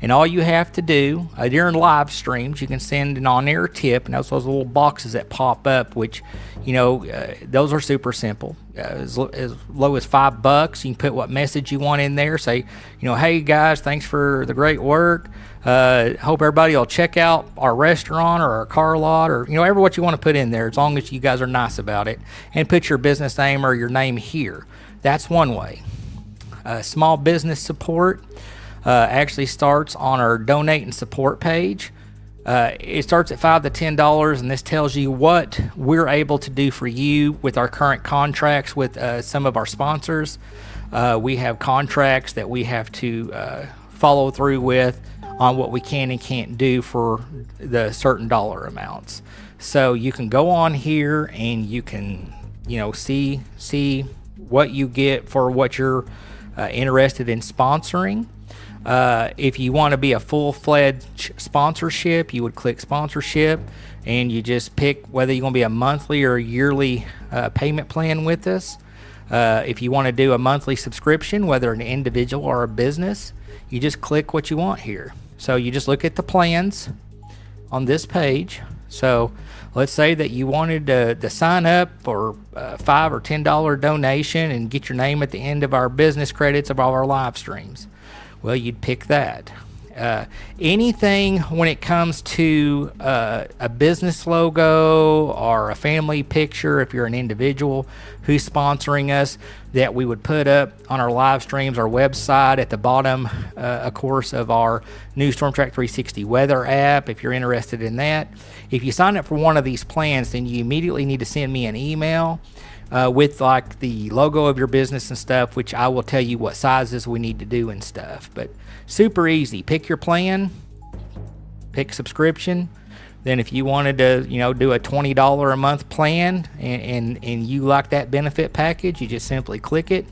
And all you have to do during live streams, you can send an on-air tip, and those little boxes that pop up, which, you know, those are super simple. As low as $5, you can put what message you want in there. Say, you know, hey guys, thanks for the great work. Hope everybody will check out our restaurant or our car lot or, ever what you want to put in there, as long as you guys are nice about it, and put your business name or your name here. That's one way. Small business support actually starts on our donate and support page. It starts at $5 to $10, and this tells you what we're able to do for you with our current contracts with some of our sponsors. We have contracts that we have to follow through with on what we can and can't do for the certain dollar amounts. So you can go on here and you can, see what you get for what you're interested in sponsoring. If you want to be a full-fledged sponsorship, you would click sponsorship, and you just pick whether you're going to be a monthly or a yearly payment plan with us. If you want to do a monthly subscription, whether an individual or a business, you just click what you want here. So you just look at the plans on this page. So let's say that you wanted to sign up for a $5 or $10 donation and get your name at the end of our business credits of all our live streams. Well, you'd pick that. Anything when it comes to a business logo or a family picture, if you're an individual who's sponsoring us, that we would put up on our live streams, our website, at the bottom, of course, of our new StormTrack 360 weather app, if you're interested in that. If you sign up for one of these plans, then you immediately need to send me an email with like the logo of your business and stuff, which I will tell you what sizes we need to do and stuff. But super easy. Pick your plan, pick subscription. Then if you wanted to, do a $20 a month plan and you like that benefit package, you just simply click it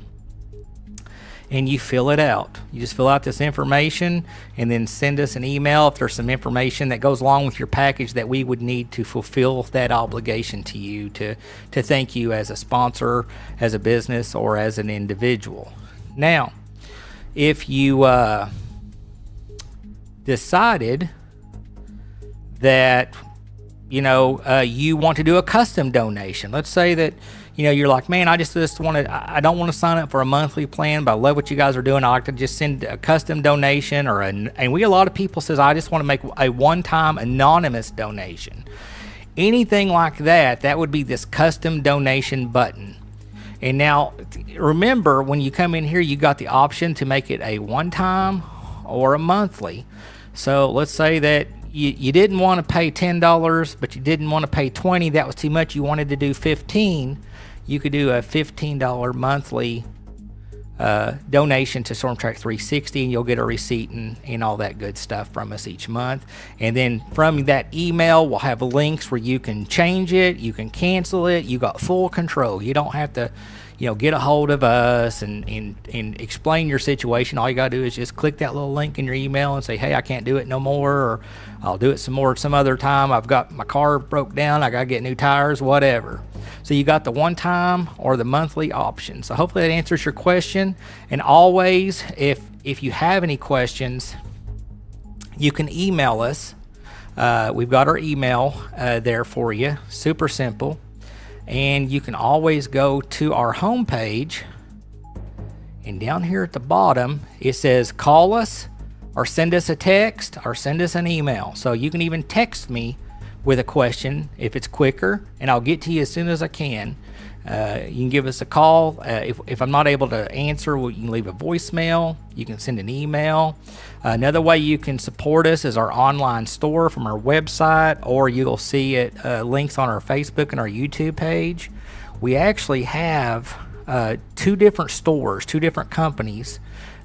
and you fill it out. You just fill out this information and then send us an email if there's some information that goes along with your package that we would need to fulfill that obligation to you to thank you as a sponsor, as a business, or as an individual. Now, if you decided that you want to do a custom donation, let's say that you're like, man, I don't want to sign up for a monthly plan, but I love what you guys are doing. I like to just send a custom donation, and we, a lot of people says, I just want to make a one-time anonymous donation. Anything like that, that would be this custom donation button. And now remember, when you come in here, you got the option to make it a one-time or a monthly. So let's say that you didn't want to pay $10, but you didn't want to pay $20. That was too much. You wanted to do $15. You could do a $15 monthly donation to StormTrack 360, and you'll get a receipt and all that good stuff from us each month. And then from that email, we'll have links where you can change it, you can cancel it. You got full control. You don't have to get a hold of us and explain your situation. All you got to do is just click that little link in your email and say, hey, I can't do it no more, or I'll do it some more some other time. I've got my car broke down. I got to get new tires, whatever. So you got the one-time or the monthly option. So hopefully that answers your question. And always, if you have any questions, you can email us. We've got our email there for you. Super simple. And you can always go to our homepage, and down here at the bottom it says call us or send us a text or send us an email. So you can even text me with a question if it's quicker, and I'll get to you as soon as I can. You can give us a call. If I'm not able to answer, you can leave a voicemail. You can send an email. Another way you can support us is our online store from our website, or you'll see it links on our Facebook and our YouTube page. We actually have 2 different stores, 2 different companies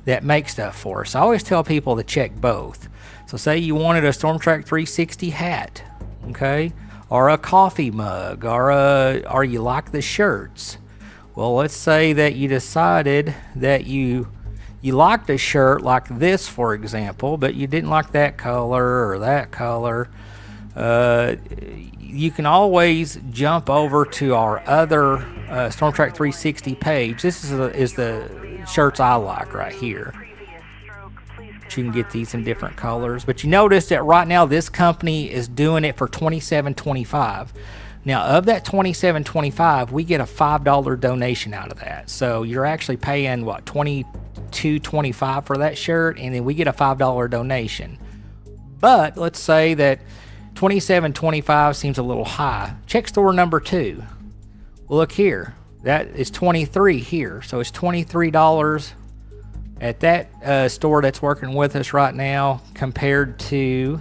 that make stuff for us. I always tell people to check both. So say you wanted a StormTrack 360 hat, okay? Or a coffee mug, or you like the shirts. Well, let's say that you decided that you liked a shirt like this, for example, but you didn't like that color or that color. You can always jump over to our other StormTrack 360 page. This is the shirts I like right here. You can get these in different colors, but you notice that right now this company is doing it for $27.25. Now, of that $27.25, we get a $5 donation out of that. So you're actually paying what, $22.25 for that shirt, and then we get a $5 donation. But let's say that $27.25 seems a little high. Check store number 2. Well, look here. That is $23 here. So it's $23 at that store that's working with us right now compared to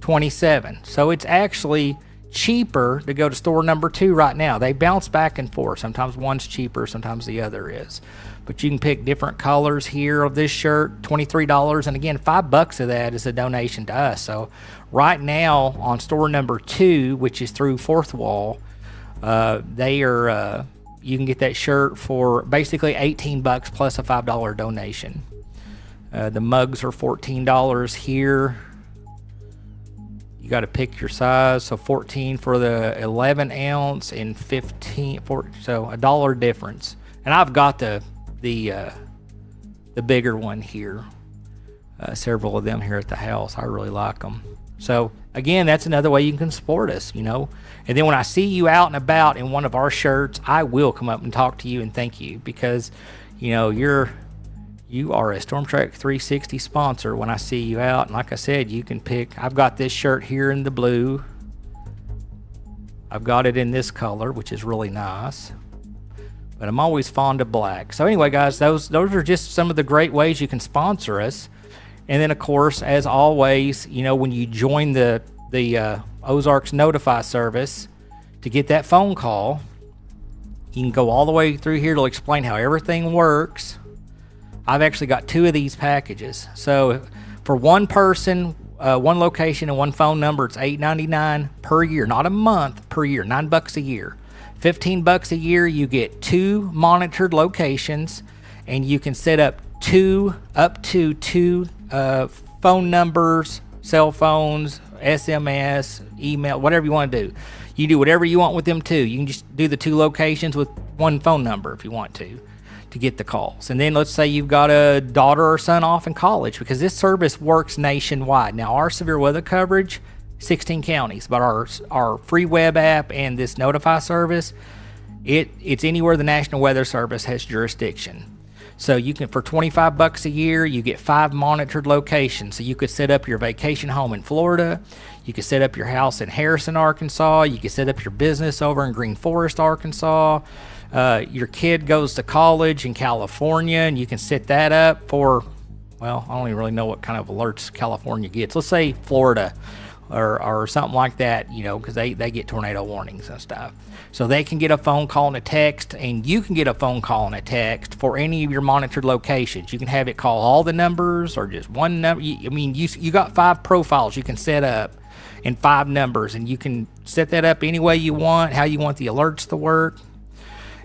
$27. So it's actually cheaper to go to store number 2 right now. They bounce back and forth. Sometimes one's cheaper, sometimes the other is. But you can pick different colors here of this shirt, $23. And again, $5 of that is a donation to us. So right now on store number 2, which is through Fourth Wall, they are you can get that shirt for basically $18 plus a $5 donation. The mugs are $14 here. You got to pick your size. So 14 for the 11 ounce and 15 so $1 difference. And I've got the bigger one here. Several of them here at the house. I really like them. So again, that's another way you can support us, you know. And then when I see you out and about in one of our shirts, I will come up and talk to you and thank you because, you know, you are a Storm Track 360 sponsor when I see you out. And like I said, you can pick. I've got this shirt here in the blue. I've got it in this color, which is really nice. But I'm always fond of black. So anyway, guys, those are just some of the great ways you can sponsor us. And then, of course, as always, you know, when you join the Ozarks Notify service to get that phone call, you can go all the way through here to explain how everything works. I've actually got 2 of these packages. So for one person, one location and one phone number, it's $8.99 per year, not a month, per year, $9 a year. $15 a year, you get 2 monitored locations, and you can set up up to two phone numbers, cell phones, SMS, email, whatever you want to do. You do whatever you want with them too. You can just do the 2 locations with one phone number if you want to get the calls. And then let's say you've got a daughter or son off in college, because this service works nationwide. Now our severe weather coverage, 16 counties, but our free web app and this Notify service, it's anywhere the National Weather Service has jurisdiction. So you can, for $25 a year, you get 5 monitored locations. So you could set up your vacation home in Florida. You could set up your house in Harrison, Arkansas. You could set up your business over in Green Forest, Arkansas. Your kid goes to college in California, and you can set that up for, well, I don't even really know what kind of alerts California gets. Let's say Florida or something like that, you know, because they get tornado warnings and stuff. So they can get a phone call and a text, and you can get a phone call and a text for any of your monitored locations. You can have it call all the numbers or just one number. You got 5 profiles you can set up and 5 numbers, and you can set that up any way you want, how you want the alerts to work.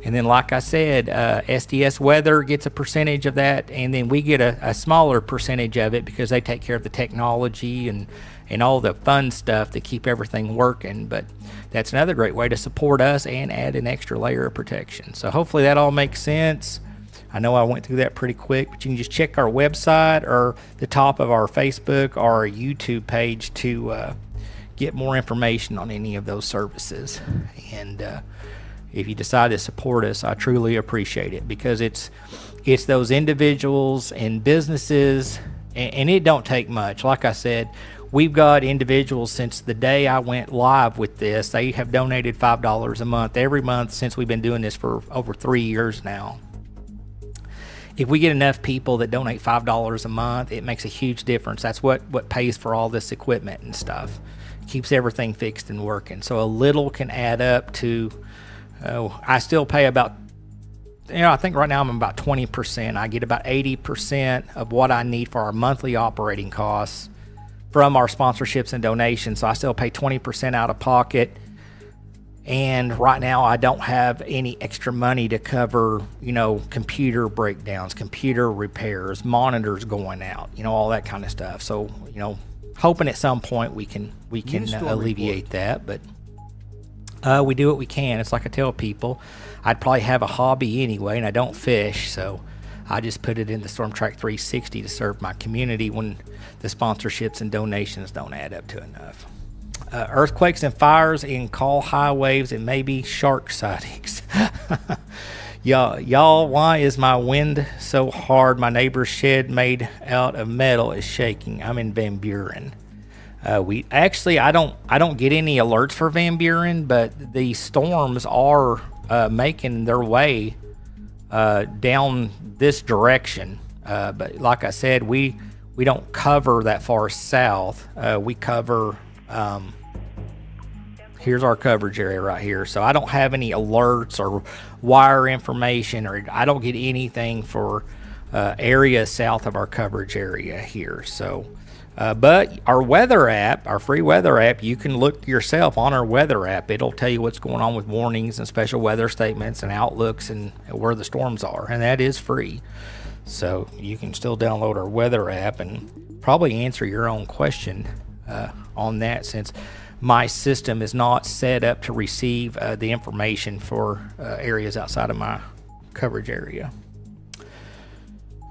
And then, like I said, SDS Weather gets a percentage of that, and then we get a smaller percentage of it because they take care of the technology and all the fun stuff to keep everything working. But that's another great way to support us and add an extra layer of protection. So hopefully that all makes sense. I know I went through that pretty quick, but you can just check our website or the top of our Facebook or our YouTube page to get more information on any of those services. And if you decide to support us, I truly appreciate it, because it's those individuals and businesses, and it don't take much. Like I said, we've got individuals since the day I went live with this. They have donated $5 a month every month since we've been doing this for over 3 years now. If we get enough people that donate $5 a month, it makes a huge difference. That's what pays for all this equipment and stuff. Keeps everything fixed and working. So a little can add up to, I still pay about, I think right now I'm about 20%. I get about 80% of what I need for our monthly operating costs from our sponsorships and donations. So I still pay 20% out of pocket. And right now I don't have any extra money to cover, computer breakdowns, computer repairs, monitors going out, all that kind of stuff. So, hoping at some point we can alleviate that, but we do what we can. It's like I tell people, I'd probably have a hobby anyway, and I don't fish, so I just put it into Storm Track 360 to serve my community when the sponsorships and donations don't add up to enough. Earthquakes and fires in call high waves and maybe shark sightings. Y'all, why is my wind so hard? My neighbor's shed made out of metal is shaking. I'm in Van Buren. I don't get any alerts for Van Buren, but the storms are making their way down this direction. But like I said, we don't cover that far south. We cover, here's our coverage area right here. So I don't have any alerts or wire information, or I don't get anything for areas south of our coverage area here. So, but our weather app, our free weather app, you can look yourself on our weather app. It'll tell you what's going on with warnings and special weather statements and outlooks and where the storms are, and that is free. So you can still download our weather app and probably answer your own question on that, since my system is not set up to receive the information for areas outside of my coverage area.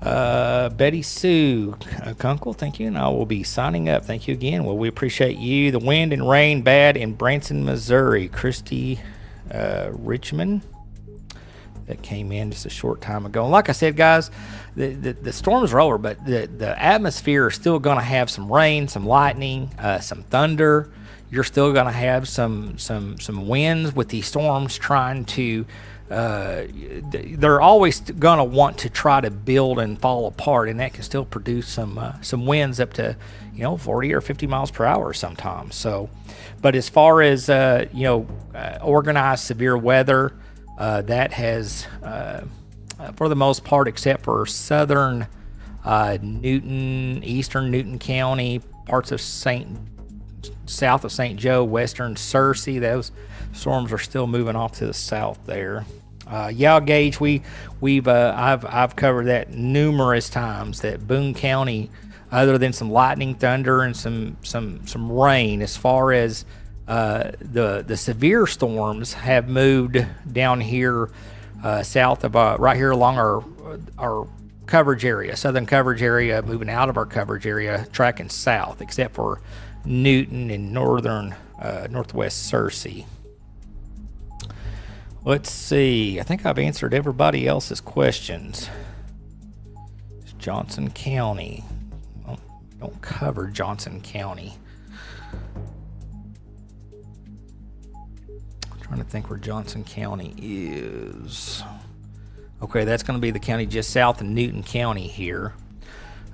Betty Sue, Kunkel, thank you, and I will be signing up. Thank you again. Well, we appreciate you. The wind and rain bad in Branson, Missouri. Christy Richmond, that came in just a short time ago. And like I said, guys, the storms are over, but the atmosphere is still going to have some rain, some lightning, some thunder. You're still going to have some winds with these storms trying to. They're always going to want to try to build and fall apart, and that can still produce some winds up to 40 or 50 miles per hour sometimes. So, but as far as organized severe weather, that has for the most part, except for southern Newton, eastern Newton County, parts of south of St. Joe, western Searcy, those storms are still moving off to the south there. Gauge, I've covered that numerous times, that Boone County, other than some lightning, thunder, and some rain, as far as the severe storms have moved down here south of right here along our coverage area, southern coverage area, moving out of our coverage area, tracking south, except for Newton and northern northwest Searcy. Let's see. I think I've answered everybody else's questions. It's Johnson County. Well, we don't cover Johnson County. I'm trying to think where Johnson County is. Okay, that's going to be the county just south of Newton County here.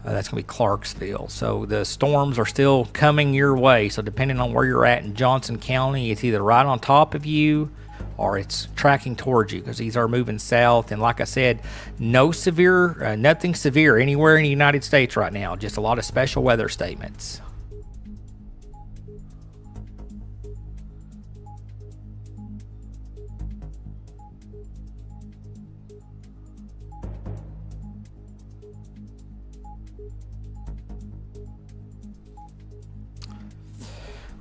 That's going to be Clarksville. So the storms are still coming your way. So depending on where you're at in Johnson County, it's either right on top of you or it's tracking towards you, because these are moving south. And like I said, nothing severe anywhere in the United States right now. Just a lot of special weather statements.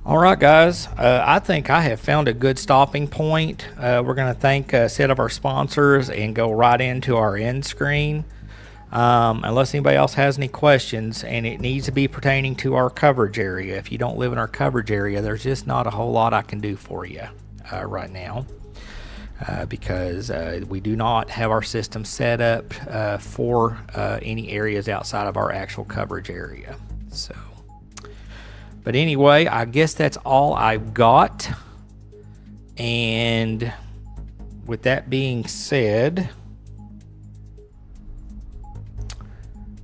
All right, guys, I think I have found a good stopping point. We're going to thank a set of our sponsors and go right into our end screen. Unless anybody else has any questions, and it needs to be pertaining to our coverage area. If you don't live in our coverage area, there's just not a whole lot I can do for you right now, because we do not have our system set up for any areas outside of our actual coverage area. So. But anyway, I guess that's all I've got. And with that being said,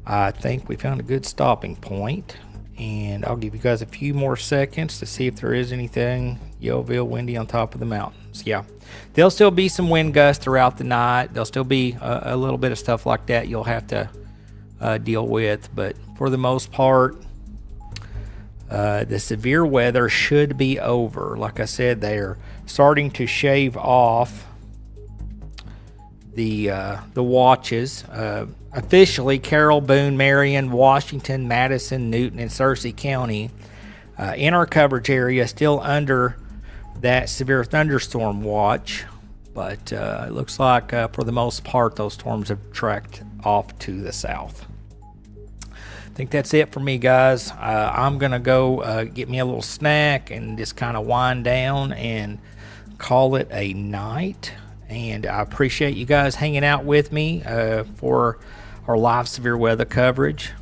I think we found a good stopping point. And I'll give you guys a few more seconds to see if there is anything Yellville windy on top of the mountains. Yeah, there'll still be some wind gusts throughout the night. There'll still be a little bit of stuff like that you'll have to deal with. But for the most part, the severe weather should be over. Like I said, they're starting to shave off the watches. Officially, Carroll, Boone, Marion, Washington, Madison, Newton, and Searcy County in our coverage area still under that severe thunderstorm watch. But it looks like for the most part, those storms have tracked off to the south. I think that's it for me, guys. I'm going to go get me a little snack and just kind of wind down and call it a night. And I appreciate you guys hanging out with me for our live severe weather coverage.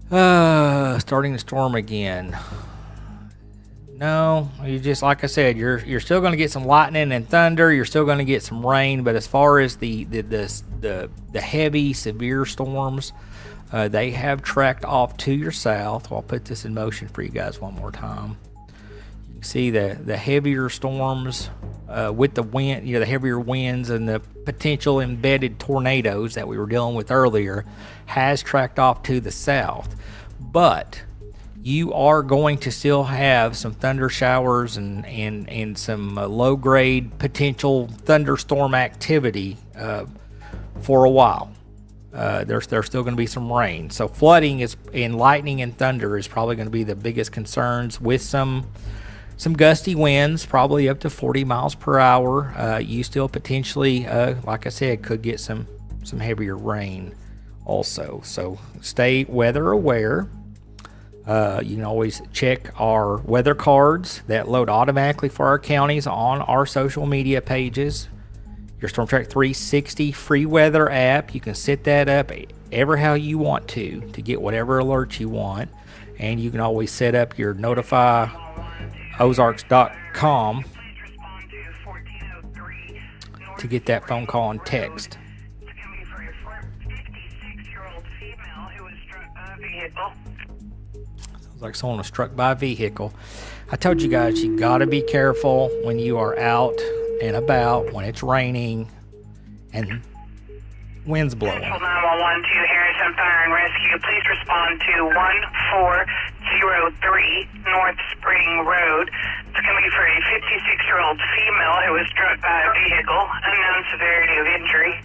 Starting to storm again. No, you just, like I said, you're still going to get some lightning and thunder. You're still going to get some rain, but as far as the heavy, severe storms, they have tracked off to your south. I'll put this in motion for you guys one more time. You can see the heavier storms with the wind, the heavier winds and the potential embedded tornadoes that we were dealing with earlier has tracked off to the south. But you are going to still have some thunder showers and some low-grade potential thunderstorm activity for a while. There's still going to be some rain. So flooding and lightning and thunder is probably going to be the biggest concerns, with some gusty winds, probably up to 40 miles per hour. You still potentially, like I said, could get some heavier rain also. So stay weather aware. You can always check our weather cards that load automatically for our counties on our social media pages. Your Storm Track 360 free weather app, you can set that up ever how you want to get whatever alerts you want. And you can always set up your notify Ozarks.com to get that phone call and text. Sounds like someone was struck by a vehicle. I told you guys, you gotta be careful when you are out and about, when it's raining and winds blowing. Central 911 to Harrison Fire and Rescue. Please respond to 1403 North Spring Road. It's going to be for a 56-year-old female who was struck by a vehicle. Unknown severity of injury.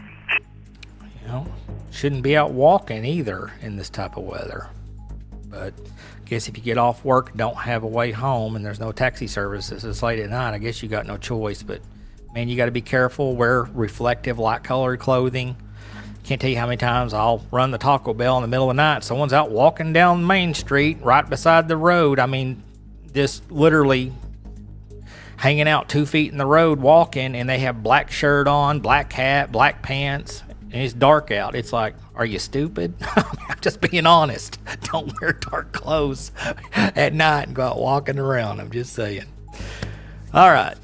Shouldn't be out walking either in this type of weather. But I guess if you get off work, don't have a way home, and there's no taxi services, it's late at night, I guess you got no choice. But man, you got to be careful. Wear reflective, light-colored clothing. Can't tell you how many times I'll run the Taco Bell in the middle of the night. Someone's out walking down Main Street right beside the road. I mean, just literally hanging out 2 feet in the road walking, and they have black shirt on, black hat, black pants, and it's dark out. It's like, are you stupid? I'm just being honest. Don't wear dark clothes at night and go out walking around. I'm just saying. All right.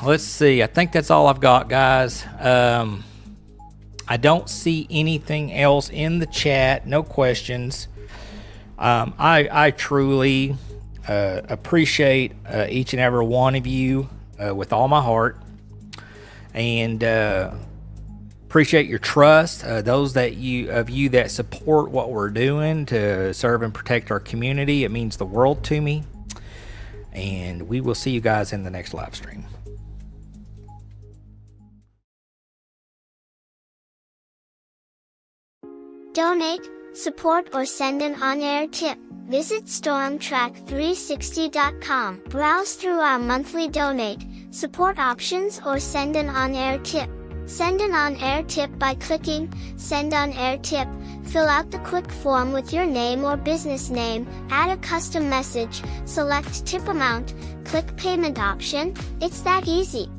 Let's see. I think that's all I've got, guys. I don't see anything else in the chat. No questions. I truly appreciate each and every one of you with all my heart, and appreciate your trust. Those of you that support what we're doing to serve and protect our community, it means the world to me. And we will see you guys in the next live stream. Donate, support, or send an on-air tip. Visit StormTrack360.com. Browse through our monthly donate, support options, or send an on-air tip. Send an on-air tip by clicking Send on-air tip. Fill out the quick form with your name or business name, add a custom message, select tip amount, click payment option. It's that easy.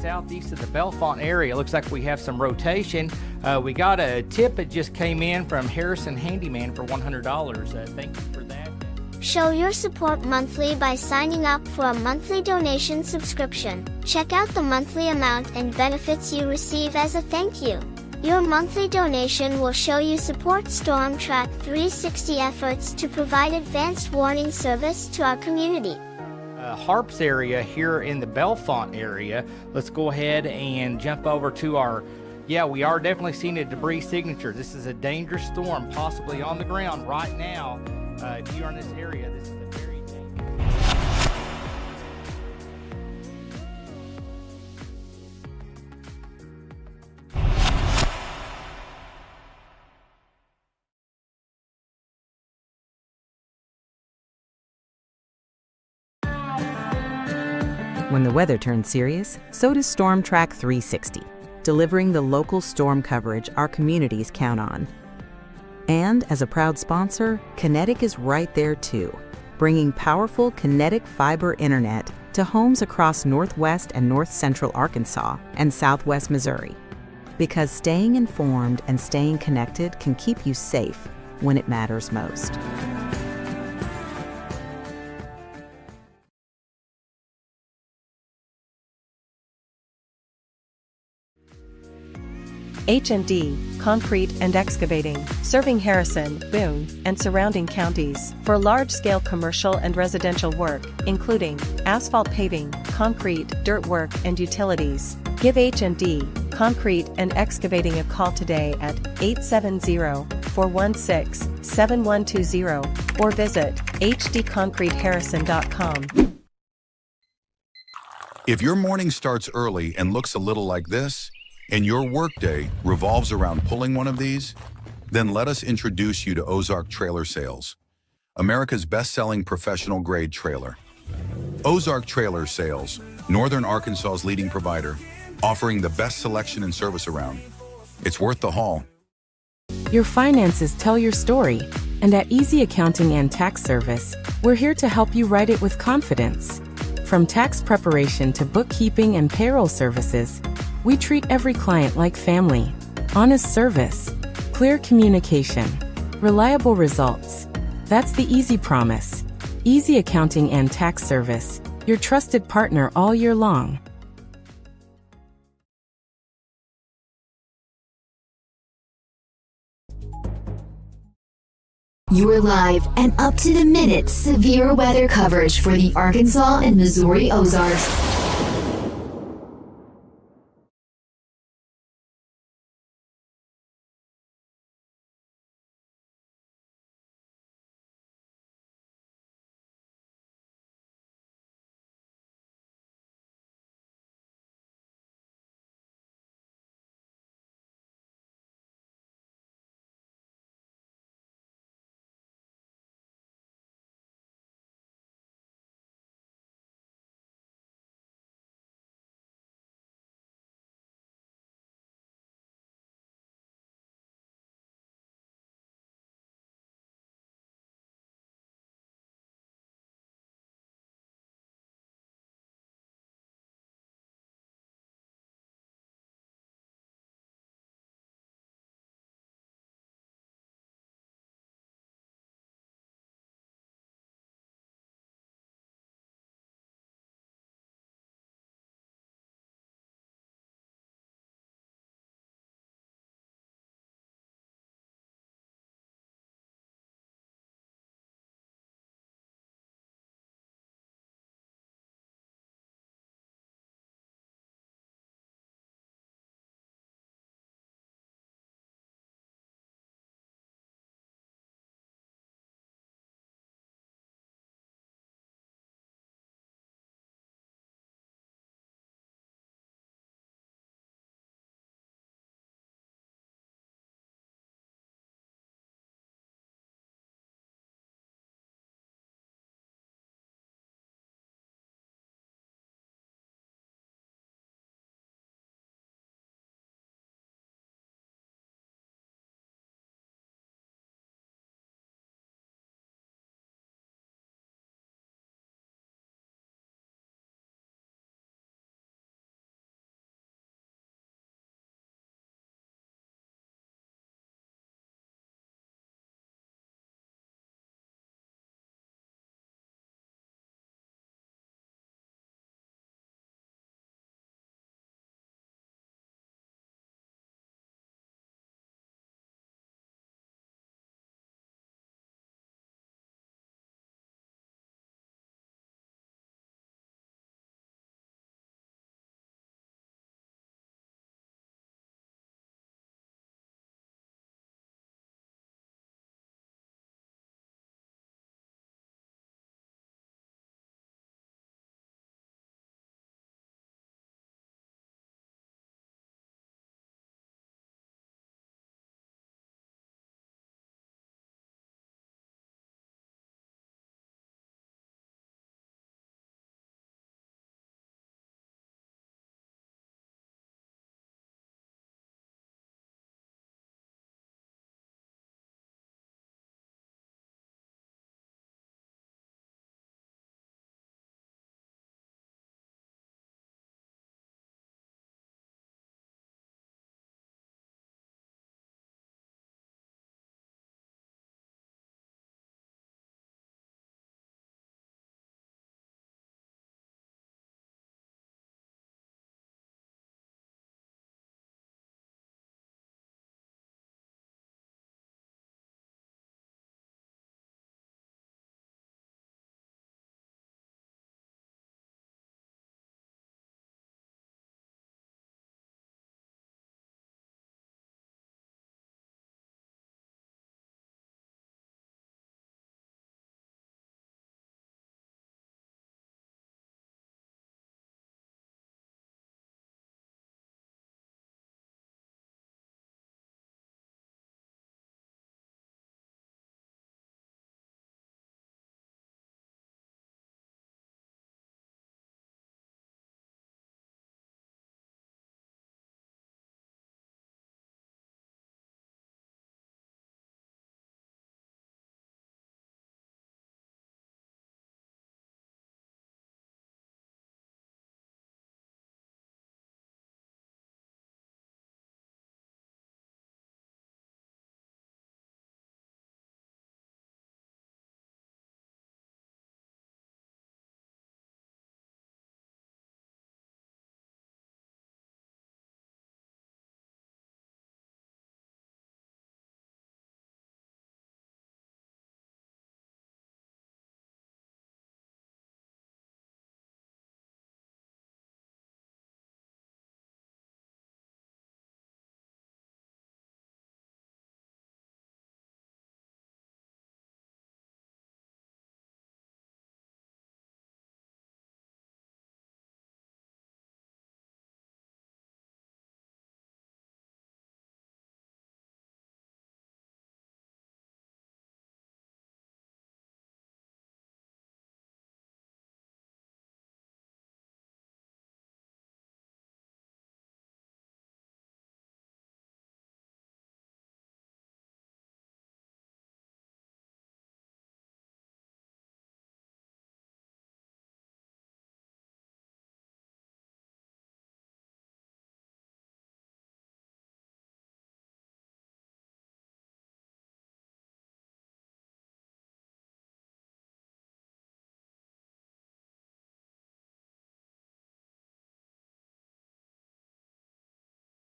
Southeast of the Bellefonte area. Looks like we have some rotation. We got a tip that just came in from Harrison Handyman for $100. Thank you for that. Show your support monthly by signing up for a monthly donation subscription. Check out the monthly amount and benefits you receive as a thank you. Your monthly donation will show you support Storm Track 360 efforts to provide advanced warning service to our community. Harps area here in the Bellefonte area. Let's go ahead and jump over to our, we are definitely seeing a debris signature. This is a dangerous storm, possibly on the ground right now. If you're in this area, this is a very dangerous. When the weather turns serious, so does Storm Track 360, delivering the local storm coverage our communities count on. And as a proud sponsor, Kinetic is right there too, bringing powerful kinetic fiber internet to homes across northwest and north central Arkansas and southwest Missouri. Because staying informed and staying connected can keep you safe when it matters most. H&D, Concrete and Excavating, serving Harrison, Boone, and surrounding counties for large-scale commercial and residential work, including asphalt paving, concrete, dirt work, and utilities. Give H&D, Concrete and Excavating a call today at 870-416-7120 or visit hdconcreteharrison.com. If your morning starts early and looks a little like this, and your workday revolves around pulling one of these, then let us introduce you to Ozark Trailer Sales, America's best-selling professional-grade trailer. Ozark Trailer Sales, Northern Arkansas's leading provider, offering the best selection and service around. It's worth the haul. Your finances tell your story, and at Easy Accounting and Tax Service, we're here to help you write it with confidence. From tax preparation to bookkeeping and payroll services, we treat every client like family. Honest service, clear communication, reliable results. That's the Easy Promise. Easy Accounting and Tax Service, your trusted partner all year long. Your live and up-to-the-minute severe weather coverage for the Arkansas and Missouri Ozarks.